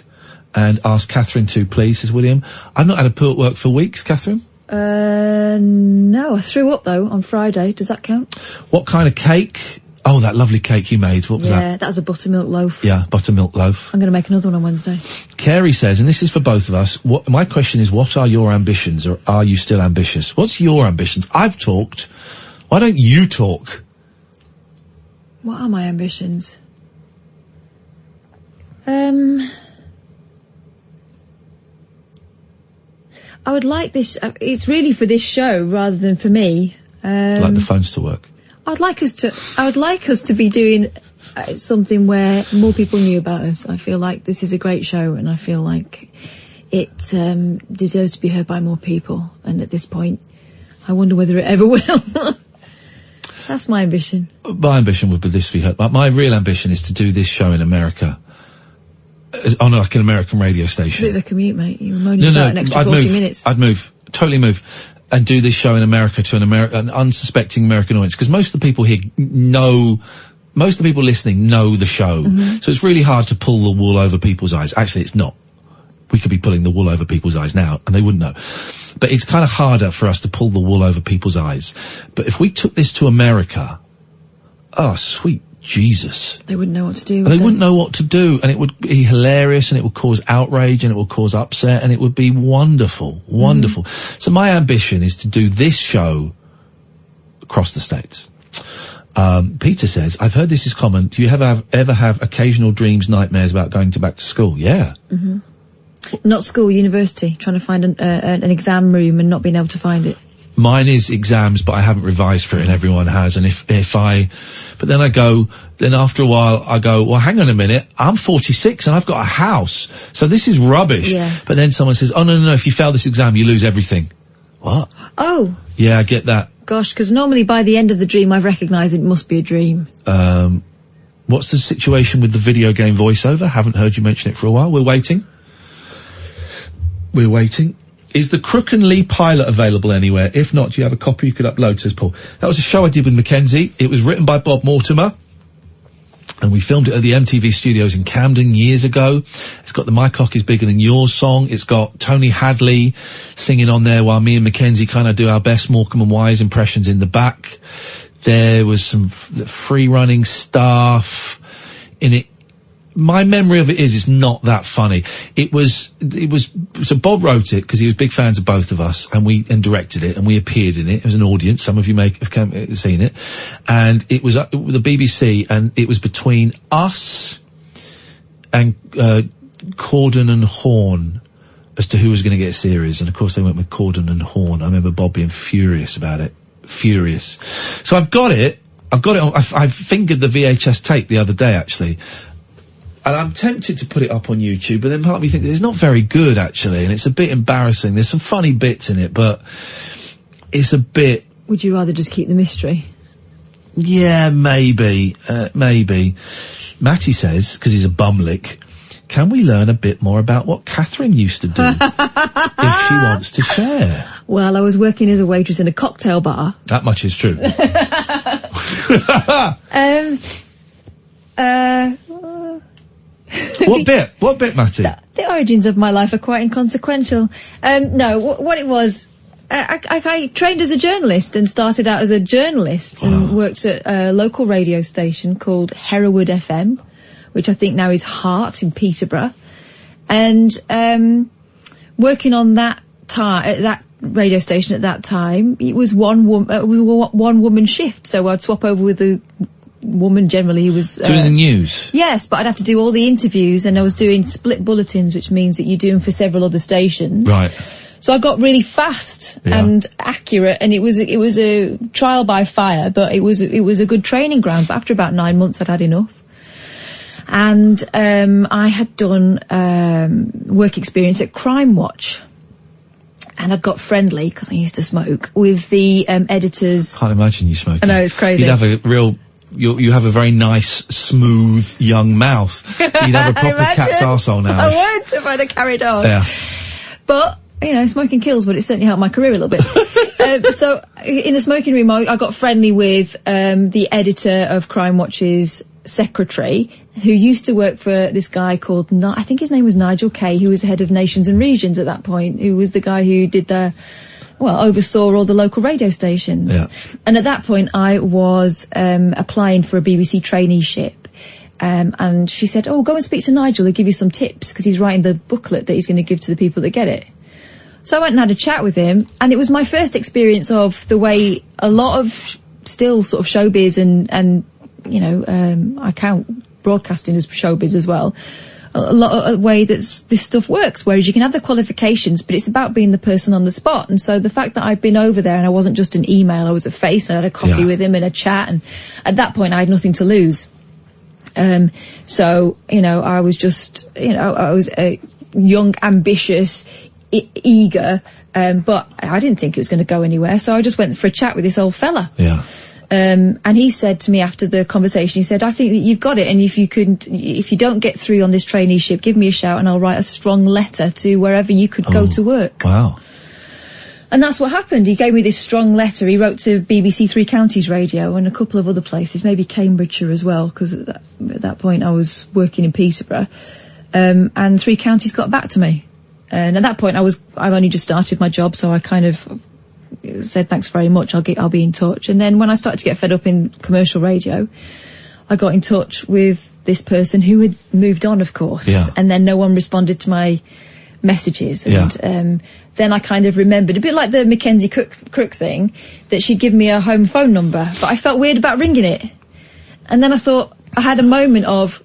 And ask Catherine too, please, says William. I've not had a poo at work for weeks, Catherine. No, I threw up though on Friday. Does that count? What kind of cake? Oh, that lovely cake you made. What was that? Yeah, that was a buttermilk loaf. Yeah, buttermilk loaf. I'm going to make another one on Wednesday. Carrie says, and this is for both of us, my question is, what are your ambitions, or are you still ambitious? What's your ambitions? I've talked. Why don't you talk? What are my ambitions? I would like this, it's really for this show rather than for me. Like the phones to work. I would like us to be doing something where more people knew about us. I feel like this is a great show, and I feel like it deserves to be heard by more people. And at this point, I wonder whether it ever will. That's my ambition. My ambition would be this to be heard. My real ambition is to do this show in America. On like an American radio station. It's a bit of a commute, mate. You're moaning about an extra 40 minutes. I'd move. Totally move. And do this show in America to an unsuspecting American audience. Because most of the people here most of the people listening know the show. Mm-hmm. So it's really hard to pull the wool over people's eyes. Actually, it's not. We could be pulling the wool over people's eyes now, and they wouldn't know. But it's kind of harder for us to pull the wool over people's eyes. But if we took this to America, oh, sweet Jesus. They wouldn't know what to do. They wouldn't know what to do, and it would be hilarious, and it would cause outrage, and it would cause upset, and it would be wonderful, wonderful. So my ambition is to do this show across the States. Peter says, I've heard this is common. Do you ever have occasional dreams, nightmares about going back to school? Yeah. Mm-hmm. Not school, university. Trying to find an exam room and not being able to find it. Mine is exams, but I haven't revised for it, and everyone has. And but then then after a while I go, well, hang on a minute, I'm 46 and I've got a house, so this is rubbish. Yeah. But then someone says, oh, no, if you fail this exam, you lose everything. What? Oh. Yeah, I get that. Gosh, because normally by the end of the dream I've recognised it must be a dream. What's the situation with the video game voiceover? Haven't heard you mention it for a while. We're waiting. Is the Crook and Lee pilot available anywhere? If not, do you have a copy you could upload, says Paul. That was a show I did with Mackenzie. It was written by Bob Mortimer, and we filmed it at the MTV studios in Camden years ago. It's got the My Cock Is Bigger Than Yours song. It's got Tony Hadley singing on there while me and Mackenzie kind of do our best Morecambe and Wise impressions in the back. There was some free-running stuff in it. My memory of it is it's not that funny. So Bob wrote it because he was big fans of both of us, and directed it, and we appeared in it as an audience. Some of you may have seen it. And it was the BBC, and it was between us and Corden and Horn as to who was going to get a series. And of course they went with Corden and Horn. I remember Bob being furious about it. Furious. So I've got it. I fingered the VHS tape the other day, actually. And I'm tempted to put it up on YouTube, but then part of me thinks it's not very good, actually, and it's a bit embarrassing. There's some funny bits in it, but it's a bit... Would you rather just keep the mystery? Yeah, maybe. Matty says, because he's a bumlick, can we learn a bit more about what Catherine used to do if she wants to share? Well, I was working as a waitress in a cocktail bar. That much is true. What bit, Matty? The origins of my life are quite inconsequential. No, what it was, I trained as a journalist and started out as a journalist and worked at a local radio station called Hereward FM, which I think now is Heart in Peterborough. And working on that radio station at that time, it was one woman shift, so I'd swap over with the woman generally who was doing the news. Yes, but I'd have to do all the interviews, and I was doing split bulletins, which means that you do them for several other stations. Right. So I got really fast and accurate, and it was a trial by fire, but it was a good training ground. But after about 9 months, I'd had enough. And I had done work experience at Crime Watch. And I got friendly, because I used to smoke, with the editors. Can't imagine you smoking. I know, it's crazy. You'd have a real... You have a very nice, smooth, young mouth. You'd have a proper cat's arsehole now. I would, if I'd have carried on. Yeah. But, smoking kills, but it certainly helped my career a little bit. So, in the smoking room, I got friendly with the editor of Crime Watch's secretary, who used to work for this guy called, I think his name was Nigel Kay, who was head of Nations and Regions at that point, who was the guy who did oversaw all the local radio stations. Yeah. And at that point, I was applying for a BBC traineeship. And she said, go and speak to Nigel, he'll give you some tips, because he's writing the booklet that he's going to give to the people that get it. So I went and had a chat with him, and it was my first experience of the way a lot of still sort of showbiz and I count broadcasting as showbiz as well, a lot of way that this stuff works, whereas you can have the qualifications, but it's about being the person on the spot. And so the fact that I'd been over there and I wasn't just an email, I was a face, and I had a coffee with him and a chat, and at that point I had nothing to lose. So, I was just, I was a young, ambitious, eager, but I didn't think it was going to go anywhere, so I just went for a chat with this old fella. Yeah. And he said to me after the conversation, he said, I think that you've got it, and if you don't get through on this traineeship, give me a shout and I'll write a strong letter to wherever you could go to work. Wow. And that's what happened. He gave me this strong letter. He wrote to BBC Three Counties Radio and a couple of other places, maybe Cambridgeshire as well, because at that point I was working in Peterborough. And Three Counties got back to me. And at that point I've only just started my job, so I kind of said thanks very much, I'll be in touch. And then when I started to get fed up in commercial radio, I got in touch with this person who had moved on, of course. Yeah. And then no one responded to my messages, and then I kind of remembered, a bit like the Mackenzie Crook thing, that she'd given me a home phone number, but I felt weird about ringing it. And then I thought, I had a moment of,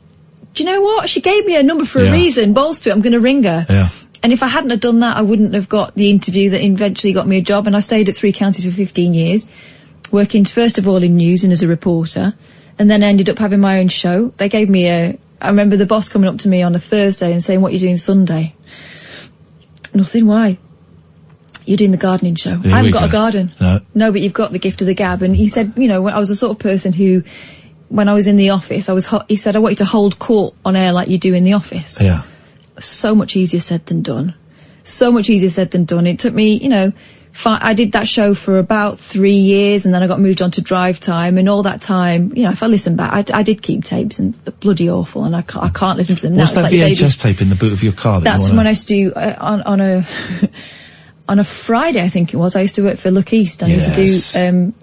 do you know what, she gave me a number for a reason, balls to it, I'm going to ring her. Yeah. And if I hadn't have done that, I wouldn't have got the interview that eventually got me a job. And I stayed at 3 Counties for 15 years, working first of all in news and as a reporter, and then I ended up having my own show. They gave me I remember the boss coming up to me on a Thursday and saying, "What are you doing Sunday?" Nothing. Why? You're doing the gardening show. I haven't got a garden. No, but you've got the gift of the gab. And he said, you know, I was the sort of person who, when I was in the office, he said, "I want you to hold court on air like you do in the office." Yeah. So much easier said than done. So much easier said than done. It took me, you know, I did that show for about 3 years, and then I got moved on to drive time, and all that time, you know, if I listen back, I did keep tapes, and they're bloody awful, and I can't listen to them now. What's that VHS tape in the boot of your car? That's when I used to do on a Friday, I think it was. I used to work for Look East, and I used to do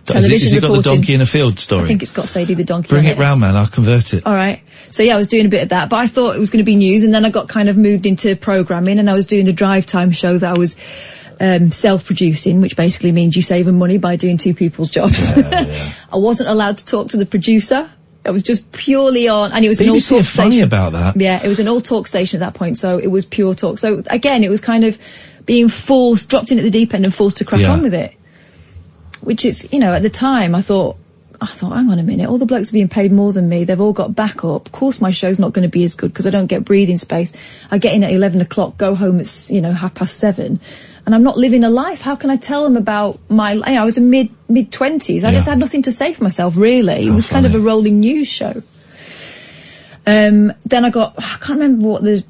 television Has it got reporting. the donkey in a field story? I think it's got Sadie the donkey. Bring it round, man. I'll convert it. All right. So yeah, I was doing a bit of that, but I thought it was going to be news, and then I got kind of moved into programming, and I was doing a drive time show that I was self-producing, which basically means you save money by doing 2 people's jobs. I wasn't allowed to talk to the producer. It was just purely on, and it was an all-talk station. funny about that. Yeah, it was an all-talk station at that point, so it was pure talk. So again, it was kind of being dropped in at the deep end and forced to crack on with it. Which is, you know, at the time I thought, hang on a minute, all the blokes are being paid more than me, they've all got backup, of course my show's not going to be as good because I don't get breathing space. I get in at 11 o'clock, go home at, 7:30, and I'm not living a life. How can I tell them about I was in mid-20s, I had nothing to say for myself, really. It was kind of a rolling news show. Then I can't remember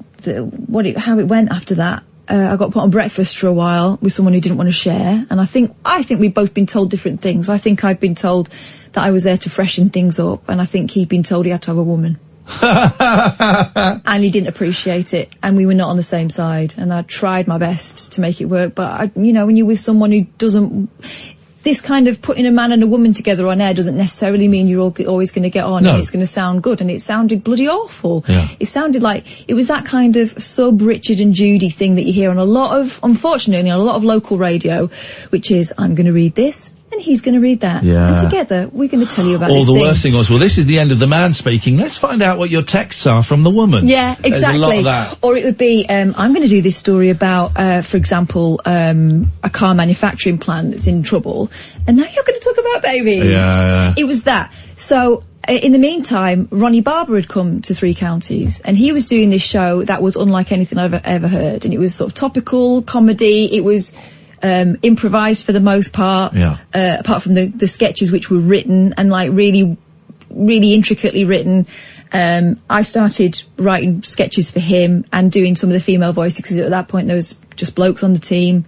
how it went after that. I got put on breakfast for a while with someone who didn't want to share, and I think we've both been told different things. I think I'd been told that I was there to freshen things up, and I think he'd been told he had to have a woman. And he didn't appreciate it, and we were not on the same side, and I tried my best to make it work, but when you're with someone who doesn't, this kind of putting a man and a woman together on air doesn't necessarily mean you're always going to get on and it's going to sound good, and it sounded bloody awful. It sounded like it was that kind of sub Richard and Judy thing that you hear on unfortunately on a lot of local radio, which is, I'm going to read this and he's going to read that, and together we're going to tell you about this thing. Or the worst thing was, well, this is the end of the man speaking, let's find out what your texts are from the woman. Yeah, exactly. There's a lot of that. Or it would be, I'm going to do this story about, for example, a car manufacturing plant that's in trouble, and now you're going to talk about babies. Yeah. It was that. So in the meantime, Ronnie Barber had come to 3 Counties, and he was doing this show that was unlike anything I've ever heard, and it was sort of topical comedy. It was improvised for the most part, apart from the sketches which were written and like really, really intricately written. I started writing sketches for him and doing some of the female voices, because at that point there was just blokes on the team,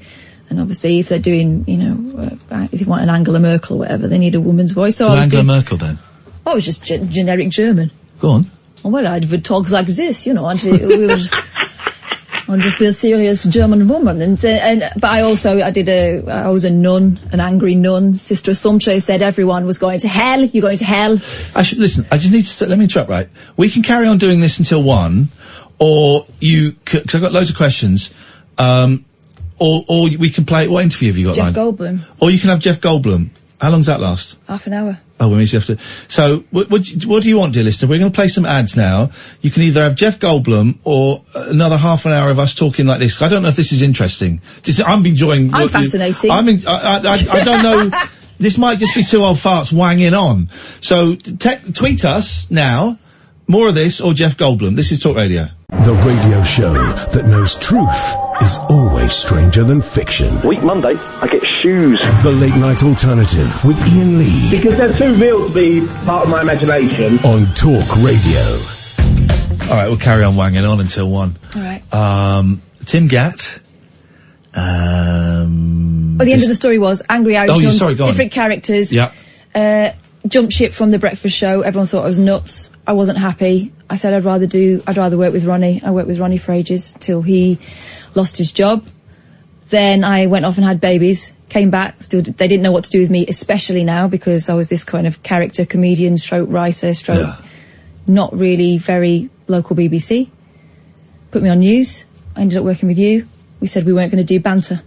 and obviously if they're doing, if they want an Angela Merkel or whatever, they need a woman's voice. So Angela Merkel then? I was just generic German. Go on. Well, I would talk like this, and I'd just be a serious German woman, but I was a nun, an angry nun. Sister Assumpta said everyone was going to hell. You're going to hell. Listen, I just need to, let me interrupt, right? We can carry on doing this until 1, or because I've got loads of questions, or we can play, what interview have you got Jeff lined? Goldblum. Or you can have Jeff Goldblum. How long does that last? Half an hour. Oh, we have to. So, what do you want, dear listener? We're going to play some ads now. You can either have Jeff Goldblum or another half an hour of us talking like this. I don't know if this is interesting. I'm enjoying. I'm fascinating. I don't know. This might just be 2 old farts wanging on. So, tweet us now. More of this or Jeff Goldblum. This is Talk Radio. The radio show that knows truth is always stranger than fiction. Week Monday, I get shoes. The Late Night Alternative with Iain Lee. Because they're too real to be part of my imagination. On Talk Radio. All right, we'll carry on wanging on until 1. All right. Tim Gatt. The end of the story was Angry Irish nuns, different characters. Yeah. Jumped ship from the breakfast show. Everyone thought I was nuts. I wasn't happy. I said I'd rather work with Ronnie. I worked with Ronnie for ages till he lost his job. Then I went off and had babies, came back. They didn't know what to do with me, especially now, because I was this kind of character, comedian, stroke writer, not really very local BBC. Put me on news. I ended up working with you. We said we weren't going to do banter.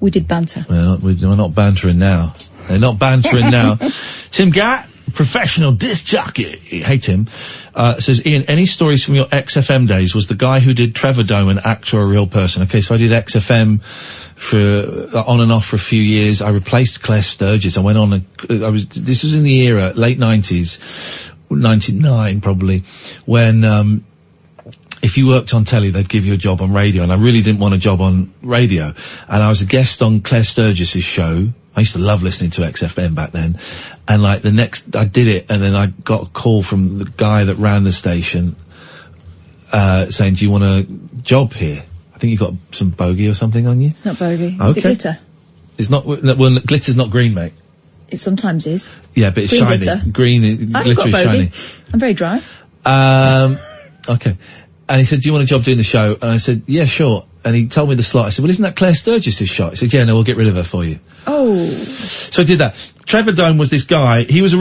We did banter. We're not bantering now. They're not bantering now. Tim Gatt, professional disc jockey. Hey, Tim. Says, Ian, any stories from your XFM days? Was the guy who did Trevor Dome an actor or a real person? Okay, so I did XFM for on and off for a few years. I replaced Claire Sturgis. I went on this was in the era, late 90s, 99 probably, when, if you worked on telly, they'd give you a job on radio, and I really didn't want a job on radio. And I was a guest on Claire Sturgis's show. I used to love listening to XFM back then. And like I did it, and then I got a call from the guy that ran the station, saying, do you want a job here? I think you got some bogey or something on you. It's not bogey. Okay. Is it glitter? It's not, well, glitter's not green, mate. It sometimes is. Yeah, but it's Green shiny. glitter. Green, I've glitter got is bogey. shiny. I'm very dry. Okay. And he said, do you want a job doing the show? And I said, yeah, sure. And he told me the slot. I said, well, isn't that Claire Sturgis's shot? He said, yeah, no, we'll get rid of her for you. Oh. So I did that. Trevor Dome was this guy. He was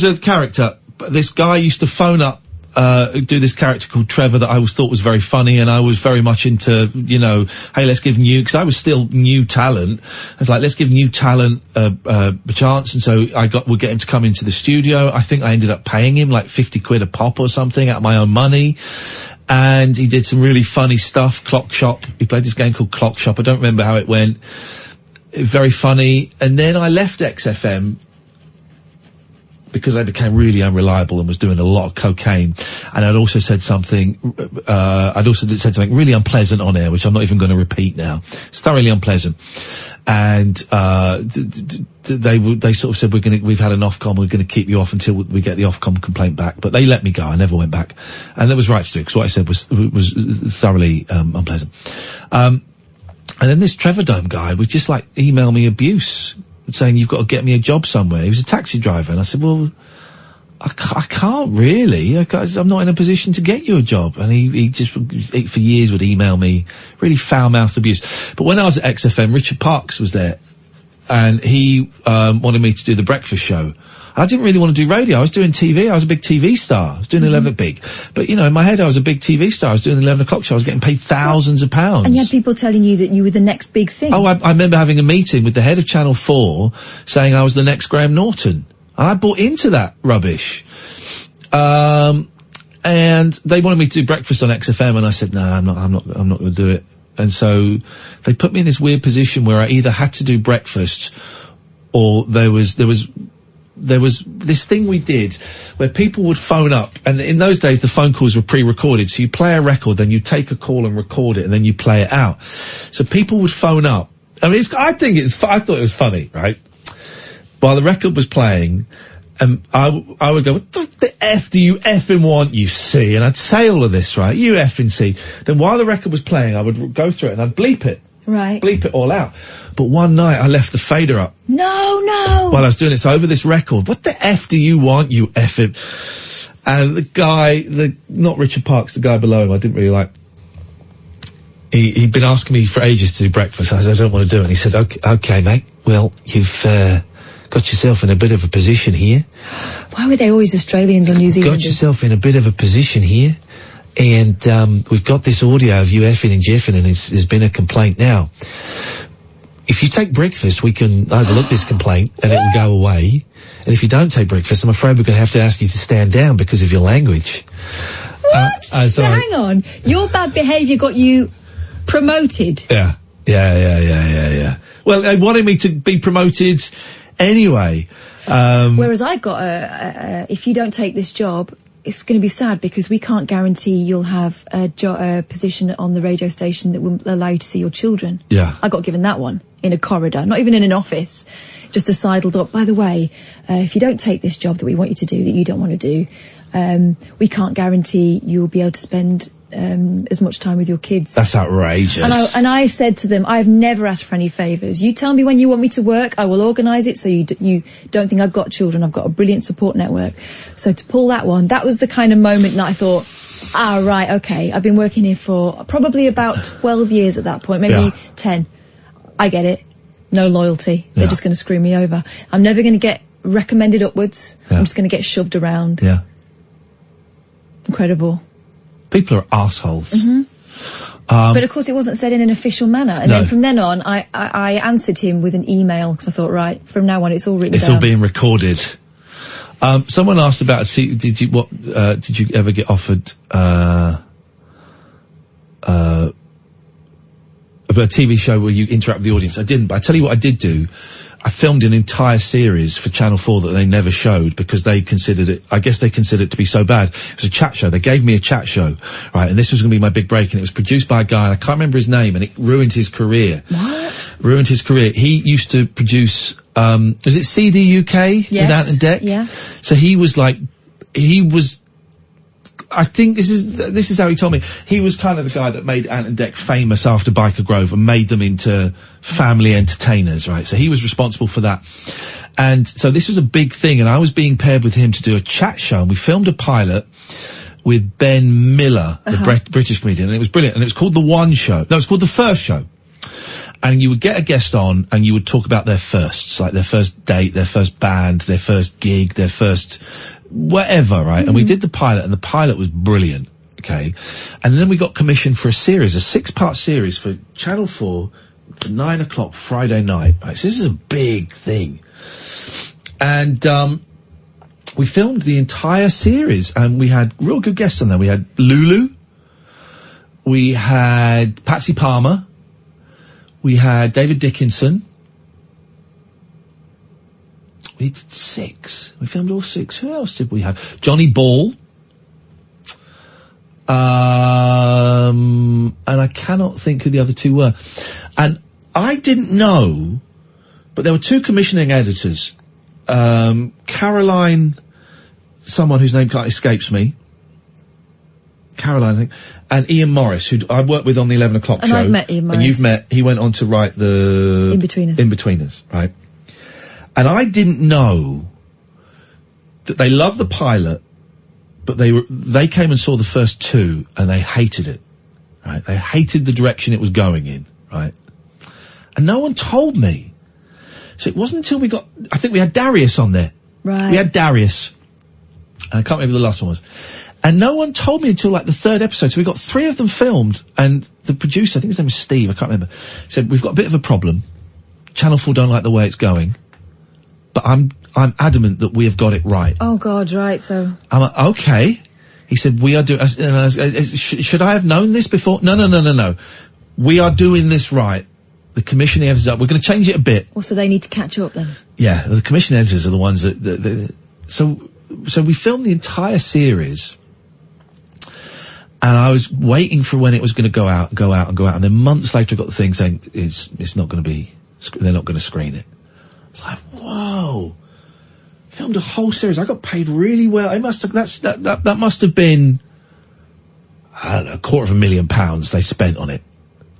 a character. But this guy used to phone up, do this character called Trevor that I always thought was very funny, and I was very much into, hey, let's give because I was still new talent. I was like, let's give new talent a chance, and so would get him to come into the studio. I think I ended up paying him like 50 quid a pop or something out of my own money. And he did some really funny stuff. Clock Shop. He played this game called Clock Shop. I don't remember how it went. Very funny. And then I left XFM because I became really unreliable and was doing a lot of cocaine. And I'd also said something, said something really unpleasant on air, which I'm not even going to repeat now. It's thoroughly unpleasant. And, they sort of said, we've had an Ofcom, we're going to keep you off until we get the Ofcom complaint back. But they let me go. I never went back. And that was right to do, because what I said was thoroughly, unpleasant. And then this Trevor Dome guy would just like email me abuse, saying, you've got to get me a job somewhere. He was a taxi driver. And I said, well, I can't really. I'm not in a position to get you a job. And he just, for years, would email me really foul-mouthed abuse. But when I was at XFM, Richard Parks was there, and he wanted me to do the breakfast show. I didn't really want to do radio. I was doing TV. I was a big TV star. I was doing 11 big. But, in my head, I was a big TV star. I was doing the 11 o'clock show. I was getting paid thousands of pounds. And you had people telling you that you were the next big thing. Oh, I remember having a meeting with the head of Channel 4 saying I was the next Graham Norton. And I bought into that rubbish. And they wanted me to do breakfast on XFM, and I said, no, I'm not going to do it. And so they put me in this weird position where I either had to do breakfast, or there was this thing we did where people would phone up, and in those days the phone calls were pre-recorded, so you play a record, then you take a call and record it, and then you play it out. So people would phone up. I mean, I thought it was funny, right? While the record was playing, I would go, what the F do you effing want, you see? And I'd say all of this, right? You effing see. Then while the record was playing, I would go through it and I'd bleep it. Right. Bleep it all out. But one night I left the fader up. No. While I was doing it. So over this record, what the F do you want, you effing? And the guy, not Richard Parks, the guy below him, I didn't really like. He'd been asking me for ages to do breakfast. I said, I don't want to do it. And he said, okay, mate. Well, you've, got yourself in a bit of a position here. Why were they always Australians or New Zealanders? Got yourself in a bit of a position here. And, we've got this audio of you effing and jeffing, and there's been a complaint now. If you take breakfast, we can overlook this complaint and it will go away. And if you don't take breakfast, I'm afraid we're going to have to ask you to stand down because of your language. What? So hang on. Your bad behaviour got you promoted? Yeah. Well, they wanted me to be promoted anyway. Whereas I got if you don't take this job, it's going to be sad because we can't guarantee you'll have a position on the radio station that will allow you to see your children. Yeah. I got given that one in a corridor, not even in an office, just a sidled up. By the way, if you don't take this job that we want you to do, that you don't want to do, we can't guarantee you'll be able to spend as much time with your kids. That's outrageous. And I said to them, I've never asked for any favours. You tell me when you want me to work, I will organise it so you don't think I've got children. I've got a brilliant support network. So to pull that one, that was the kind of moment that I thought, right, okay, I've been working here for probably about 12 years at that point, maybe 10. I get it. No loyalty. They're just going to screw me over. I'm never going to get recommended upwards. I'm just going to get shoved around. Yeah. Incredible. People are assholes. Mm-hmm. But of course it wasn't said in an official manner. And then from then on, I answered him with an email because I thought, right, from now on it's all written down. It's all being recorded. Someone asked about did you ever get offered a TV show where you interact with the audience? I didn't, but I tell you what I did do. I filmed an entire series for Channel 4 that they never showed because they considered it, I guess they considered it to be so bad. It was a chat show. They gave me a chat show, right? And this was going to be my big break, and it was produced by a guy, and I can't remember his name, and it ruined his career. What? Ruined his career. He used to produce, is it CD UK? Yes. With Ant and Dec? Yeah. So I think this is how he told me. He was kind of the guy that made Ant and Dec famous after Biker Grove and made them into family entertainers, right? So he was responsible for that. And so this was a big thing, and I was being paired with him to do a chat show, and we filmed a pilot with Ben Miller, the British comedian, and it was brilliant. And it was called The One Show. No, it was called The First Show. And you would get a guest on, and you would talk about their firsts, like their first date, their first band, their first gig, their first whatever, right? And we did the pilot, and the pilot was brilliant, okay? And then we got commissioned for a series, a 6-part series for Channel 4 at 9 o'clock Friday night, right? So this is a big thing. And we filmed the entire series, and we had real good guests on there. We had Lulu, we had Patsy Palmer, we had David Dickinson. We did 6. We filmed all 6. Who else did we have? Johnny Ball. And I cannot think who the other 2 were. And I didn't know, but there were 2 commissioning editors. Caroline, someone whose name escapes me. Caroline, I think. And Ian Morris, who I worked with on the 11 o'clock show. And I've met Ian Morris. And you've met, he went on to write the In-Betweeners, right? And I didn't know that they loved the pilot, but they came and saw the first 2 and they hated it, right? They hated the direction it was going in, right? And no one told me. So it wasn't until I think we had Darius on there. Right. We had Darius. I can't remember who the last one was. And no one told me until like the 3rd episode. So we got 3 of them filmed, and the producer, I think his name was Steve, I can't remember, said, we've got a bit of a problem. Channel 4 don't like the way it's going. But I'm adamant that we have got it right. Oh God, right, so. I'm like, okay. He said, we are doing, should I have known this before? No. We are doing this right. The commissioning editors, we're going to change it a bit. Well, so they need to catch up then. Yeah, the commissioning editors are the ones so we filmed the entire series, and I was waiting for when it was going to go out. And then months later I got the thing saying, it's not going to be, they're not going to screen it. It's like, whoa, filmed a whole series. I got paid really well. It must have, that must have been, I don't know, £250,000 they spent on it.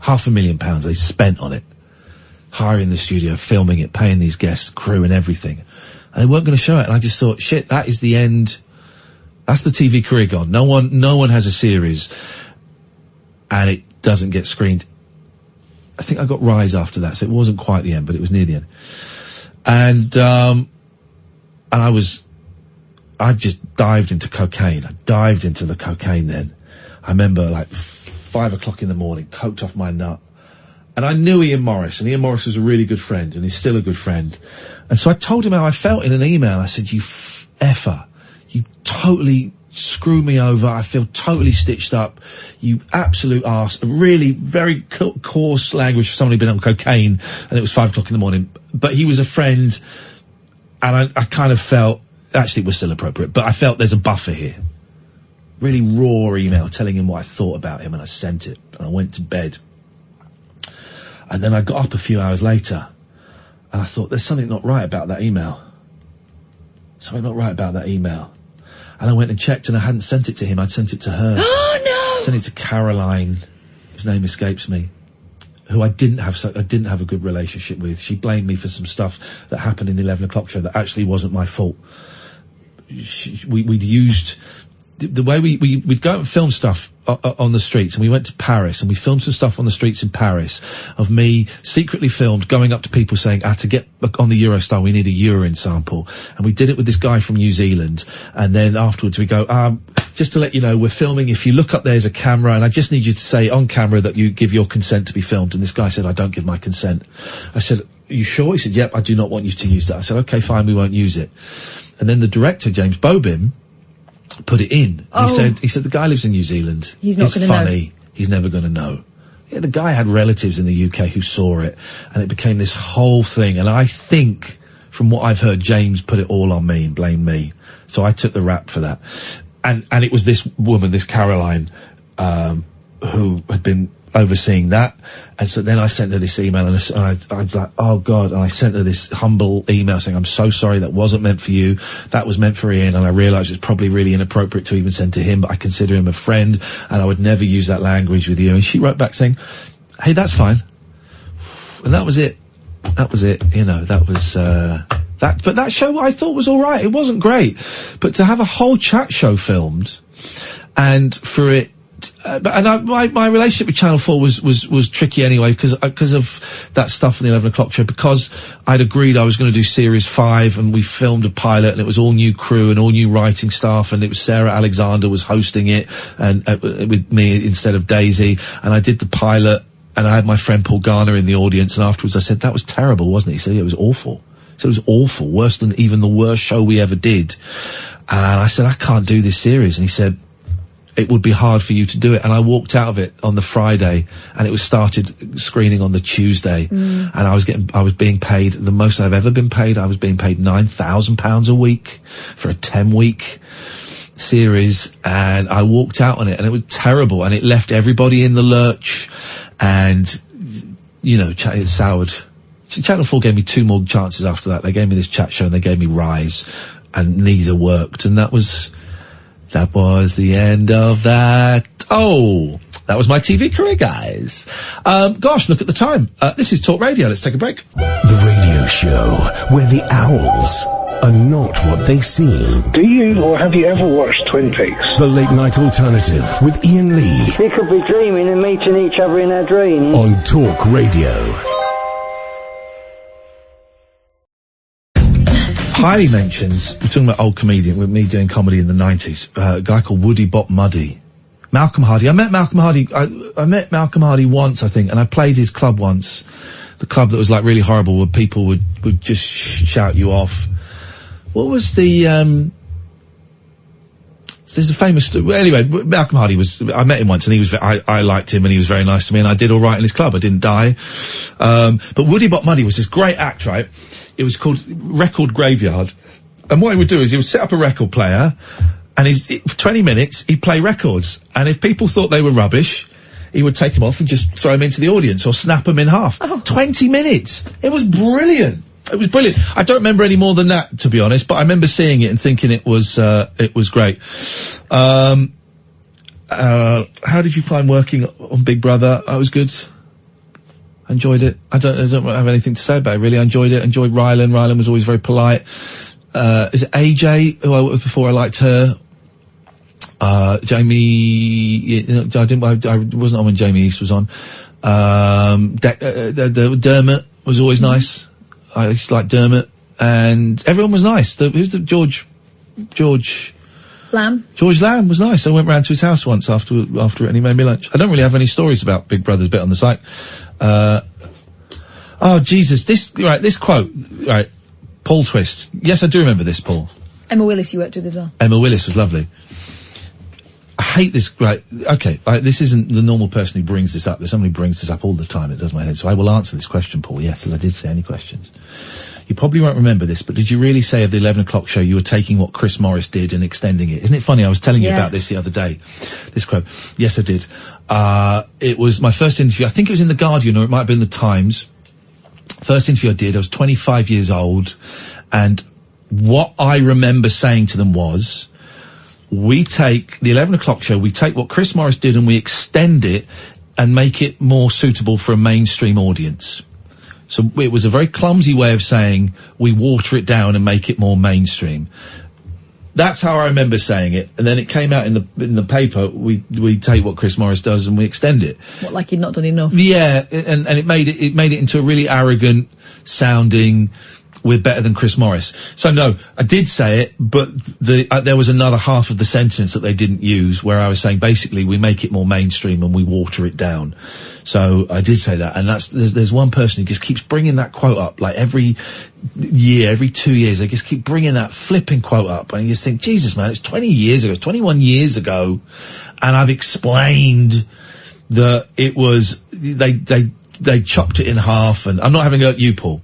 £500,000 they spent on it. Hiring the studio, filming it, paying these guests, crew and everything. And they weren't going to show it. And I just thought, shit, that is the end. That's the TV career gone. No one has a series and it doesn't get screened. I think I got Rise after that, so it wasn't quite the end, but it was near the end. And I just dived into cocaine. I dived into the cocaine then. I remember like 5 o'clock in the morning, coked off my nut. And I knew Ian Morris, and Ian Morris was a really good friend, and he's still a good friend. And so I told him how I felt in an email. I said, you effer, you totally screw me over. I feel totally stitched up. You absolute arse. Really very coarse language for someone who'd been on cocaine, and it was 5 o'clock in the morning. But he was a friend, and I kind of felt, actually it was still appropriate, but I felt there's a buffer here. Really raw email telling him what I thought about him, and I sent it, and I went to bed. And then I got up a few hours later, and I thought, there's something not right about that email. Something not right about that email. And I went and checked, and I hadn't sent it to him, I'd sent it to her. Oh no! I sent it to Caroline, whose name escapes me, who I didn't have a good relationship with. She blamed me for some stuff that happened in the 11 o'clock show that actually wasn't my fault. We'd used the way we'd go out and film stuff on the streets, and we went to Paris, and we filmed some stuff on the streets in Paris of me secretly filmed going up to people saying, to get on the Eurostar, we need a urine sample. And we did it with this guy from New Zealand. And then afterwards we go, just to let you know, we're filming. If you look up, there's a camera, and I just need you to say on camera that you give your consent to be filmed. And this guy said, I don't give my consent. I said, are you sure? He said, yep, I do not want you to use that. I said, okay, fine, we won't use it. And then the director, James Bobin, put it in. He said the guy lives in New Zealand. He's not going to know. It's funny. He's never going to know. Yeah, the guy had relatives in the UK who saw it, and it became this whole thing. And I think, from what I've heard, James put it all on me and blamed me. So I took the rap for that. And it was this woman, this Caroline, who had been overseeing that. And so then I sent her this email, and I was like, oh God, and I sent her this humble email saying, I'm so sorry, that wasn't meant for you, that was meant for Ian, and I realised it's probably really inappropriate to even send to him, but I consider him a friend, and I would never use that language with you. And she wrote back saying, hey, that's fine. And that was it. You know, that was, but that show I thought was alright. It wasn't great. But to have a whole chat show filmed, and for it, my relationship with Channel 4 was tricky anyway, because of that stuff in the 11 o'clock show, because I'd agreed I was going to do series 5, and we filmed a pilot, and it was all new crew and all new writing staff, and it was Sarah Alexander was hosting it, and with me instead of Daisy, and I did the pilot, and I had my friend Paul Garner in the audience, and afterwards I said, that was terrible, wasn't it? He said, yeah, it was awful. So it was awful, worse than even the worst show we ever did. And I said, I can't do this series. And he said, it would be hard for you to do it. And I walked out of it on the Friday, and it was started screening on the Tuesday. And I was being paid the most I've ever been paid. I was being paid £9,000 a week for a 10-week series, and I walked out on it, and it was terrible, and it left everybody in the lurch, and, you know, it soured. Channel 4 gave me 2 more chances after that. They gave me this chat show, and they gave me Rise, and neither worked, and that was the end of that. Oh, that was my TV career, guys. Gosh, look at the time. This is Talk Radio. Let's take a break. The radio show where the owls are not what they seem. Do you or have you ever watched Twin Peaks? The Late Night Alternative with Iain Lee. We could be dreaming and meeting each other in our dreams. On Talk Radio. Highly mentions, we're talking about old comedian, with me doing comedy in the 90s, a guy called Woody Bop Muddy. Malcolm Hardy. I met Malcolm Hardy once, I think, and I played his club once. The club that was like really horrible, where people would just shout you off. What was the, there's a famous, anyway, Malcolm Hardy I met him once, and I liked him, and he was very nice to me, and I did alright in his club. I didn't die. But Woody Bop Muddy was this great act, right? It was called Record Graveyard. And what he would do is he would set up a record player, and for 20 minutes, he'd play records. And if people thought they were rubbish, he would take them off and just throw them into the audience or snap them in half. 20 minutes! It was brilliant! It was brilliant. I don't remember any more than that, to be honest, but I remember seeing it and thinking it was great. How did you find working on Big Brother? I was good. Enjoyed it. I don't have anything to say about it, really. I enjoyed it. Enjoyed Rylan. Rylan was always very polite. Is it AJ, who I worked with before? I liked her. Jamie, I wasn't on when Jamie East was on. Dermot was always nice. I used to like Dermot, and everyone was nice. Who's the George Lamb. George Lamb was nice. I went round to his house once after it, and he made me lunch. I don't really have any stories about Big Brother's bit on the site. Oh Jesus, this quote, right, Paul Twist. Yes, I do remember this, Paul. Emma Willis you worked with as well. Emma Willis was lovely. I hate this, right, okay, this isn't the normal person who brings this up. There's somebody who brings this up all the time. It does my head. So I will answer this question, Paul, yes, as I did say any questions. You probably won't remember this, but did you really say of the 11 o'clock show you were taking what Chris Morris did and extending it? Isn't it funny? I was telling you about this the other day. This quote. Yes, I did. It was my first interview. I think it was in The Guardian, or it might have been The Times. First interview I did. I was 25 years old. And what I remember saying to them was, we take the 11 o'clock show, we take what Chris Morris did and we extend it and make it more suitable for a mainstream audience. So it was a very clumsy way of saying we water it down and make it more mainstream. That's how I remember saying it. And then it came out in the paper. We take what Chris Morris does and we extend it. What, like he'd not done enough? Yeah, and it made it into a really arrogant sounding, we're better than Chris Morris. So no, I did say it, but there was another half of the sentence that they didn't use where I was saying basically we make it more mainstream and we water it down. So I did say that, and there's one person who just keeps bringing that quote up, like every year, every 2 years, they just keep bringing that flipping quote up, and you just think, Jesus man, it's 20 years ago, 21 years ago, and I've explained that it was, they chopped it in half, and I'm not having a go at you, Paul.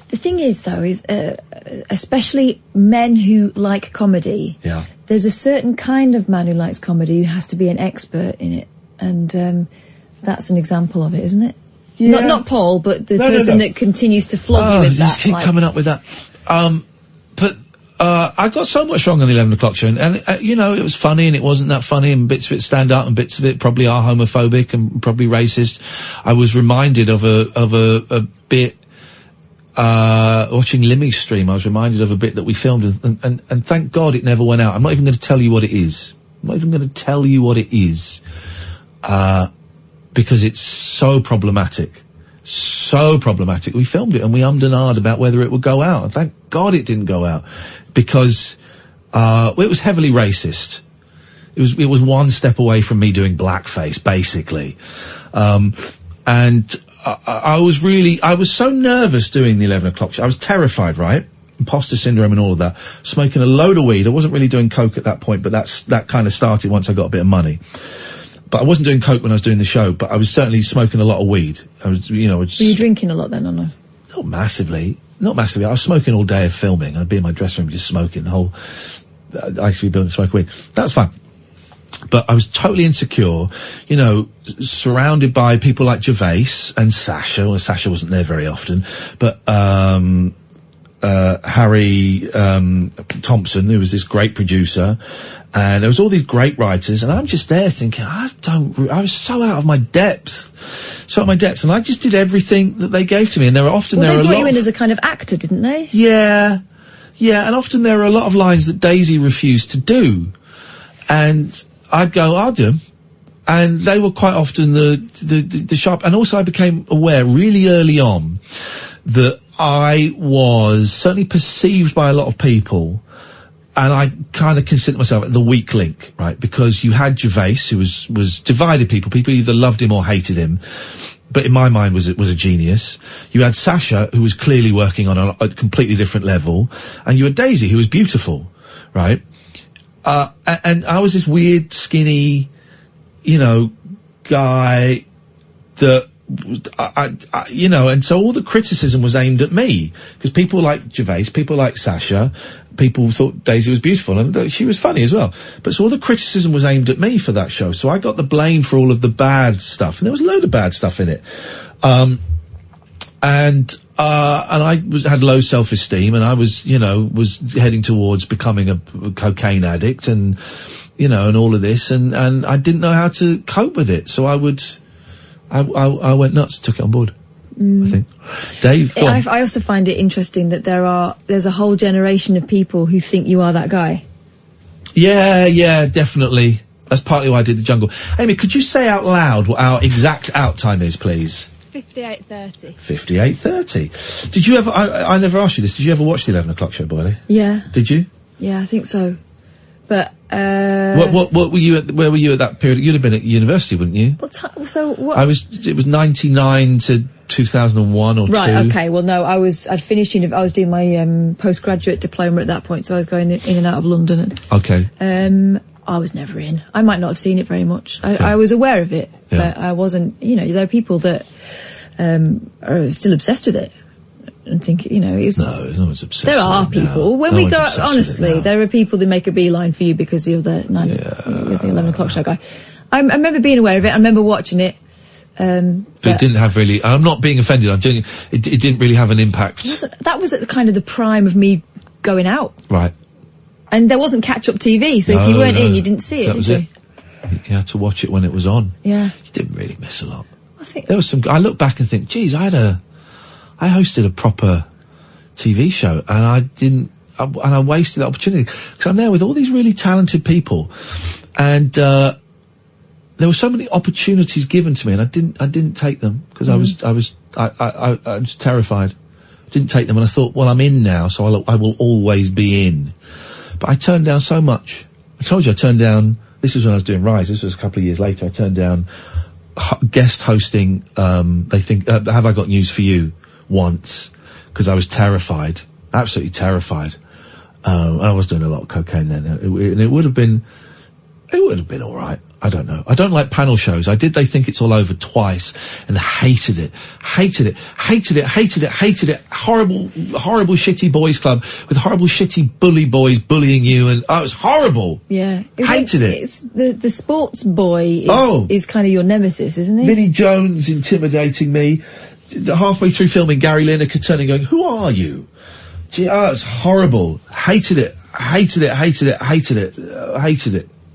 The thing is, though, is especially men who like comedy, there's a certain kind of man who likes comedy who has to be an expert in it, and that's an example of it, isn't it? Yeah. Not Paul, but the person that continues to flog you with that. Just keep coming up with that. But I got so much wrong on the 11 o'clock show, and you know, it was funny and it wasn't that funny, and bits of it stand out and bits of it probably are homophobic and probably racist. I was reminded of a bit, watching Limmy's stream, I was reminded of a bit that we filmed, and thank God it never went out. I'm not even going to tell you what it is. Because it's so problematic. So problematic. We filmed it and we ummed and ahed about whether it would go out, and thank God it didn't go out, because it was heavily racist. It was one step away from me doing blackface, basically. And I was so nervous doing the 11 o'clock show. I was terrified, right? Imposter syndrome and all of that. Smoking a load of weed. I wasn't really doing coke at that point, but that kind of started once I got a bit of money. But I wasn't doing coke when I was doing the show, but I was certainly smoking a lot of weed. I was, you know... Were you drinking a lot then, or no? Not massively. I was smoking all day of filming. I'd be in my dressing room just smoking the whole... I used to be able to smoke weed. That's fine. But I was totally insecure, you know, surrounded by people like Gervais and Sasha. Well, Sasha wasn't there very often, but Harry Thompson, who was this great producer, and there was all these great writers, and I'm just there thinking, I was so out of my depth, and I just did everything that they gave to me, and there were often they brought you in as a kind of actor, didn't they? Yeah, and often there are a lot of lines that Daisy refused to do, and I'd go, I'll do them. And they were quite often the sharp, and also I became aware really early on that I was certainly perceived by a lot of people, and I kind of considered myself the weak link, right? Because you had Gervais, who was divided people. People either loved him or hated him, but in my mind was a genius. You had Sasha, who was clearly working on a completely different level, and you had Daisy, who was beautiful, right? And I was this weird, skinny, you know, guy that, you know, and so all the criticism was aimed at me, because people like Gervais, people like Sasha, people thought Daisy was beautiful, and she was funny as well. But so all the criticism was aimed at me for that show, so I got the blame for all of the bad stuff, and there was a load of bad stuff in it. And I had low self-esteem, and I was heading towards becoming a cocaine addict, and, you know, and all of this, and I didn't know how to cope with it, so I went nuts, took it on board. I think. Dave, go on. I also find it interesting that there's a whole generation of people who think you are that guy. Yeah, definitely. That's partly why I did the jungle. Amy, could you say out loud what our exact out time is, please? 58:30. 58:30. Did you ever, I never asked you this, did you ever watch the 11 o'clock show, Boyley? Yeah. Did you? Yeah, I think so. But, what were you where were you at that period? You'd have been at university, wouldn't you? It was 99 to 2001 or 2. Right, okay, well no, I'd finished I was doing my, postgraduate diploma at that point, so I was going in and out of London. Okay. I was never in. I might not have seen it very much. I was aware of it, but I wasn't, you know, there are people that, are still obsessed with it. And think, you know, it's... No, no one's obsessed There are people. Now. When we go, honestly, there are people that make a beeline for you because you're the 11 o'clock show guy. I remember being aware of it. I remember watching it. But it didn't have really... I'm not being offended. I'm doing it didn't really have an impact. That was at the kind of the prime of me going out. Right. And there wasn't catch-up TV, so if you weren't in, you didn't see it, did you? You had to watch it when it was on. Yeah. You didn't really miss a lot. There was some... I look back and think, geez, I hosted a proper TV show, and I wasted that opportunity because I'm there with all these really talented people, and there were so many opportunities given to me, and I didn't take them because I was terrified. Didn't take them, and I thought, well, I'm in now, so I will always be in. But I turned down so much. I told you I turned down. This was when I was doing Rise. This was a couple of years later. I turned down guest hosting. They think Have I Got News for You once because I was terrified, absolutely terrified. And I was doing a lot of cocaine then, and it would have been all right. I don't know. I don't like panel shows. I did They Think It's All Over twice and hated it. Horrible, shitty boys club with horrible, shitty bully boys bullying you, and it was horrible. Yeah. Hated it. It's the sports boy is kind of your nemesis, isn't he? Vinnie Jones intimidating me. Halfway through filming, Gary Lineker turning going, who are you? Gee, it's horrible. Hated it.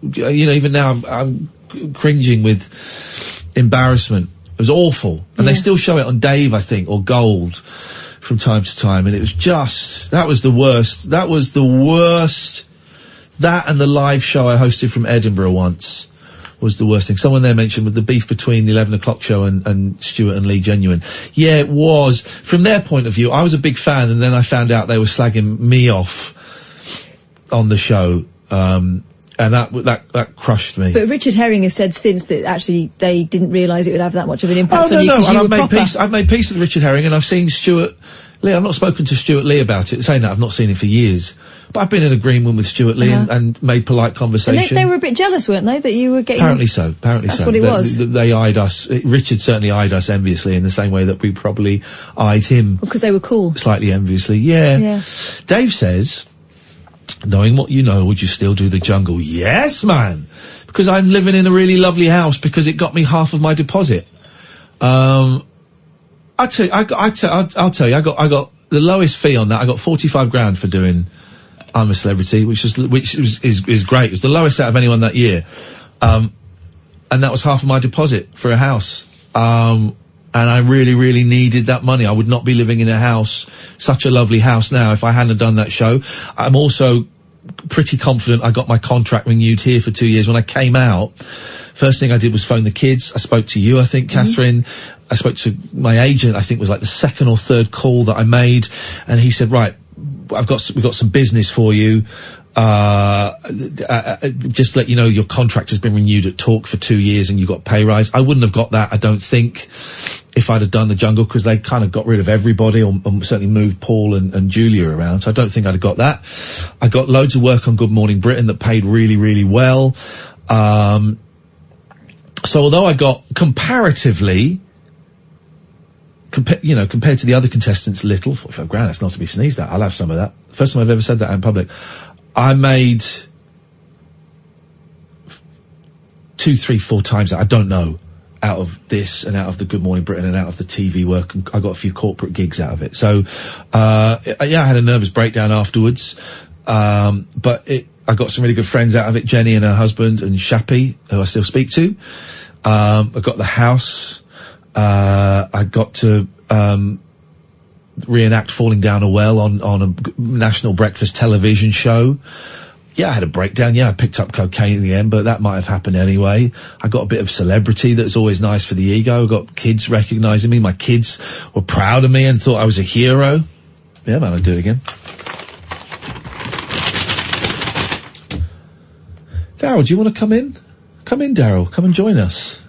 You know, even now I'm cringing with embarrassment. It was awful. And they still show it on Dave, I think, or Gold from time to time. And it was that was the worst. That and the live show I hosted from Edinburgh once was the worst thing. Someone there mentioned with the beef between the 11 o'clock show and Stuart and Lee Genuine. Yeah, it was. From their point of view, I was a big fan, and then I found out they were slagging me off on the show. And that crushed me. But Richard Herring has said since that actually they didn't realise it would have that much of an impact on you. No, and I've made peace with Richard Herring, and I've seen Stuart Lee. I've not spoken to Stuart Lee about it, saying that I've not seen him for years. But I've been in agreement with Stuart Lee and made polite conversation. And they were a bit jealous, weren't they, that you were getting... Apparently so. That's what it was. They eyed us. Richard certainly eyed us enviously in the same way that we probably eyed him. Because they were cool. Slightly enviously, yeah. Dave says... Knowing what you know, would you still do the jungle? Yes, man! Because I'm living in a really lovely house because it got me half of my deposit. I'll tell you, I got the lowest fee on that. I got 45 grand for doing I'm a Celebrity, which is great. It was the lowest out of anyone that year. And that was half of my deposit for a house. And I really, really needed that money. I would not be living in a house, such a lovely house now, if I hadn't done that show. I'm also pretty confident I got my contract renewed here for 2 years. When I came out, first thing I did was phone the kids. I spoke to you, I think, Catherine. I spoke to my agent, I think it was like the second or third call that I made. And he said, right, we've got some business for you. Just to let you know, your contract has been renewed at Talk for 2 years and you got pay rise. I wouldn't have got that, I don't think, if I'd have done the jungle, because they kind of got rid of everybody, or certainly moved Paul and Julia around. So I don't think I'd have got that. I got loads of work on Good Morning Britain that paid really, really well. So although I got comparatively, compared to the other contestants, little, 45 grand, that's not to be sneezed at. I'll have some of that. First time I've ever said that in public. I made 2, 3, 4 times that, I don't know, out of this and out of the Good Morning Britain and out of the TV work, and I got a few corporate gigs out of it. So, I had a nervous breakdown afterwards, but I got some really good friends out of it, Jenny and her husband and Shappy, who I still speak to. I got the house, I got to, reenact falling down a well on a national breakfast television show. Yeah, I had a breakdown. Yeah, I picked up cocaine in the end, but that might have happened anyway. I got a bit of celebrity that's always nice for the ego. I got kids recognising me. My kids were proud of me and thought I was a hero. Yeah, man, I'd do it again. Daryl, do you want to come in? Come in, Daryl. Come and join us.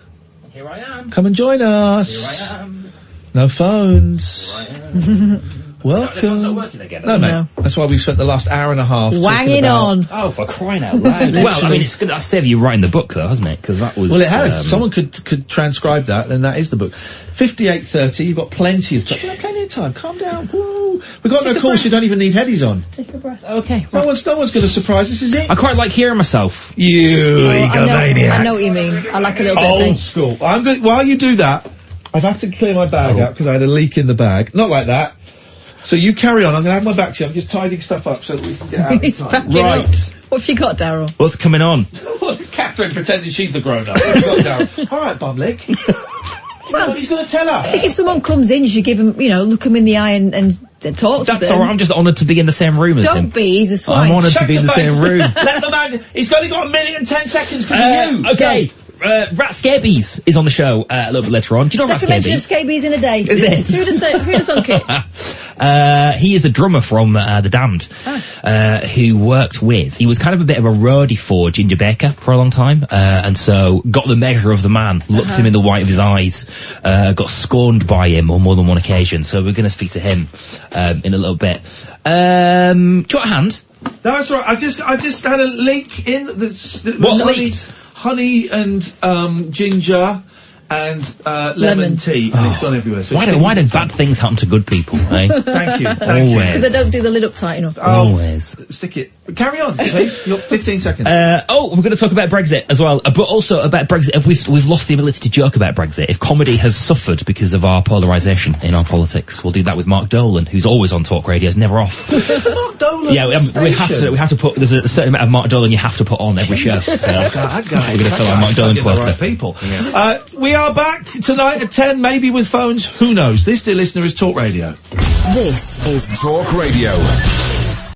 Here I am. Come and join us. Here I am. No phones. Here I am. Welcome. The phone's not working again. No, mate. That's why we've spent the last hour and a half wanging on. Oh, for crying out loud. Well, I mean, it's gonna save you writing the book, though, hasn't it? Because that was... Well, it has. Someone could transcribe that, then that is the book. 58:30, you've got plenty of time. You've got plenty of time. Calm down. Woo. We've got no calls, you don't even need headies on. Take a breath. Okay. No one's going to surprise us, is it? I quite like hearing myself. You egomaniac. I know what you mean. I like a little bit of Old things. school. While you do that, I've had to clear my bag out because I had a leak in the bag. Not like that. So you carry on. I'm going to have my back to you. I'm just tidying stuff up so that we can get out in time. Right. What have you got, Daryl? What's coming on? Catherine pretending she's the grown-up. What have you got, Daryl? All right, bum lick. Well, what are you going to tell us? If someone comes in, you should give them, look them in the eye and talk to That's them. all right. I'm just honoured to be in the same room as him. Don't be, he's a swine. I'm honoured to be in the same room. Let the man. He's only got a minute and 10 seconds because of you. Okay. Rat Scabies is on the show a little bit later on. Do you know Rat Second mention of Scabies? scabies in a day. Is it? Who'd have thunk it? He is the drummer from The Damned, who worked with. He was kind of a bit of a roadie for Ginger Baker for a long time, and so got the measure of the man, looked him in the white of his eyes, got scorned by him on more than one occasion. So we're going to speak to him in a little bit. Do you want a hand? No, that's right. I just had a leak in the What leaked? Honey and ginger and lemon tea, and it's gone everywhere. So Why do bad things happen to good people, eh? Thank you. Always. Because I don't do the lid up tight enough. Always. Stick it. Carry on, please. You've got 15 seconds. We're going to talk about Brexit as well, but also about Brexit. If we've lost the ability to joke about Brexit, if comedy has suffered because of our polarisation in our politics, we'll do that with Mark Dolan, who's always on Talk Radio, is never off. What's this, the Mark Dolan? Yeah, we have to put. There's a certain amount of Mark Dolan you have to put on every show. So That guy. we're going to fill our Mark Dolan quota. Right people. We are back tonight at 10, maybe with phones. Who knows? This, dear listener, is Talk Radio. This is Talk Radio.